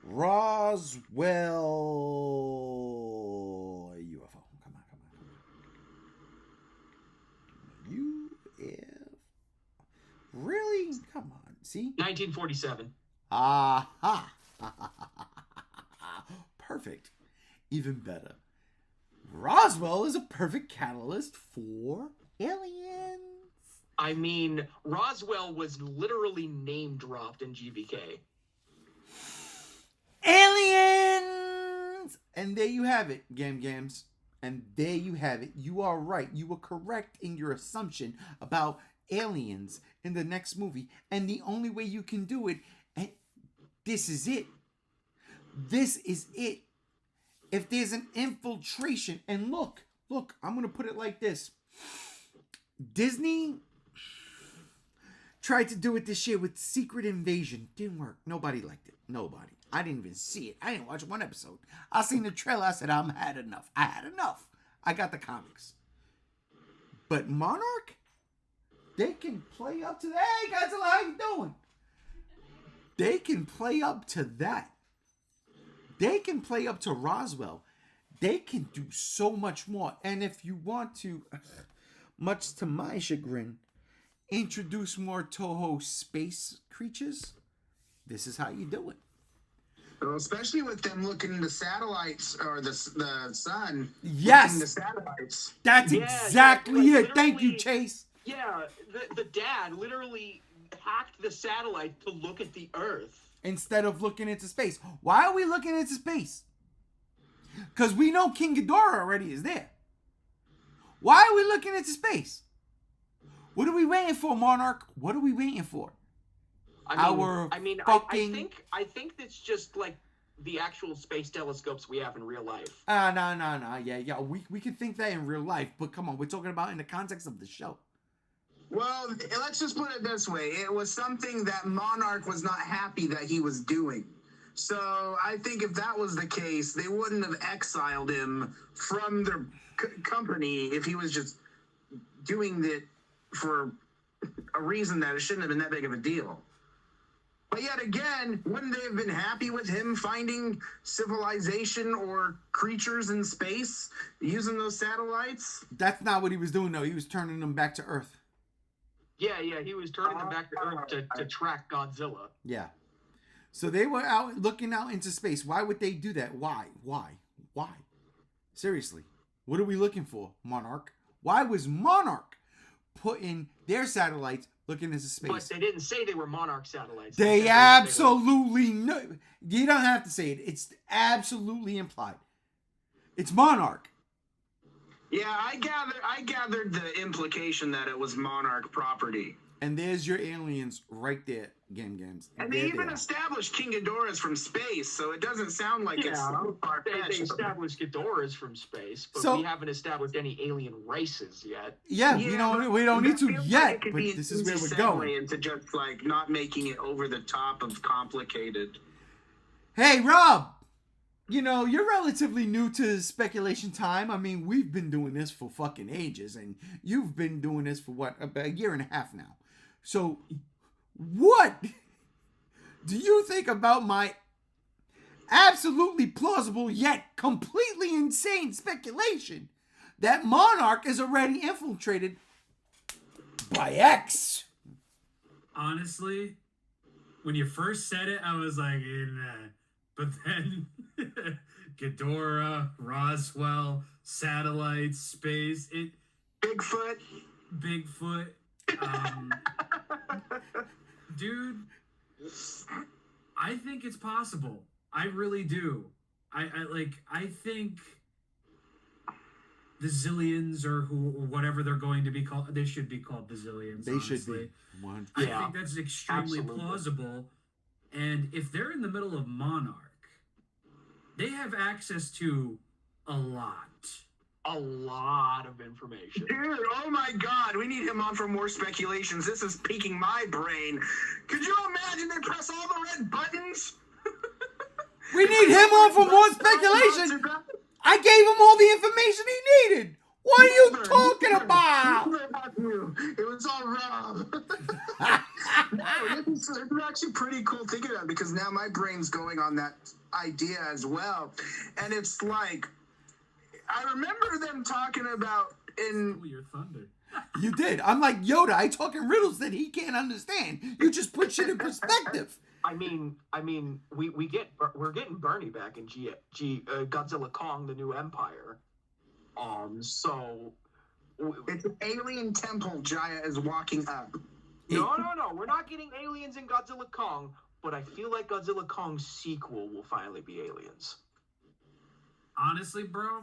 Roswell UFO. Come on. Really? Come on. See? 1947. Aha. Perfect. Even better. Roswell is a perfect catalyst for aliens. I mean, Roswell was literally name dropped in GBK. Aliens! And there you have it, Gams. And there you have it. You are right. You were correct in your assumption about aliens in the next movie. And the only way you can do it, and this is it. This is it. If there's an infiltration, and look, I'm going to put it like this. Disney tried to do it this year with Secret Invasion. Didn't work. Nobody liked it. Nobody. I didn't even see it. I didn't watch one episode. I seen the trailer. I said, I had enough. I got the comics. But Monarch, they can play up to that. Hey, Godzilla, how you doing? They can play up to that. They can play up to Roswell. They can do so much more. And if you want to, much to my chagrin, introduce more Toho space creatures, this is how you do it. Well, especially with them looking into satellites or the sun. Yes. The satellites. That's exactly it. Thank you, Chase. Yeah, the dad literally hacked the satellite to look at the Earth. Instead of looking into space. Why are we looking into space? Because we know King Ghidorah already is there. Why are we looking into space? What are we waiting for, Monarch? What are we waiting for? I think that's just like the actual space telescopes we have in real life. No. Yeah. We can think that in real life, but come on, we're talking about in the context of the show. Well, let's just put it this way. It was something that Monarch was not happy that he was doing. So I think if that was the case, they wouldn't have exiled him from their company if he was just doing it for a reason that it shouldn't have been that big of a deal. But yet again, wouldn't they have been happy with him finding civilization or creatures in space using those satellites? That's not what he was doing, though. He was turning them back to Earth. Yeah, he was turning them back to Earth to track Godzilla. Yeah. So they were out looking out into space. Why would they do that? Why? Seriously. What are we looking for, Monarch? Why was Monarch putting their satellites looking into space? But they didn't say they were Monarch satellites. They absolutely no. You don't have to say it. It's absolutely implied. It's Monarch. Yeah, I gathered the implication that it was Monarch property. And there's your aliens right there, Games. And they even established King Ghidorah's from space, so it doesn't sound like it's so far-fetched. They established Ghidorah's from space, but we haven't established any alien races yet. Yeah, we don't need to yet, like but this is where we're going. Into just like not making it over the top of complicated. Hey, Rob, you're relatively new to speculation time. I mean, we've been doing this for fucking ages, and you've been doing this for about a year and a half now. So, what do you think about my absolutely plausible yet completely insane speculation that Monarch is already infiltrated by X? Honestly, when you first said it, I was like, nah. But then Ghidorah, Roswell, satellites, space, Bigfoot. Dude, I think it's possible. I really do. I think the Zillions or whatever they're going to be called, they should be called the Zillions. They honestly. should be. I think that's extremely plausible. And if they're in the middle of Monarch, they have access to a lot of information. Dude, oh my God, we need him on for more speculations. This is piquing my brain. Could you imagine they press all the red buttons? We need him on for more speculation. I gave him all the information he needed. What are you talking about? It was all Rob. No, it's actually pretty cool thinking about it because now my brain's going on that idea as well. And it's like, I remember them talking about your thunder. You did. I'm like Yoda. I talk in riddles that he can't understand. You just put shit in perspective. I mean, we're getting Bernie back in Godzilla Kong: The New Empire. So it's an alien temple Jaya is walking up. No, we're not getting aliens in Godzilla Kong, but I feel like Godzilla Kong's sequel will finally be aliens. Honestly, bro,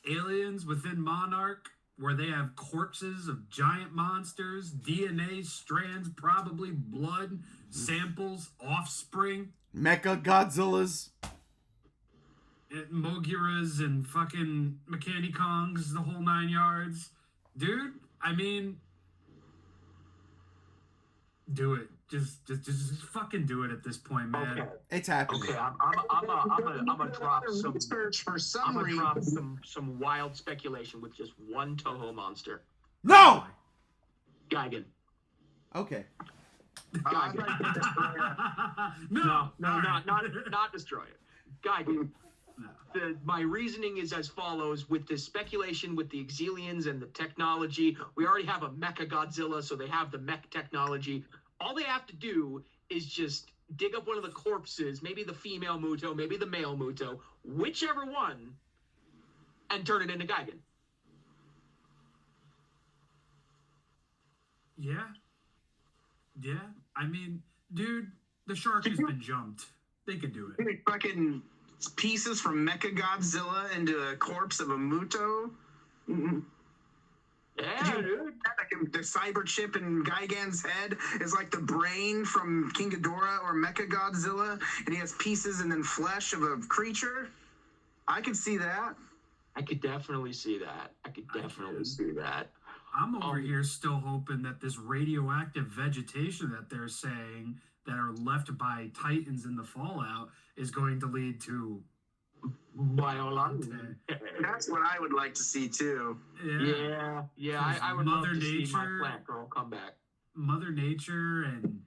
aliens within Monarch, where they have corpses of giant monsters, DNA strands, probably blood, samples, offspring. Mecha Godzillas. Mogiras and fucking Mechani Kongs, the whole 9 yards. Dude, I mean, do it. Just fucking do it at this point, man. Okay. It's happening. Okay, I'm gonna drop some research for some I'm gonna reason. drop some wild speculation with just one Toho monster. No! Gigan. Okay. Gigan. No, not destroy it. Gigan. My reasoning is as follows: with this speculation with the Exilians and the technology, we already have a Mecha Godzilla, so they have the mech technology. All they have to do is just dig up one of the corpses, maybe the female Muto, maybe the male Muto, whichever one, and turn it into Gigan. Yeah. I mean, dude, the shark has been jumped. They could do it. Fucking pieces from Mecha Godzilla into a corpse of a Muto. Mm-hmm. Yeah, dude. Like the cyber chip in Gigan's head is like the brain from King Ghidorah or Mecha Godzilla, and he has pieces and then flesh of a creature. I could see that. I could definitely see that. See that. I'm over here still hoping that this radioactive vegetation that they're saying that are left by Titans in the Fallout is going to lead to Biolante. That's what I would like to see too. Yeah. I would love to see my plant girl come back. Mother Nature and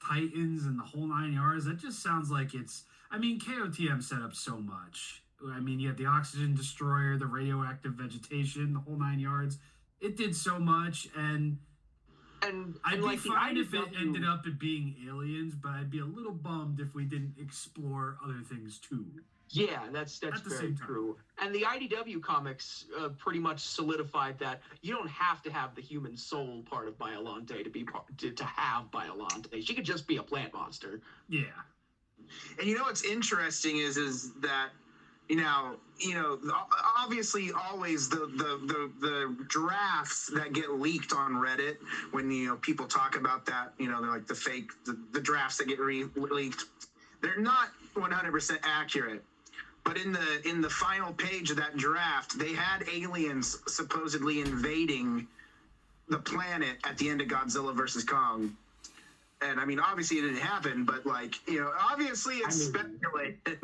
Titans and the whole 9 yards. That just sounds like it's. I mean, KOTM set up so much. I mean, you have the oxygen destroyer, the radioactive vegetation, the whole 9 yards. It did so much, and I'd be like fine if it IDW ended up it being aliens, but I'd be a little bummed if we didn't explore other things too. Yeah, that's At the very same time. true. And the IDW comics pretty much solidified that you don't have to have the human soul part of Biollante to have Biollante. She could just be a plant monster. Yeah. And you know what's interesting is that obviously always the drafts that get leaked on Reddit when people talk about that, they're like the drafts that get leaked, they're not 100% accurate. But in the final page of that draft, they had aliens supposedly invading the planet at the end of Godzilla versus Kong. And I mean, obviously it didn't happen, but obviously it's speculated.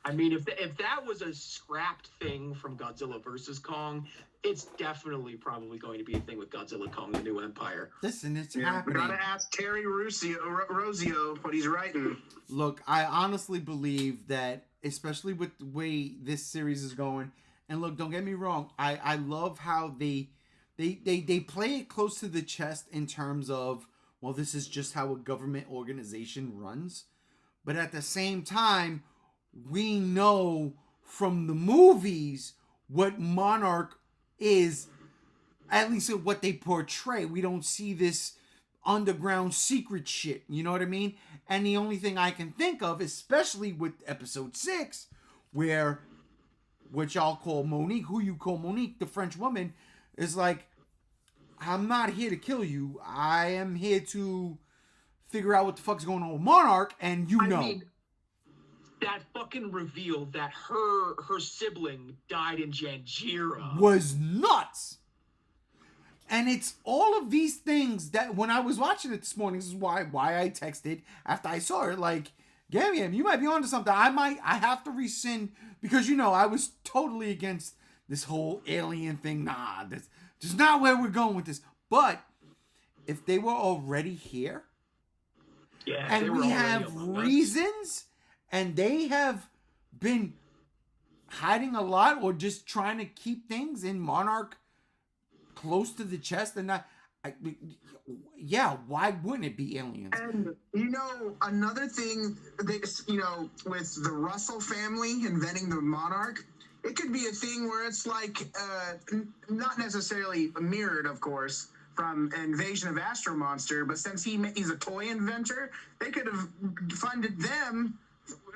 I mean, if that was a scrapped thing from Godzilla versus Kong, it's definitely probably going to be a thing with Godzilla Kong: The New Empire. Listen, it's We happening. gotta ask Terry Rossio what he's writing. Look, I honestly believe that, especially with the way this series is going, and look, don't get me wrong, I love how they play it close to the chest in terms of, well, this is just how a government organization runs. But at the same time, we know from the movies what Monarch is, at least what they portray. We don't see this underground secret shit, you know what I mean? And the only thing I can think of, especially with episode 6, where what y'all call Monique, who you call Monique, the French woman, is like, I'm not here to kill you. I am here to figure out what the fuck's going on with Monarch, and I mean, that fucking reveal that her sibling died in Janjira was nuts. And it's all of these things that when I was watching it this morning, this is why I texted after I saw it, like, Gamiam, you might be onto something. I have to rescind, because I was totally against this whole alien thing. Nah, this is not where we're going with this. But if they were already here, and we have reasons, and they have been hiding a lot or just trying to keep things in Monarch close to the chest, and why wouldn't it be aliens? And another thing, with the Russell family inventing the Monarch, it could be a thing where it's like not necessarily mirrored, of course, from Invasion of Astro Monster, but since he's a toy inventor, they could have funded them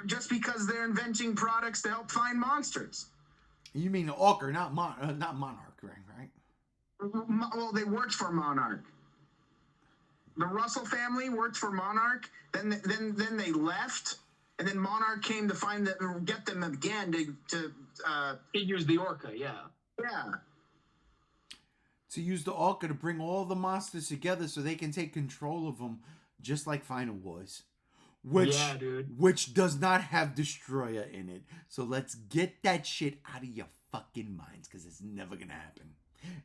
just because they're inventing products to help find monsters. You mean the Orker, not Monarch, right? Well, they worked for Monarch. The Russell family worked for Monarch. Then they left, and then Monarch came to get them again to use the Orca, yeah. To use the Orca to bring all the monsters together so they can take control of them, just like Final Wars. Which does not have Destroyer in it. So let's get that shit out of your fucking minds, because it's never gonna happen.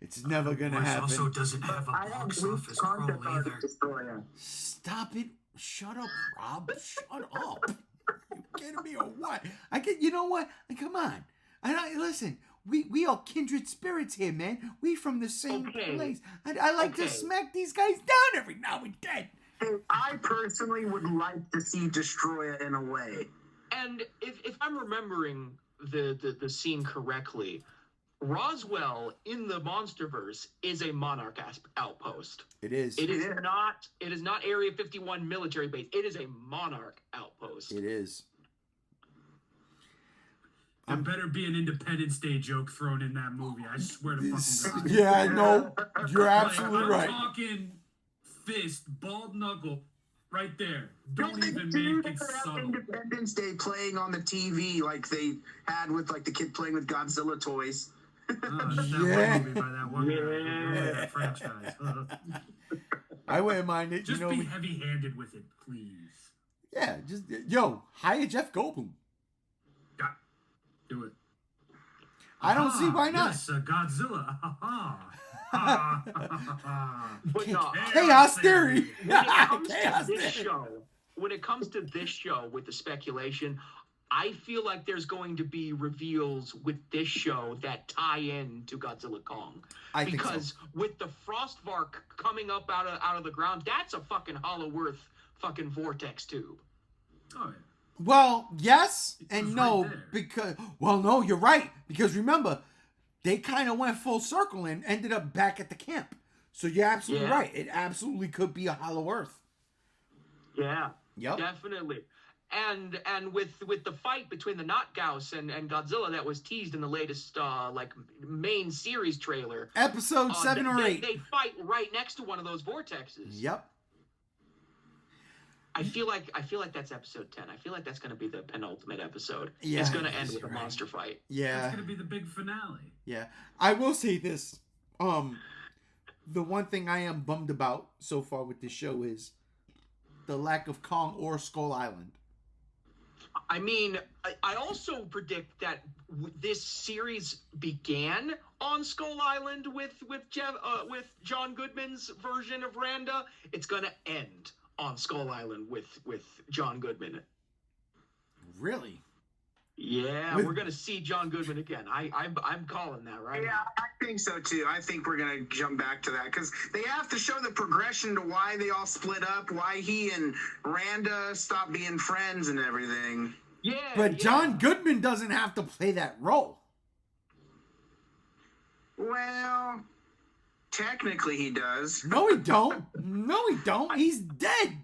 It's never gonna happen. Also doesn't have a box office crawl either. Stop it! Shut up, Rob! Shut up! You kidding me or what? You know what? Come on! Listen. We are kindred spirits here, man. We from the same place. I like to smack these guys down every now and then. I personally would like to see Destroyer in a way. And if I'm remembering the scene correctly, Roswell in the Monsterverse is a Monarch outpost. It is. It is not Area 51 military base. It is a Monarch outpost. It is. There better be an Independence Day joke thrown in that movie. I swear to fucking God. Yeah, no, you're absolutely right. I'm talking fist, bald knuckle, right there. Don't even make it subtle. Independence Day playing on the TV like they had with the kid playing with Godzilla toys. That one movie by that one guy. That franchise. I wouldn't mind it. Just be heavy-handed with it, please. Yeah, just hire Jeff Goldblum. Yeah, do it. I don't see why not. Yes, Godzilla. Chaos theory. When it comes to this show with the speculation, I feel like there's going to be reveals with this show that tie in to Godzilla Kong. I think so. Because with the Frostvark coming up out of the ground, that's a fucking Hollow Earth fucking vortex tube. Oh, yeah. Well, yes It and was no, right there. because, well, no, you're right. Because remember, they kind of went full circle and ended up back at the camp. So you're absolutely Yeah. right. It absolutely could be a Hollow Earth. Yeah, Yep. definitely. And with the fight between the Notgaus and Godzilla that was teased in the latest main series trailer, Episode 7 or 8. they fight right next to one of those vortexes. Yep. I feel like that's episode 10. I feel like that's going to be the penultimate episode. Yeah, It's going to end with a right. monster fight. Yeah. That's gonna be the big finale. Yeah. I will say this. The one thing I am bummed about so far with this show is the lack of Kong or Skull Island. I mean, I also predict that this series began on Skull Island with John Goodman's version of Randa. It's going to end on Skull Island with John Goodman. Really? Yeah, With- we're gonna see John Goodman again. I'm calling that right Yeah, now. I think so too. I think we're gonna jump back to that because they have to show the progression to why they all split up, why he and Randa stopped being friends and everything. Yeah, But John Goodman doesn't have to play that role. Well, technically he does. No, he don't. No, he don't. He's dead.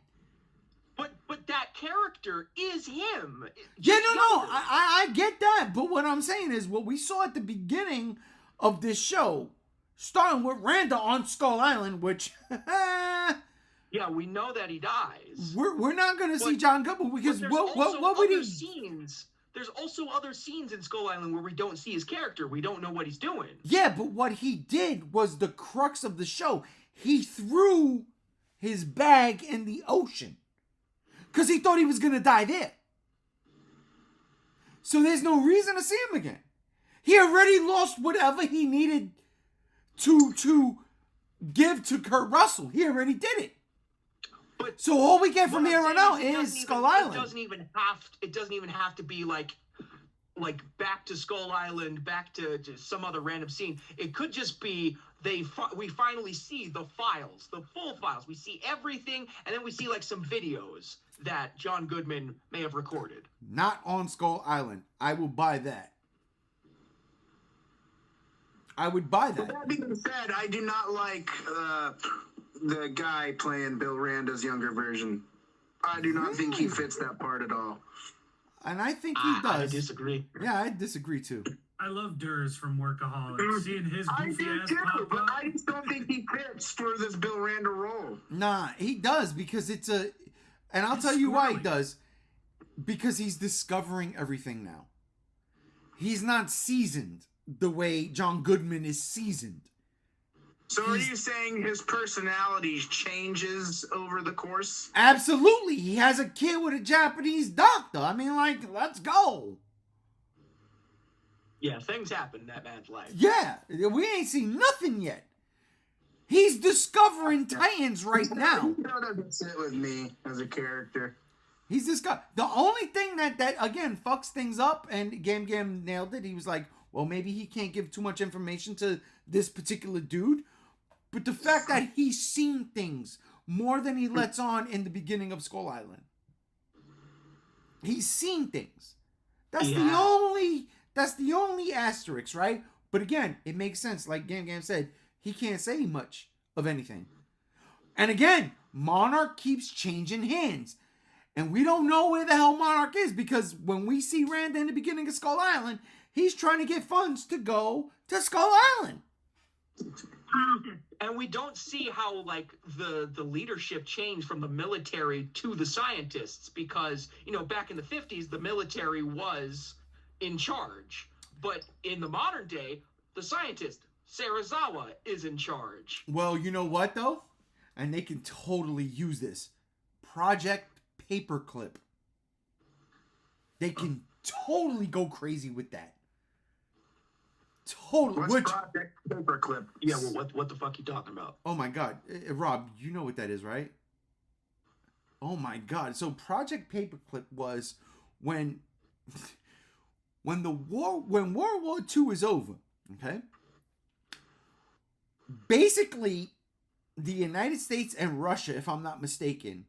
But that character is him. Yeah, Just no, no. younger. I get that. But what I'm saying is what we saw at the beginning of this show, starting with Randa on Skull Island, which Yeah, we know that he dies. we're not going to see But- John Goodman because But there's what also would other he... scenes. There's also other scenes in Skull Island where we don't see his character. We don't know what he's doing. Yeah, but what he did was the crux of the show. He threw his bag in the ocean because he thought he was going to die there. So there's no reason to see him again. He already lost whatever he needed to give to Kurt Russell. He already did it. But So all we get from what here I'm on saying out is is it Skull doesn't Island. It doesn't even have to be like back to Skull Island, back to just some other random scene. It could just be we finally see the files, the full files. We see everything, and then we see like some videos that John Goodman may have recorded. Not on Skull Island. I will buy that. I would buy With that. that being said, I do not like the guy playing Bill Randa's younger version. I do not think he fits that part at all. And I think he I does. disagree. Yeah, I disagree too. I love Durs from Workaholics. Seeing his I goofy do ass too, pop but up. I just don't think he fits for this Bill Randa role. Nah, he does because it's a... And I'll It's tell you why he squirrely. does. Because he's discovering everything now. He's not seasoned the way John Goodman is seasoned. So are you saying his personality changes over the course? Absolutely. He has a kid with a Japanese doctor. I mean, like, let's go. Yeah, things happen in that man's life. Yeah, we ain't seen nothing yet. He's discovering Titans right now. He doesn't sit with me as a character. He's discovered. The only thing that again fucks things up, and Gam Gam nailed it. He was like, well, maybe he can't give too much information to this particular dude. But the fact that he's seen things more than he lets on in the beginning of Skull Island. He's seen things. That's the only asterisk, right? But again, it makes sense. Like Gam Gam said, he can't say much of anything. And again, Monarch keeps changing hands. And we don't know where the hell Monarch is because when we see Randa in the beginning of Skull Island, he's trying to get funds to go to Skull Island. And we don't see how like the leadership changed from the military to the scientists because, back in the 50s, the military was in charge. But in the modern day, the scientist, Sarazawa, is in charge. Well, you know what, though? And they can totally use this. Project Paperclip. They can totally go crazy with that. Totally. What's Which, Project Paperclip? Yeah, well, what the fuck you talking about? oh my God. Rob, you know what that is, right? Oh my God. So Project Paperclip was when when World War II is over, okay? Basically, the United States and Russia, if I'm not mistaken,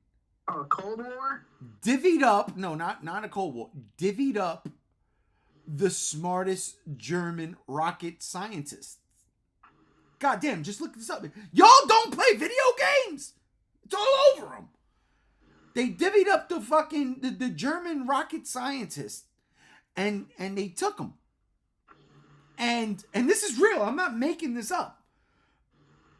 Cold War? divvied up, no, not a Cold War, divvied up the smartest German rocket scientists. Goddamn, just look this up. Y'all don't play video games. It's all over them. They divvied up the fucking the German rocket scientists, and they took them. And this is real. I'm not making this up.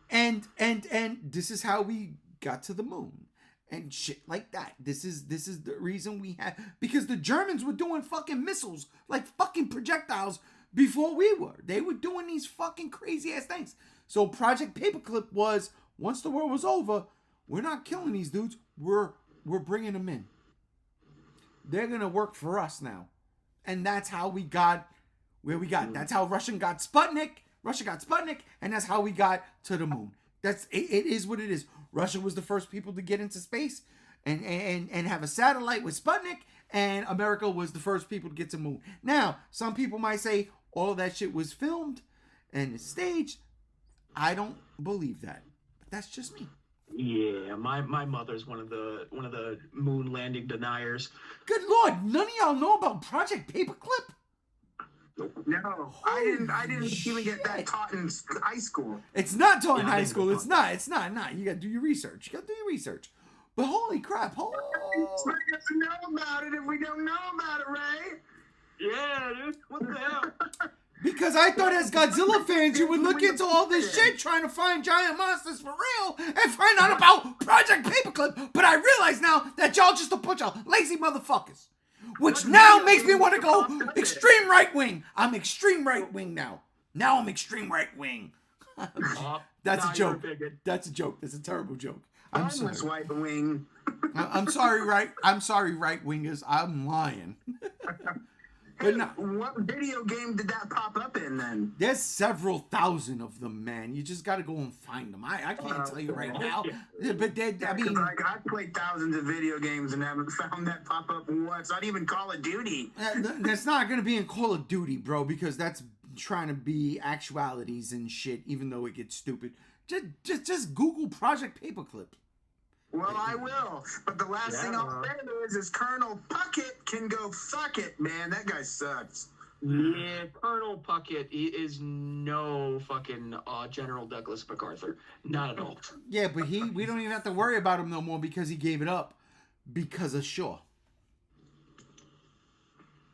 And this is how we got to the moon and shit like that. This is the reason we had, because the Germans were doing fucking missiles, like fucking projectiles, before we were. They were doing these fucking crazy ass things. So Project Paperclip was, once the war was over, we're not killing these dudes. We're bringing them in. They're gonna work for us now, and that's how we got where we got. That's how Russia got Sputnik, and that's how we got to the moon. It is what it is. Russia was the first people to get into space and have a satellite with Sputnik, and America was the first people to get to the moon. Now, some people might say all of that shit was filmed and staged. I don't believe that. But that's just me. Yeah, my mother's one of the moon landing deniers. Good Lord, none of y'all know about Project Paperclip? No, I didn't even get that taught in high school. It's not taught in Yeah, high school. It's not. You gotta do your research. But holy crap, We're gonna know about it if we don't know about it, Ray. Yeah, dude. What the hell? because I thought as Godzilla fans you would look into all this shit trying to find giant monsters for real and find out about Project Paperclip, but I realize now that y'all just a bunch of lazy motherfuckers. Which now makes me want to go extreme right wing. I'm extreme right wing now. Now I'm extreme right wing. That's a joke. That's a joke. That's a terrible joke. I'm sorry. White wing. I'm sorry, right wingers. I'm lying. Hey, what video game did that pop up in then? There's several thousand of them, man. You just got to go and find them. I can't tell you right now. But I mean, I've played thousands of video games and haven't found that pop up once. Not even Call of Duty. That's not going to be in Call of Duty, bro, because that's trying to be actualities and shit, even though it gets stupid. Just Google Project Paperclip. Well, I will. But the last thing I'll say is Colonel Puckett can go fuck it, man. That guy sucks. Yeah, Colonel Puckett is no fucking General Douglas MacArthur. Not at all. Yeah, but we don't even have to worry about him no more because he gave it up because of Shaw.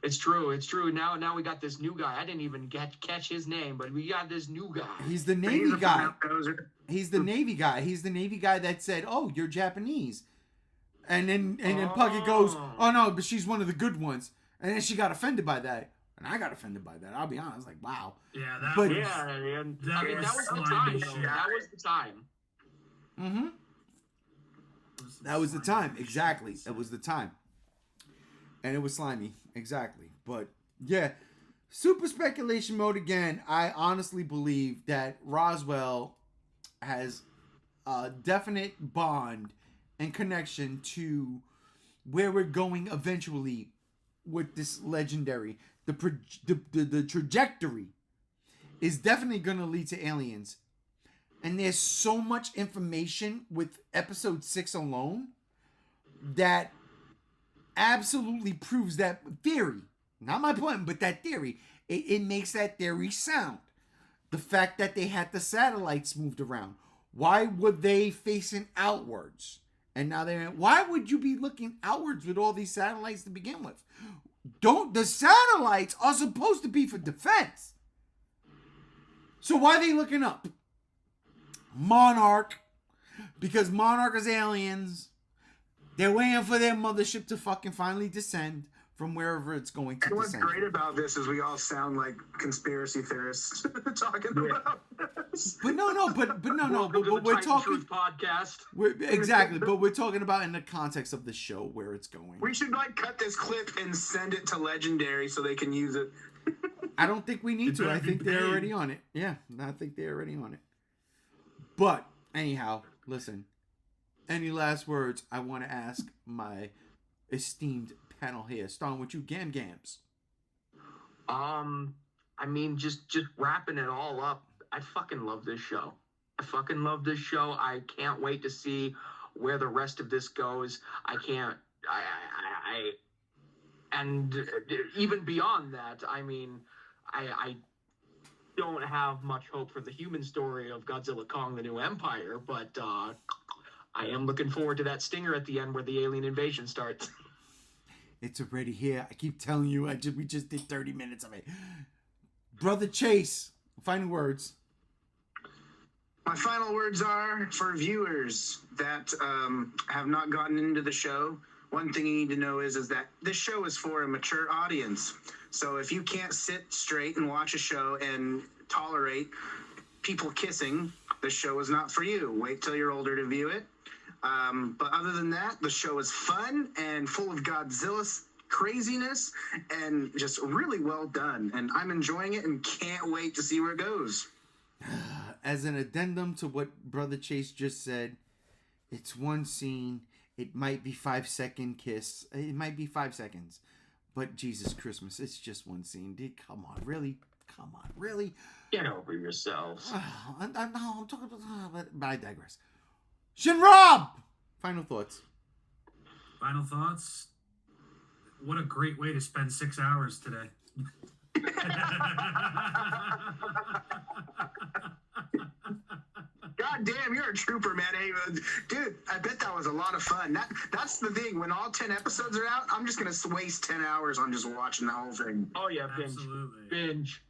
It's true. Now we got this new guy. I didn't even catch his name, but we got this new guy. He's the Navy guy. He's the Navy guy. He's the Navy guy that said, "Oh, you're Japanese," and then Puckett goes, "Oh no, but she's one of the good ones," and then she got offended by that, and I got offended by that. I'll be honest, like, wow. Yeah, that but, was. That was the time. That was the time. Mm-hmm. That was the time. Exactly. That was the time. And it was slimy. Exactly. But yeah, super speculation mode again. I honestly believe that Roswell has a definite bond and connection to where we're going eventually with this legendary. The trajectory is definitely going to lead to aliens. And there's so much information with episode 6 alone that absolutely proves that theory. Not my point, but that theory. It makes that theory sound. The fact that they had the satellites moved around. Why were they facing outwards? And now why would you be looking outwards with all these satellites to begin with? The satellites are supposed to be for defense. So why are they looking up? Monarch. Because Monarch is aliens. They're waiting for their mothership to fucking finally descend from wherever it's going to What's descend. great about this is we all sound like conspiracy theorists talking about this. But no, but we're talking podcast. Exactly, but we're talking about in the context of the show where it's going. We should cut this clip and send it to Legendary so they can use it. I don't think we need to. I think they're already on it. Yeah, I think they're already on it. But anyhow, listen. Any last words I want to ask my esteemed panel here, starting with you, Gam Gams? I mean, just wrapping it all up. I fucking love this show. I can't wait to see where the rest of this goes. And even beyond that, I mean, I don't have much hope for the human story of Godzilla Kong: The New Empire, but I am looking forward to that stinger at the end where the alien invasion starts. It's already here. I keep telling you, we just did 30 minutes of it. Brother Chase, final words. My final words are for viewers that have not gotten into the show. One thing you need to know is that this show is for a mature audience. So if you can't sit straight and watch a show and tolerate people kissing, the show is not for you. Wait till you're older to view it. But other than that, the show is fun and full of Godzilla's craziness and just really well done. And I'm enjoying it and can't wait to see where it goes. As an addendum to what Brother Chase just said, it's one scene. It might be 5-second kiss. It might be 5 seconds. But Jesus Christmas, it's just one scene. Dude, come on, really? Come on, really? Get over yourselves. I'm talking about... But I digress. Shinrob! Final thoughts. Final thoughts? What a great way to spend 6 hours today. God damn, you're a trooper, man. Hey, dude, I bet that was a lot of fun. That's the thing. When all 10 episodes are out, I'm just going to waste 10 hours on just watching the whole thing. Oh, yeah, binge. Absolutely. Binge.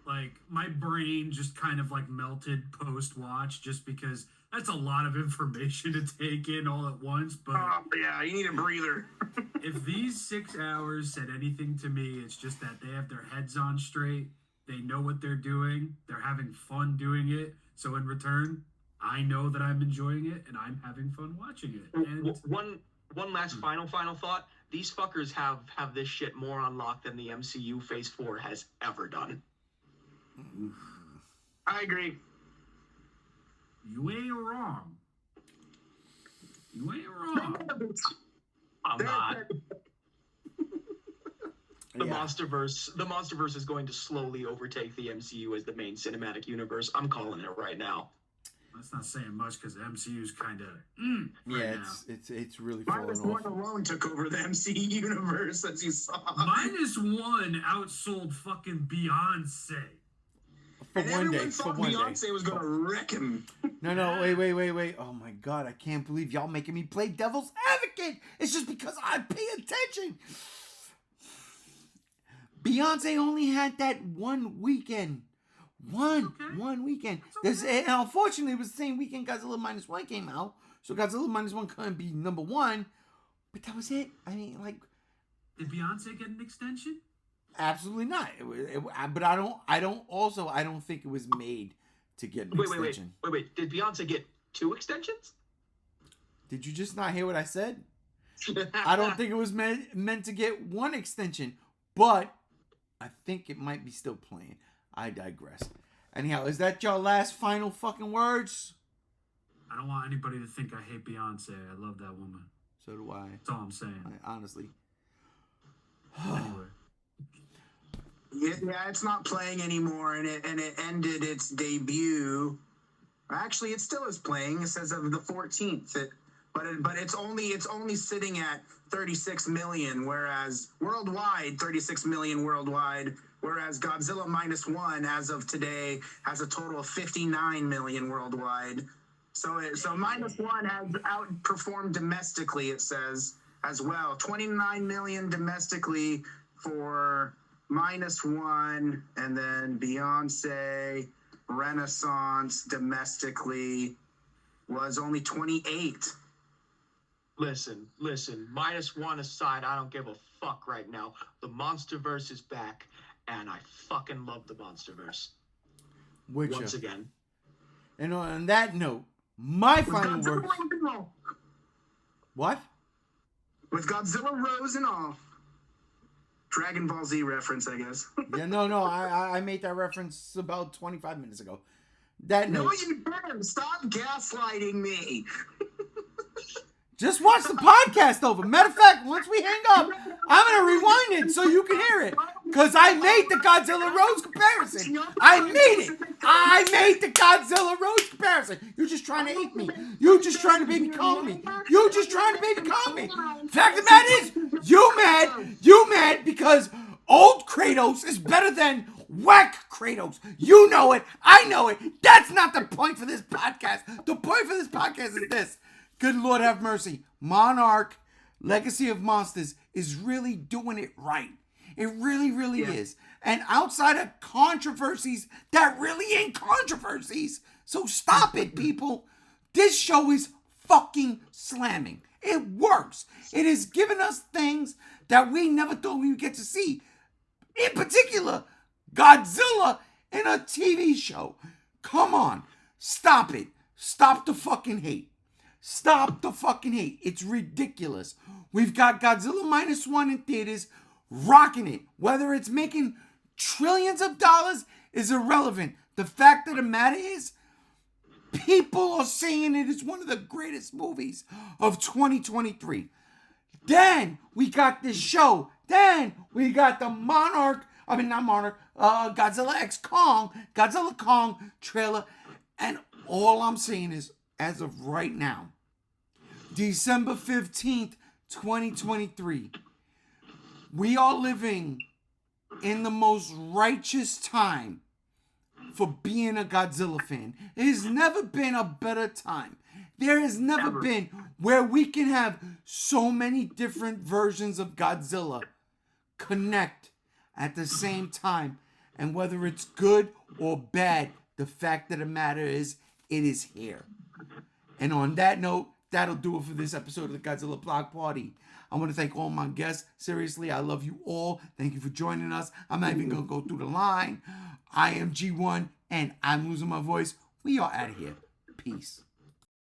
Like, my brain just kind of like melted post-watch just because that's a lot of information to take in all at once. But yeah, you need a breather. if these 6 hours said anything to me, it's just that they have their heads on straight. They know what they're doing. They're having fun doing it. So in return, I know that I'm enjoying it and I'm having fun watching it. And one last final thought. These fuckers have this shit more on lock than the MCU Phase 4 has ever done. I agree. You ain't wrong. You ain't wrong. I'm not. The Yeah. MonsterVerse is going to slowly overtake the MCU as the main cinematic universe. I'm calling it right now. That's not saying much because the MCU is kind of Yeah, it's really falling Minus off. One alone took over the MCU universe, as you saw. -1 outsold fucking Beyonce. For And one everyone day. For thought one Beyonce day. was going to wreck him. No, wait. Oh my God, I can't believe y'all making me play devil's advocate. It's just because I pay attention. Beyonce only had that one weekend. One weekend. Okay. And unfortunately, it was the same weekend Godzilla -1 came out. So Godzilla -1 couldn't be number one. But that was it. I mean, like... Did Beyonce get an extension? Absolutely not. But I don't think it was made to get an extension. Wait. Did Beyonce get 2 extensions? Did you just not hear what I said? I don't think it was meant to get 1 extension, but I think it might be still playing. I digress. Anyhow, is that your last final fucking words? I don't want anybody to think I hate Beyonce. I love that woman. So do I. That's all I'm saying. Honestly. Anyway. Yeah, it's not playing anymore, and it ended its debut. Actually, it still is playing. It says of the 14th. But it's only sitting at 36 million, whereas worldwide, 36 million worldwide, whereas Godzilla -1 as of today has a total of 59 million worldwide. So -1 has outperformed domestically, it says, as well. 29 million domestically for -1, and then Beyonce Renaissance domestically was only 28. Listen. -1 aside, I don't give a fuck right now. The MonsterVerse is back, and I fucking love the MonsterVerse. Once again. And on that note, my final word. What? With Godzilla Rose and all. Dragon Ball Z reference, I guess. Yeah, no. I made that reference about 25 minutes ago. That No, note. you didn't. Stop gaslighting me. Just watch the podcast over. Matter of fact, once we hang up, I'm going to rewind it so you can hear it. Because I made the Godzilla Rose comparison. I made it. I made the Godzilla Rose comparison. You're just trying to hate me. You're just trying to baby call me. You're just trying to baby call me. Fact of the matter is, you mad. You mad because old Kratos is better than whack Kratos. You know it. I know it. That's not the point for this podcast. The point for this podcast is this. Good Lord have mercy. Monarch, Legacy of Monsters is really doing it right. It really, really is. And outside of controversies, that really ain't controversies. So stop it, people. This show is fucking slamming. It works. It has given us things that we never thought we would get to see. In particular, Godzilla in a TV show. Come on. Stop it. Stop the fucking hate. Stop the fucking hate. It's ridiculous. We've got Godzilla -1 in theaters, rocking it. Whether it's making trillions of dollars is irrelevant. The fact of the matter is, people are saying it is one of the greatest movies of 2023. Then we got this show. Then we got the Godzilla X Kong, Godzilla Kong trailer. And all I'm saying is, as of right now, December 15th, 2023, we are living in the most righteous time for being a Godzilla fan. It has never been a better time. There has never been where we can have so many different versions of Godzilla connect at the same time. And whether it's good or bad, the fact of the matter is, it is here. And on that note, that'll do it for this episode of the Godzilla Block Party. I want to thank all my guests. Seriously, I love you all. Thank you for joining us. I'm not even going to go through the line. I am G1, and I'm losing my voice. We are out of here. Peace.